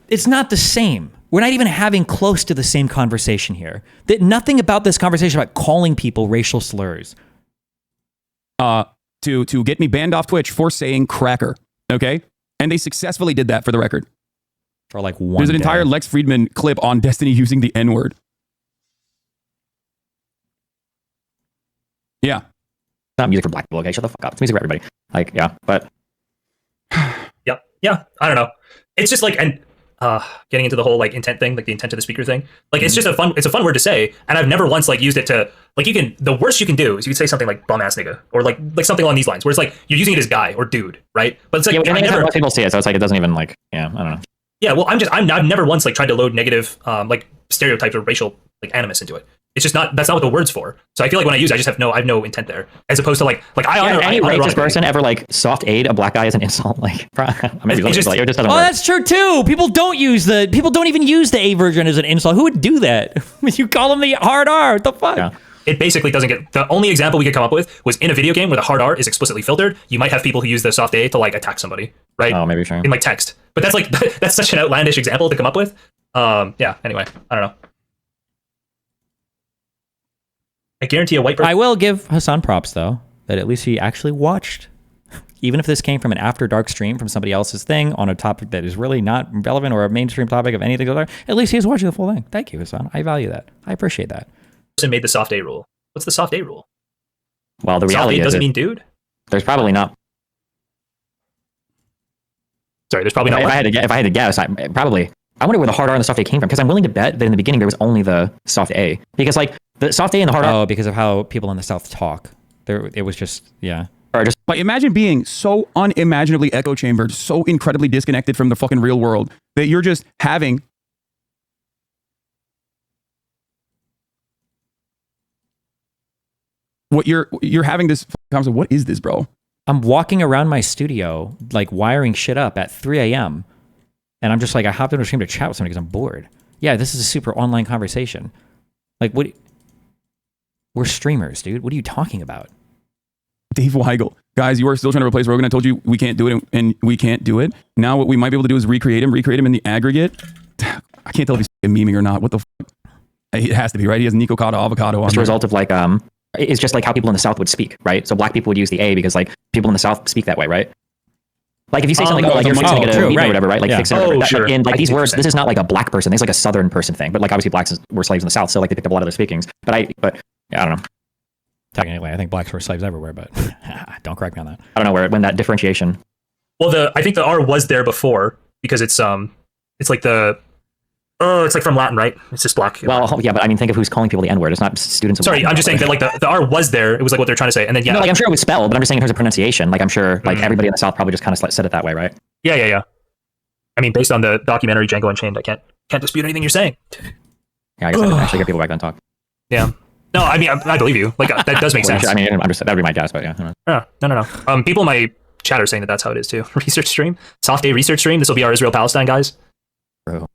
it's not the same. We're not even having close to the same conversation here. That nothing about this conversation about calling people racial slurs. To get me banned off Twitch for saying cracker, okay? And they successfully did that, for the record. For like one There's an day. entire Lex Friedman clip on Destiny using the N-word. Yeah. It's not music for black people, okay? Shut the fuck up. It's music for everybody. Like, yeah, but... Yep. Yeah, I don't know. It's just like, and getting into the whole like intent thing, like the intent of the speaker thing. Like, it's just a fun word to say, and I've never once like used it to, like, the worst you can do is you can say something like bum ass nigga, or like something along these lines, where it's like you're using it as guy or dude, right? But it's like, yeah, I never, most people see it, so it's like it doesn't even like, yeah, I don't know. Yeah, well, I've never once like tried to load negative like stereotypes or racial like animus into it. It's just not, that's not what the word's for. So I feel like when I use it, I have no intent there. As opposed to like any racist person ever like soft aid a black guy as an insult? Like, it just doesn't work. That's true too. People don't even use the A version as an insult. Who would do that? You call them the hard R. What the fuck? Yeah. It basically doesn't get, the only example we could come up with was in a video game where the hard R is explicitly filtered. You might have people who use the soft A to like attack somebody, right? Oh, maybe sure. In like text. But that's like, that's such an outlandish example to come up with. Yeah, anyway, I don't know. I guarantee a white person. I will give Hasan props though, that at least he actually watched. Even if this came from an after dark stream from somebody else's thing on a topic that is really not relevant or a mainstream topic of anything other, at least he was watching the full thing. Thank you, Hasan. I value that. I appreciate that. Person made the soft A rule. What's the soft A rule? Well, the reality soft A is doesn't mean dude. There's probably not. Sorry, there's probably not. If I had to guess, I wonder where the hard R and the soft A came from, because I'm willing to bet that in the beginning there was only the soft A, because like the soft A and the hard R. Oh, because of how people in the South talk. It was just, yeah. Or just like, imagine being so unimaginably echo chambered, so incredibly disconnected from the fucking real world that you're just having what you're having this conversation. What is this, bro? I'm walking around my studio, like wiring shit up at 3 a.m. And I'm just like, I hopped into a stream to chat with somebody because I'm bored. Yeah, this is a super online conversation. Like, what? We're streamers, dude. What are you talking about? Dave Weigel. Guys, you are still trying to replace Rogan. I told you we can't do it, and we can't do it. Now what we might be able to do is recreate him in the aggregate. I can't tell if he's memeing or not. What the fuck? It has to be, right? He has Nico Cotto avocado on. It's a result of like, it's just like how people in the South would speak, right? So black people would use the A because like people in the South speak that way, right? Like if you say something like you're fixing to get a meeting or whatever, right? Like fixing it or whatever. Sure. In like these words, this is not like a black person. This is like a Southern person thing. But like obviously blacks were slaves in the South, so like they picked up a lot of their speakings. But yeah, I don't know. Technically, I think blacks were slaves everywhere, but don't correct me on that. I don't know when that differentiation. Well, I think the R was there before because it's like it's like from Latin, right? It's just black. Well, yeah, but I mean, think of who's calling people the N-word. It's not students. Sorry, I'm just saying that like the R was there. It was like what they're trying to say, and then yeah. No, like I'm sure it was spelled, but I'm just saying in terms of pronunciation. Like I'm sure like everybody in the South probably just kind of said it that way, right? Yeah. I mean, based on the documentary Django Unchained, I can't dispute anything you're saying. Yeah, I guess I can actually hear people back then talk. Yeah. No, I mean, I believe you. Like that does make sense. I mean, I'm just, that would be my guess, but yeah. No. People in my chat are saying that that's how it is too. Research stream, soft A research stream. This will be our Israel Palestine guys. Bro.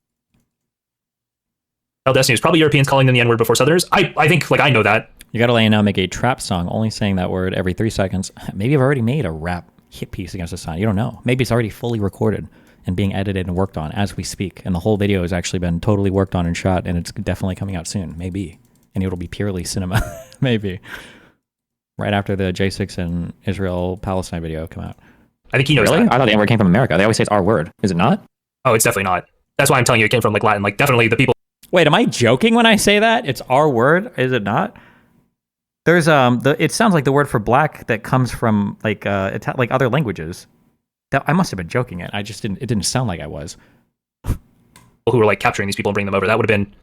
Destiny is probably Europeans calling them the N-word before Southerners. I think like I know that. You got to lay now make a trap song only saying that word every 3 seconds. Maybe I've already made a rap hit piece against Hasan. You don't know. Maybe it's already fully recorded and being edited and worked on as we speak, and the whole video has actually been totally worked on and shot, and it's definitely coming out soon. Maybe. And it'll be purely cinema. Maybe. Right after the J6 and Israel-Palestine video come out. I think he knows really? that. I thought the N-word came from America. They always say it's our word. Is it not? Oh, it's definitely not. That's why I'm telling you it came from like Latin. Like definitely the people. Wait, am I joking when I say that? It's our word? Is it not? There's it sounds like the word for black that comes from like like other languages. I must have been joking it. It didn't sound like I was. Who were like capturing these people and bringing them over. That would have been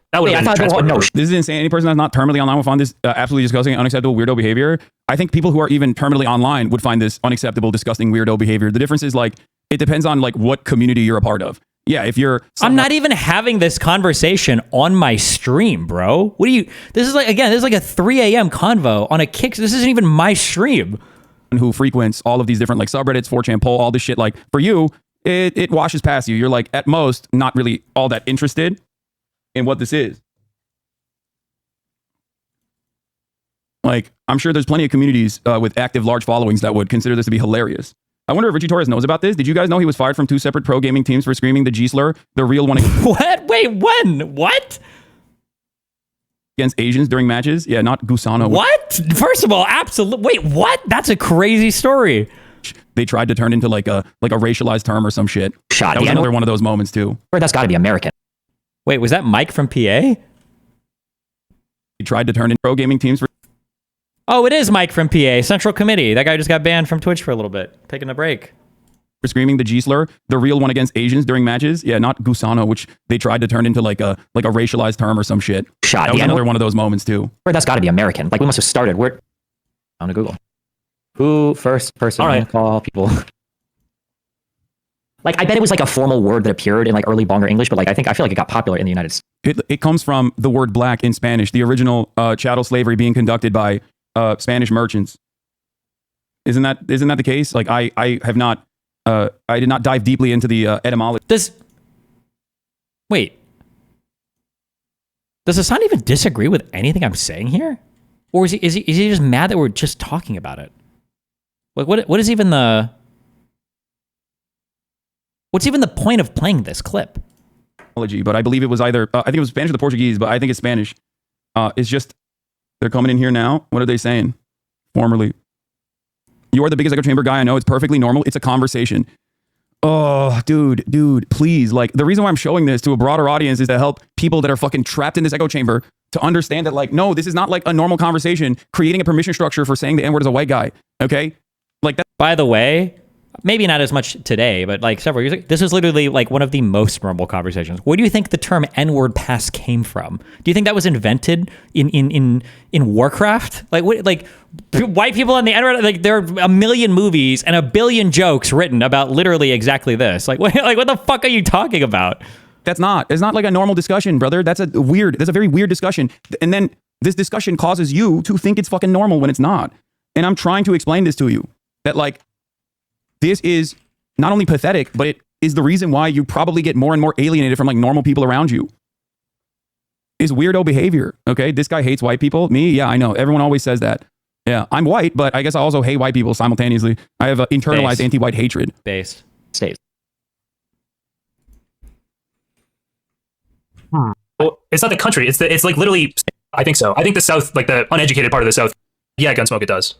transported. No, this is insane. Any person that's not terminally online will find this absolutely disgusting, unacceptable, weirdo behavior. I think people who are even terminally online would find this unacceptable, disgusting, weirdo behavior. The difference is like it depends on like what community you're a part of. Yeah, if you're I'm not even having this conversation on my stream, bro. What do you this is like a 3 a.m. convo on a kick. This isn't even my stream. Who frequents all of these different like subreddits, 4chan poll, all this shit, like for you, it washes past you. You're like at most not really all that interested in what this is. Like, I'm sure there's plenty of communities with active large followings that would consider this to be hilarious. I wonder if Richie Torres knows about this. Did you guys know he was fired from 2 separate pro gaming teams for screaming the G slur, the real one? What? Wait, when? What? Against Asians during matches? Yeah, not Gusano. What? First of all, absolutely. Wait, what? That's a crazy story. They tried to turn into like a racialized term or some shit. That was another one of those moments too. Or that's got to be American. Wait, was that Mike from PA? He tried to turn in pro gaming teams for. Oh, it is Mike from PA, Central Committee. That guy just got banned from Twitch for a little bit, taking a break. For screaming the G slur, the real one against Asians during matches. Yeah, not Gusano, which they tried to turn into like a racialized term or some shit. That was another one of those moments too. Or that's got to be American. Like we must have started. We're on to Google. Who first person to call people? Like I bet it was like a formal word that appeared in like early Bongar English, but like I feel like it got popular in the United States. It comes from the word black in Spanish, the original chattel slavery being conducted by Spanish merchants. Isn't that the case? Like I did not dive deeply into the etymology. Wait. Does Hasan even disagree with anything I'm saying here? Or is he just mad that we're just talking about it? Like what is even the what's even the point of playing this clip? But I believe it was either I think it was Spanish or the Portuguese, but I think it's Spanish. It's just they're coming in here now. What are they saying? Formerly, you are the biggest echo chamber guy I know. It's perfectly normal. It's a conversation. Oh, dude, please. Like the reason why I'm showing this to a broader audience is to help people that are fucking trapped in this echo chamber to understand that like no, this is not like a normal conversation. Creating a permission structure for saying the N-word as a white guy. Okay. Like that. By the way, maybe not as much today, but like several years ago, this was literally like one of the most memorable conversations. Where do you think the term N-word pass came from? Do you think that was invented in Warcraft? Like what, like white people on the N-word? Like there are a million movies and a billion jokes written about literally exactly this. Like what the fuck are you talking about? It's not like a normal discussion, brother. That's a very weird discussion. And then this discussion causes you to think it's fucking normal when it's not. And I'm trying to explain this to you. That like, this is not only pathetic, but it is the reason why you probably get more and more alienated from like normal people around you. Is weirdo behavior. Okay, this guy hates white people. Me, yeah, I know. Everyone always says that. Yeah, I'm white, but I guess I also hate white people simultaneously. I have internalized anti-white hatred. Based. States. Well, it's not the country. It's like literally. I think so. I think the South, like the uneducated part of the South. Yeah, Gunsmoke, it does.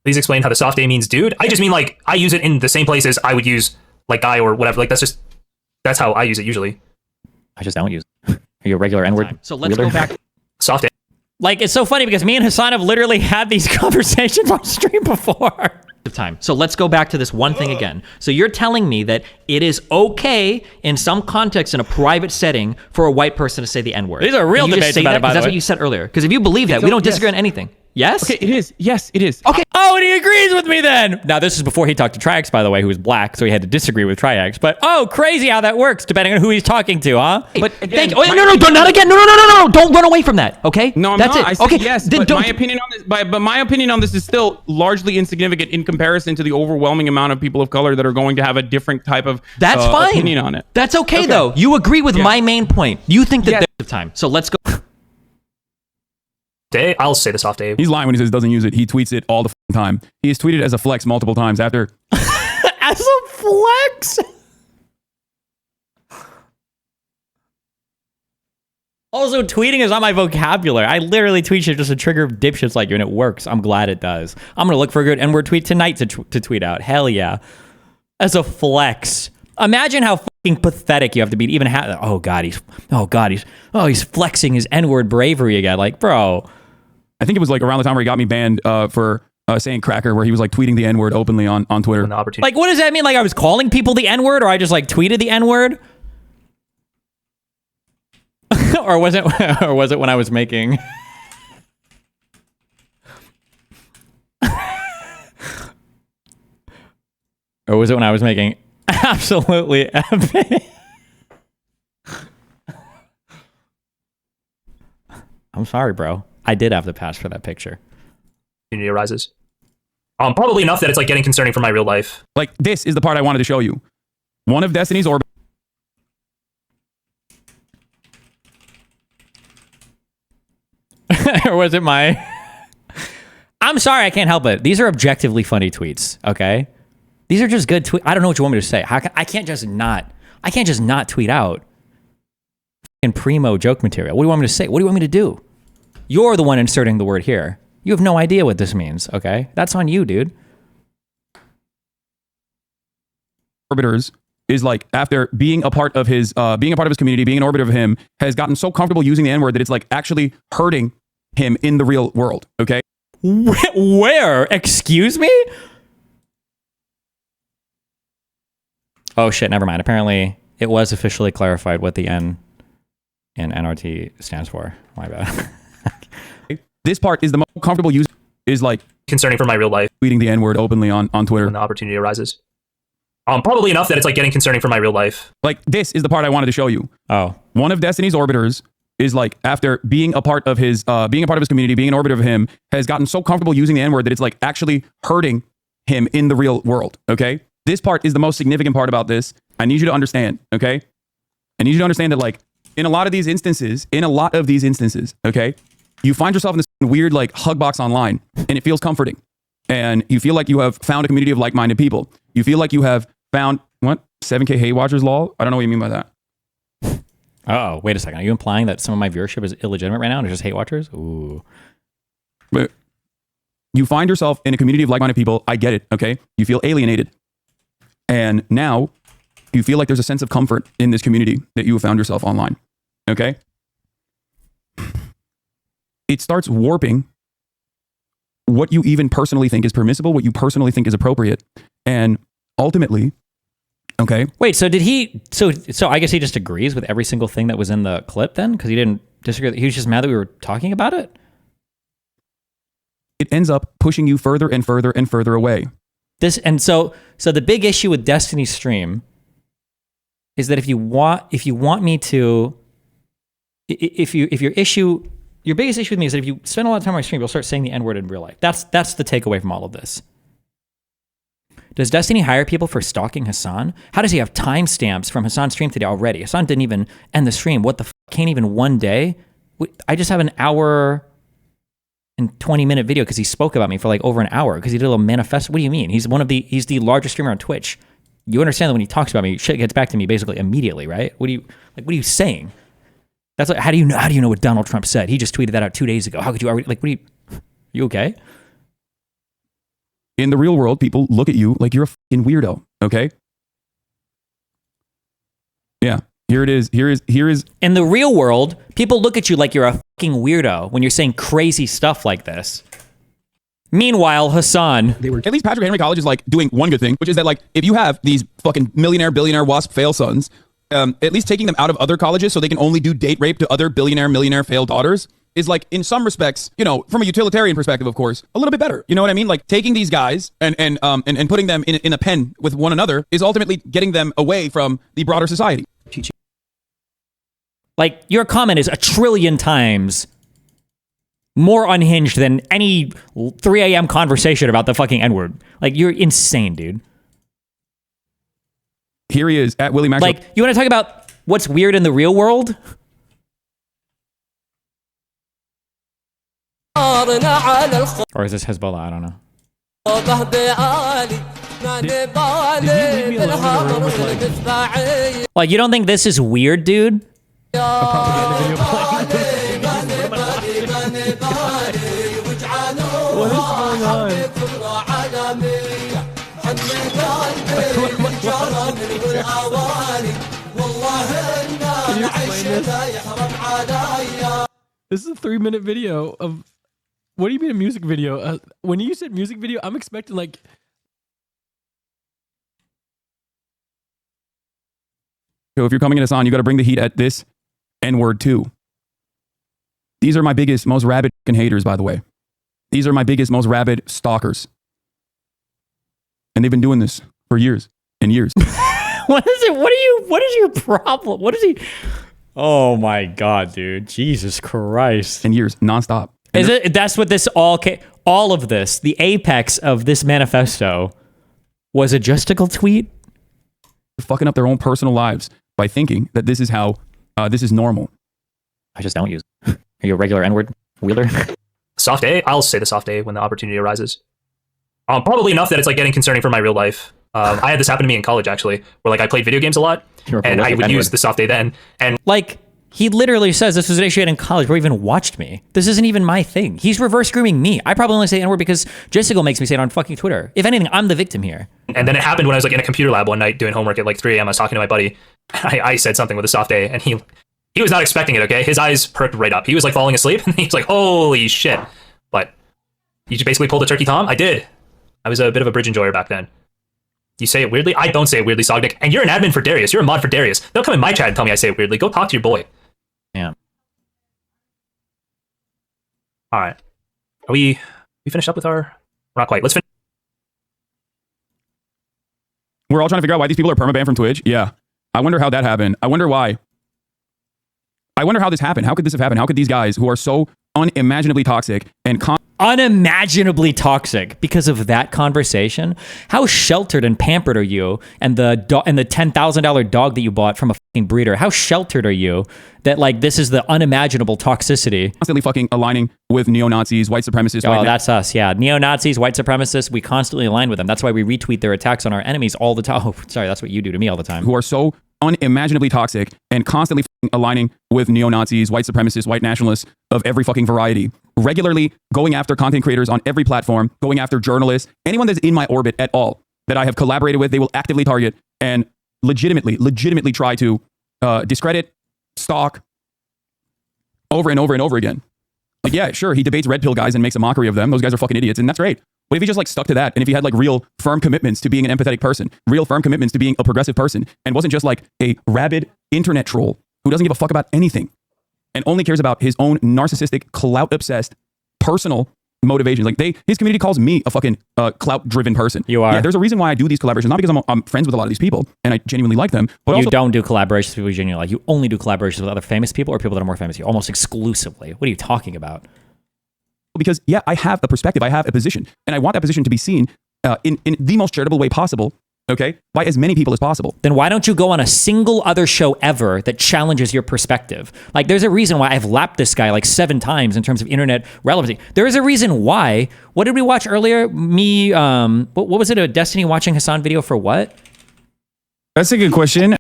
Please explain how the soft A means dude. I just mean like I use it in the same places I would use like guy or whatever. Like that's how I use it usually. I just don't use it. Are you a regular N-word? So let's go back. Soft A. Like it's so funny because me and Hasan have literally had these conversations on stream before. Time. So let's go back to this one thing again. So you're telling me that it is okay in some context in a private setting for a white person to say the N-word. These are real debates about it, by the way. That's what you said earlier. Because if you believe that, we don't disagree on anything. Yes? Okay, it is. Yes, it is. Okay. Oh, and he agrees with me then. Now, this is before he talked to Triax, by the way, who was black, so he had to disagree with Triax. But, crazy how that works, depending on who he's talking to, huh? But again, no, not again. No. Don't run away from that, okay? No, I'm That's not. it. I said okay. yes, but my opinion on this, but my opinion on this is still largely insignificant in comparison to the overwhelming amount of people of color that are going to have a different type of That's fine. opinion on it. That's okay, though. You agree with my main point. You think that there's time. So let's go. Day, I'll say this off, Dave. He's lying when he says doesn't use it. He tweets it all the time. He's tweeted as a flex multiple times after. As a flex? Also, tweeting is not my vocabulary. I literally tweet shit just to trigger dipshits like you, and it works. I'm glad it does. I'm going to look for a good N-word tweet tonight to tweet out. Hell yeah. As a flex. Imagine how fucking pathetic you have to be to even have. He's flexing his N-word bravery again. Like, bro. I think it was like around the time where he got me banned for saying cracker, where he was like tweeting the N-word openly on Twitter. Like, what does that mean? Like, I was calling people the N-word, or I just like tweeted the N-word? or was it when I was making? Or was it when I was making absolutely epic? I'm sorry, bro. I did have to pass for that picture. Opportunity arises. Probably enough that it's like getting concerning for my real life. Like, this is the part I wanted to show you. One of Destiny's orbit. Or was it my... I'm sorry, I can't help it. These are objectively funny tweets, okay? These are just good tweets. I don't know what you want me to say. I can't just not tweet out fucking primo joke material. What do you want me to say? What do you want me to do? You're the one inserting the word here. You have no idea what this means, okay? That's on you, dude. Orbiters is like, after being a part of his community, being an orbiter of him, has gotten so comfortable using the N-word that it's like actually hurting him in the real world, okay? Where? Excuse me? Oh shit, never mind. Apparently, it was officially clarified what the N in NRT stands for. My bad. This part is the most comfortable use, is like concerning for my real life. Tweeting the N-word openly on Twitter. When the opportunity arises. Probably enough that it's like getting concerning for my real life. Like, this is the part I wanted to show you. Oh. One of Destiny's orbiters is like, after being a part of his community, being an orbiter of him, has gotten so comfortable using the N-word that it's like actually hurting him in the real world, okay? This part is the most significant part about this. I need you to understand, okay? I need you to understand that, like, in a lot of these instances, okay, you find yourself in this weird, like, hug box online, and it feels comforting. And you feel like you have found a community of like-minded people. You feel like you have found, what? 7K hate watchers, lol? I don't know what you mean by that. Oh, wait a second. Are you implying that some of my viewership is illegitimate right now and it's just hate watchers? Ooh. But you find yourself in a community of like-minded people. I get it, okay? You feel alienated. And now you feel like there's a sense of comfort in this community that you have found yourself online, okay? It starts warping what you even personally think is permissible, what you personally think is appropriate. And ultimately, okay. Wait, so did he, so I guess he just agrees with every single thing that was in the clip then? Because he didn't disagree. He was just mad that we were talking about it? It ends up pushing you further and further and further away. So the big issue with Destiny's stream is that if your biggest issue with me is that if you spend a lot of time on my stream, you'll start saying the N-word in real life. That's the takeaway from all of this. Does Destiny hire people for stalking Hasan? How does he have timestamps from Hasan's stream today already? Hasan didn't even end the stream. What the f***? Can't even one day? I just have an hour and 20-minute video because he spoke about me for like over an hour because he did a little manifesto. What do you mean? He's the largest streamer on Twitch. You understand that when he talks about me, shit gets back to me basically immediately, right? What are you saying? That's like, how do you know what Donald Trump said? He just tweeted that out 2 days ago. How could you already, you okay? In the real world, people look at you like you're a fucking weirdo, okay? Yeah, here it is. Here is. In the real world, people look at you like you're a fucking weirdo when you're saying crazy stuff like this. Meanwhile, Hasan. At least Patrick Henry College is like doing one good thing, which is that like, if you have these fucking millionaire, billionaire, WASP fail sons, at least taking them out of other colleges so they can only do date rape to other billionaire, millionaire failed daughters is like, in some respects, you know, from a utilitarian perspective, of course, a little bit better. You know what I mean? Like taking these guys and putting them in a pen with one another is ultimately getting them away from the broader society. Like, your comment is 1 trillion times more unhinged than any 3 a.m. conversation about the fucking N-word. Like, you're insane, dude. Here he is at Willie Maxwell. Like, you want to talk about what's weird in the real world? Or is this Hezbollah? I don't know. Like, you don't think this is weird, dude? What is going on? This is a 3-minute video of. What do you mean a music video? When you said music video, I'm expecting like. So if you're coming at Hasan, you got to bring the heat at this N-word too. These are my biggest, most rabid haters, by the way. These are my biggest, most rabid stalkers. And they've been doing this for years and years. What is it? What is your problem? What is he? Oh my God, dude. Jesus Christ. And years, nonstop. Is it? That's what this all of this, the apex of this manifesto was a justical tweet? They're fucking up their own personal lives by thinking that this is how, this is normal. I just don't use it. Are you a regular N-word wielder? Soft A? I'll say the soft A when the opportunity arises. Probably enough that it's like getting concerning for my real life. I had this happen to me in college, actually, where like I played video games a lot, and I would use the soft A then. And like, he literally says this was an issue in college where he even watched me. This isn't even my thing. He's reverse grooming me. I probably only say N-word because Jessica makes me say it on fucking Twitter. If anything, I'm the victim here. And then it happened when I was like in a computer lab one night doing homework at like 3 a.m. I was talking to my buddy. I said something with a soft A, and he was not expecting it, okay? His eyes perked right up. He was like falling asleep, and he was like, holy shit. But you just basically pulled a turkey Tom? I did. I was a bit of a bridge enjoyer back then. You say it weirdly? I don't say it weirdly, Sogdick. And you're an admin for Darius. You're a mod for Darius. They'll come in my chat and tell me I say it weirdly. Go talk to your boy. Yeah. All right. Are we finished up with our... We're not quite. Let's finish. We're all trying to figure out why these people are permabanned from Twitch. Yeah. I wonder how that happened. I wonder why. I wonder how this happened. How could this have happened? How could these guys who are so unimaginably toxic and unimaginably toxic because of that conversation? How sheltered and pampered are you? And the $10,000 dog that you bought from a fucking breeder. How sheltered are you that like this is the unimaginable toxicity? Constantly fucking aligning with neo-Nazis, white supremacists. Oh, that's us. Yeah. Neo-Nazis, white supremacists. We constantly align with them. That's why we retweet their attacks on our enemies all the time. Oh, sorry. That's what you do to me all the time. Who are so unimaginably toxic and constantly aligning with neo-Nazis, white supremacists, white nationalists of every fucking variety. Regularly going after content creators on every platform, going after journalists, anyone that's in my orbit at all that I have collaborated with, they will actively target and legitimately try to discredit, stalk over and over and over again. Like, yeah, sure, he debates red pill guys and makes a mockery of them. Those guys are fucking idiots, and that's great. What if he just like stuck to that? And if he had like real firm commitments to being an empathetic person, real firm commitments to being a progressive person, and wasn't just like a rabid internet troll who doesn't give a fuck about anything and only cares about his own narcissistic, clout-obsessed, personal motivations. Like his community calls me a fucking clout-driven person. You are. Yeah, there's a reason why I do these collaborations, not because I'm friends with a lot of these people and I genuinely like them. But you also, don't do collaborations with people you genuinely like. You only do collaborations with other famous people or people that are more famous than you, almost exclusively. What are you talking about? Because yeah, I have a perspective, I have a position, and I want that position to be seen in the most charitable way possible, okay, by as many people as possible. Then why don't you go on a single other show ever that challenges your perspective? Like, there's a reason why I've lapped this guy like 7 times in terms of internet relevancy. There is a reason why. What did we watch earlier? What was it, a Destiny watching Hasan video for what? That's a good question.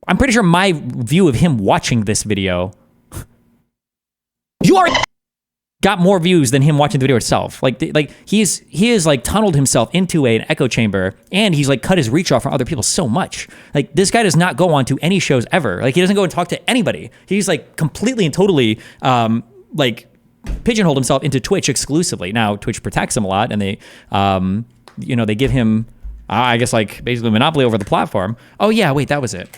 I'm pretty sure my view of him watching this video... You are got more views than him watching the video itself. Like he is like tunneled himself into an echo chamber, and he's like cut his reach off from other people so much. Like this guy does not go on to any shows ever. Like he doesn't go and talk to anybody. He's like completely and totally like pigeonholed himself into Twitch exclusively. Now Twitch protects him a lot, and they they give him I guess like basically monopoly over the platform. Oh yeah, wait, that was it.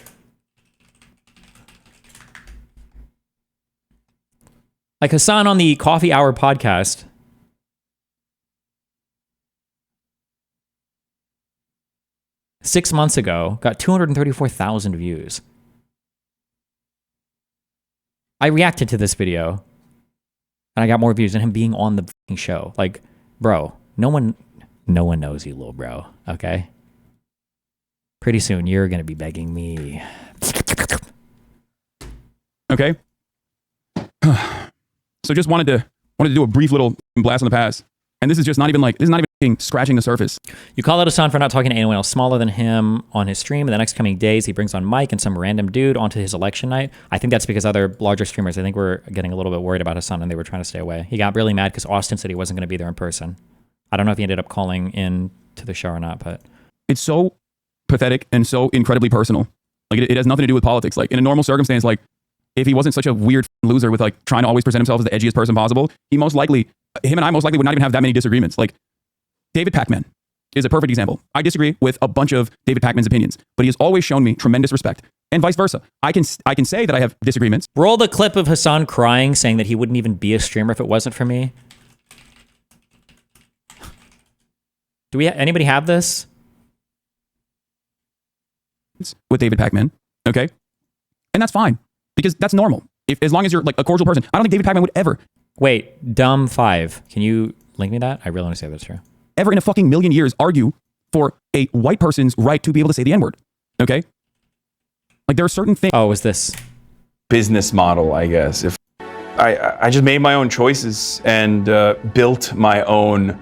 Like Hasan on the Coffee Hour podcast. Six months ago, got 234,000 views. I reacted to this video, and I got more views than him being on the fucking show. Like, bro, no one knows you, little bro, okay? Pretty soon, you're going to be begging me. Okay. So just wanted to do a brief little blast on the past. And this is not even scratching the surface. You call out Hasan for not talking to anyone else smaller than him on his stream. In the next coming days, he brings on Mike and some random dude onto his election night. I think that's because other larger streamers, I think, were getting a little bit worried about Hasan and they were trying to stay away. He got really mad because Austin said he wasn't going to be there in person. I don't know if he ended up calling in to the show or not, but it's so pathetic and so incredibly personal. Like it has nothing to do with politics. Like in a normal circumstance, like if he wasn't such a weird loser with like trying to always present himself as the edgiest person possible, him and I most likely would not even have that many disagreements. Like David Pakman is a perfect example. I disagree with a bunch of David Pakman's opinions, but he has always shown me tremendous respect, and vice versa. I can say that I have disagreements. Roll the clip of Hasan crying, saying that he wouldn't even be a streamer if it wasn't for me. Do anybody have this? With David Pakman, okay? And that's fine, because that's normal. As long as you're like a cordial person. I don't think David Pakman would ever. Wait, Dumb 5. Can you link me that? I really want to say that's true. Ever in a fucking million years argue for a white person's right to be able to say the N-word, okay? Like there are certain things. Oh, is this business model, I guess. If I just made my own choices and built my own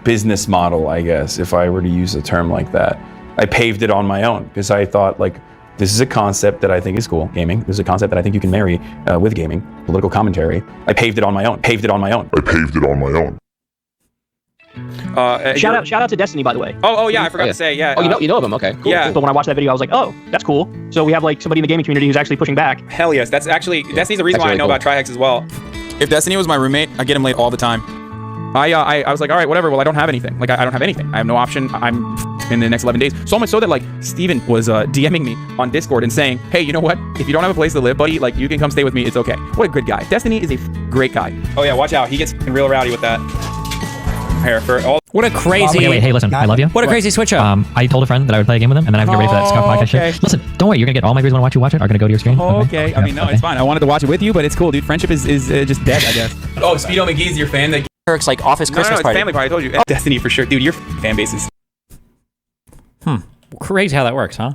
business model, I guess, if I were to use a term like that. I paved it on my own because I thought, like, this is a concept that I think is cool, gaming. This is a concept that I think you can marry with gaming, political commentary. I paved it on my own. Shout out to Destiny, by the way. Oh yeah, I forgot to say, yeah. Oh, you know of him? Okay, cool. Yeah. But when I watched that video, I was like, oh, that's cool. So we have like somebody in the gaming community who's actually pushing back. Hell yes, that's actually Destiny's the reason why I know about Trihex as well. If Destiny was my roommate, I get him late all the time. I was like, all right, whatever. Well, I don't have anything. Like, I don't have anything. I have no option. I'm in the next 11 days. So much so that, like, Steven was DMing me on Discord and saying, hey, you know what? If you don't have a place to live, buddy, like, you can come stay with me. It's okay. What a good guy. Destiny is a great guy. Oh, yeah, watch out. He gets real rowdy with that. Here, for all. What a crazy. Okay, wait, hey, listen, I love you. What a crazy switch up. I told a friend that I would play a game with him, and then I have to get ready for that Scott podcast shit. Listen, don't worry, you're gonna get all my viewers want to watch you watch it are gonna go to your stream. Okay. I mean, no, it's fine. I wanted to watch it with you, but it's cool, dude. Friendship is just dead, I guess. Oh, Speedo McGee's your fan that Kirk's like off his Christmas it's party. family party. I told you. Destiny for sure, dude. Your fan base is crazy how that works, huh?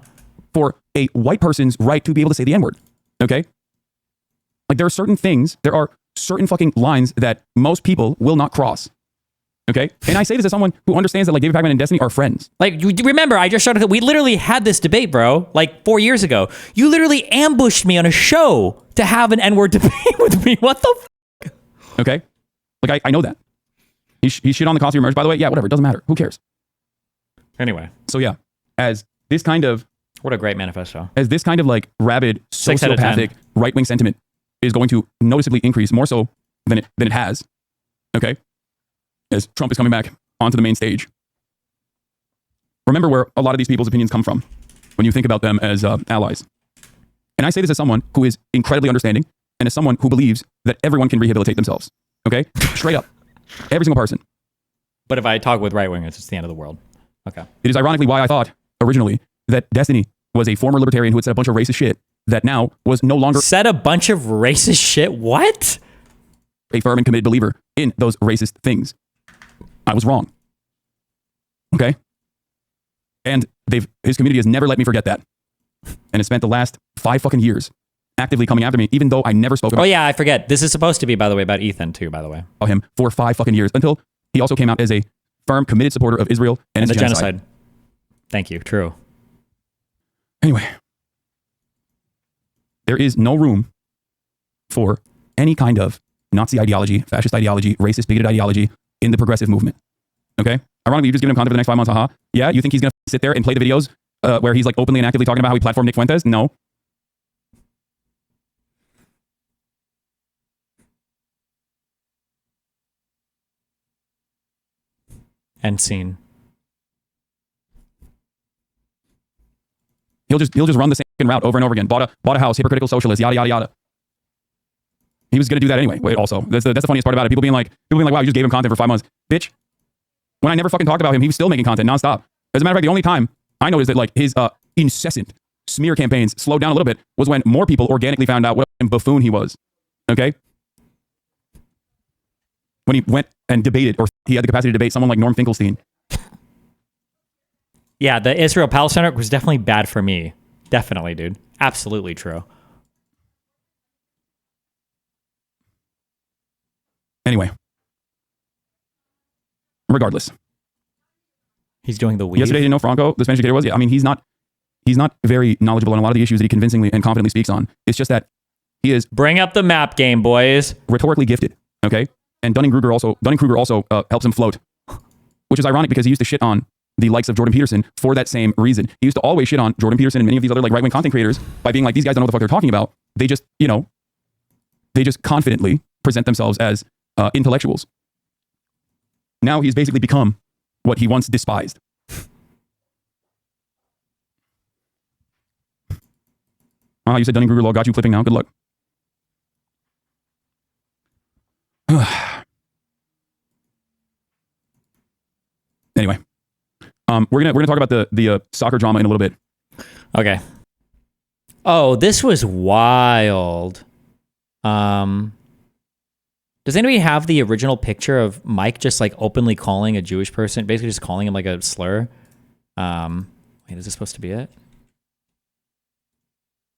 For a white person's right to be able to say the N-word. Okay? Like there are certain fucking lines that most people will not cross. Okay? And I say this as someone who understands that like David Pakman and Destiny are friends. Like, you remember, I just showed that we literally had this debate, bro, like 4 years ago. You literally ambushed me on a show to have an N-word debate with me. What the f? Okay? Like, I know that. He shit on the costume merch, by the way. Yeah, whatever. It doesn't matter. Who cares? Anyway. So yeah, as this kind of... What a great manifesto. As this kind of like rabid, sociopathic, right-wing sentiment is going to noticeably increase more so than it has. Okay? As Trump is coming back onto the main stage. Remember where a lot of these people's opinions come from when you think about them as allies. And I say this as someone who is incredibly understanding and as someone who believes that everyone can rehabilitate themselves. Okay? Straight up. Every single person. But if I talk with right-wingers, it's the end of the world. Okay. It is ironically why I thought originally that Destiny was a former libertarian who had said a bunch of racist shit that now was no longer... Said a bunch of racist shit? What? A firm and committed believer in those racist things. I was wrong. Okay? And his community has never let me forget that. And has spent the last 5 fucking years actively coming after me, even though I never spoke about... Oh yeah, I forget. This is supposed to be, by the way, about Ethan too, by the way. Him for 5 fucking years, until he also came out as a firm, committed supporter of Israel and its genocide. Thank you. True. Anyway. There is no room for any kind of Nazi ideology, fascist ideology, racist, bigoted ideology in the progressive movement. Okay? Ironically, you just given him content for the next 5 months, haha. Yeah, you think he's going to sit there and play the videos where he's like openly and actively talking about how he platformed Nick Fuentes? No. End scene. He'll just run the same route over and over again. Bought a house, hypocritical socialist, yada yada yada. He was gonna do that anyway. Wait, also, that's the funniest part about it. People being like, wow, you just gave him content for 5 months, bitch. When I never fucking talked about him, he was still making content nonstop. As a matter of fact, the only time I noticed that like his incessant smear campaigns slowed down a little bit was when more people organically found out what a buffoon he was. Okay. When he went and debated, or he had the capacity to debate someone like Norm Finkelstein. Yeah, the Israel-Palestine arc was definitely bad for me. Definitely, dude. Absolutely true. Anyway. Regardless. He's doing the weave. Yesterday, you didn't know Franco, the Spanish dictator, was? Yeah, I mean, he's not very knowledgeable on a lot of the issues that he convincingly and confidently speaks on. It's just that he is... Bring up the map game, boys. Rhetorically gifted, okay? And Dunning-Kruger also helps him float. which is ironic because he used to shit on the likes of Jordan Peterson for that same reason. He used to always shit on Jordan Peterson and many of these other like right-wing content creators by being like, these guys don't know what the fuck they're talking about. They just, you know, they just confidently present themselves as intellectuals. Now he's basically become what he once despised. You said Dunning-Kruger law got you flipping now. Good luck. Anyway, we're gonna talk about the soccer drama in a little bit. Okay. Oh, this was wild. Does anybody have the original picture of Mike just like openly calling a Jewish person, basically just calling him like a slur? Wait, is this supposed to be it?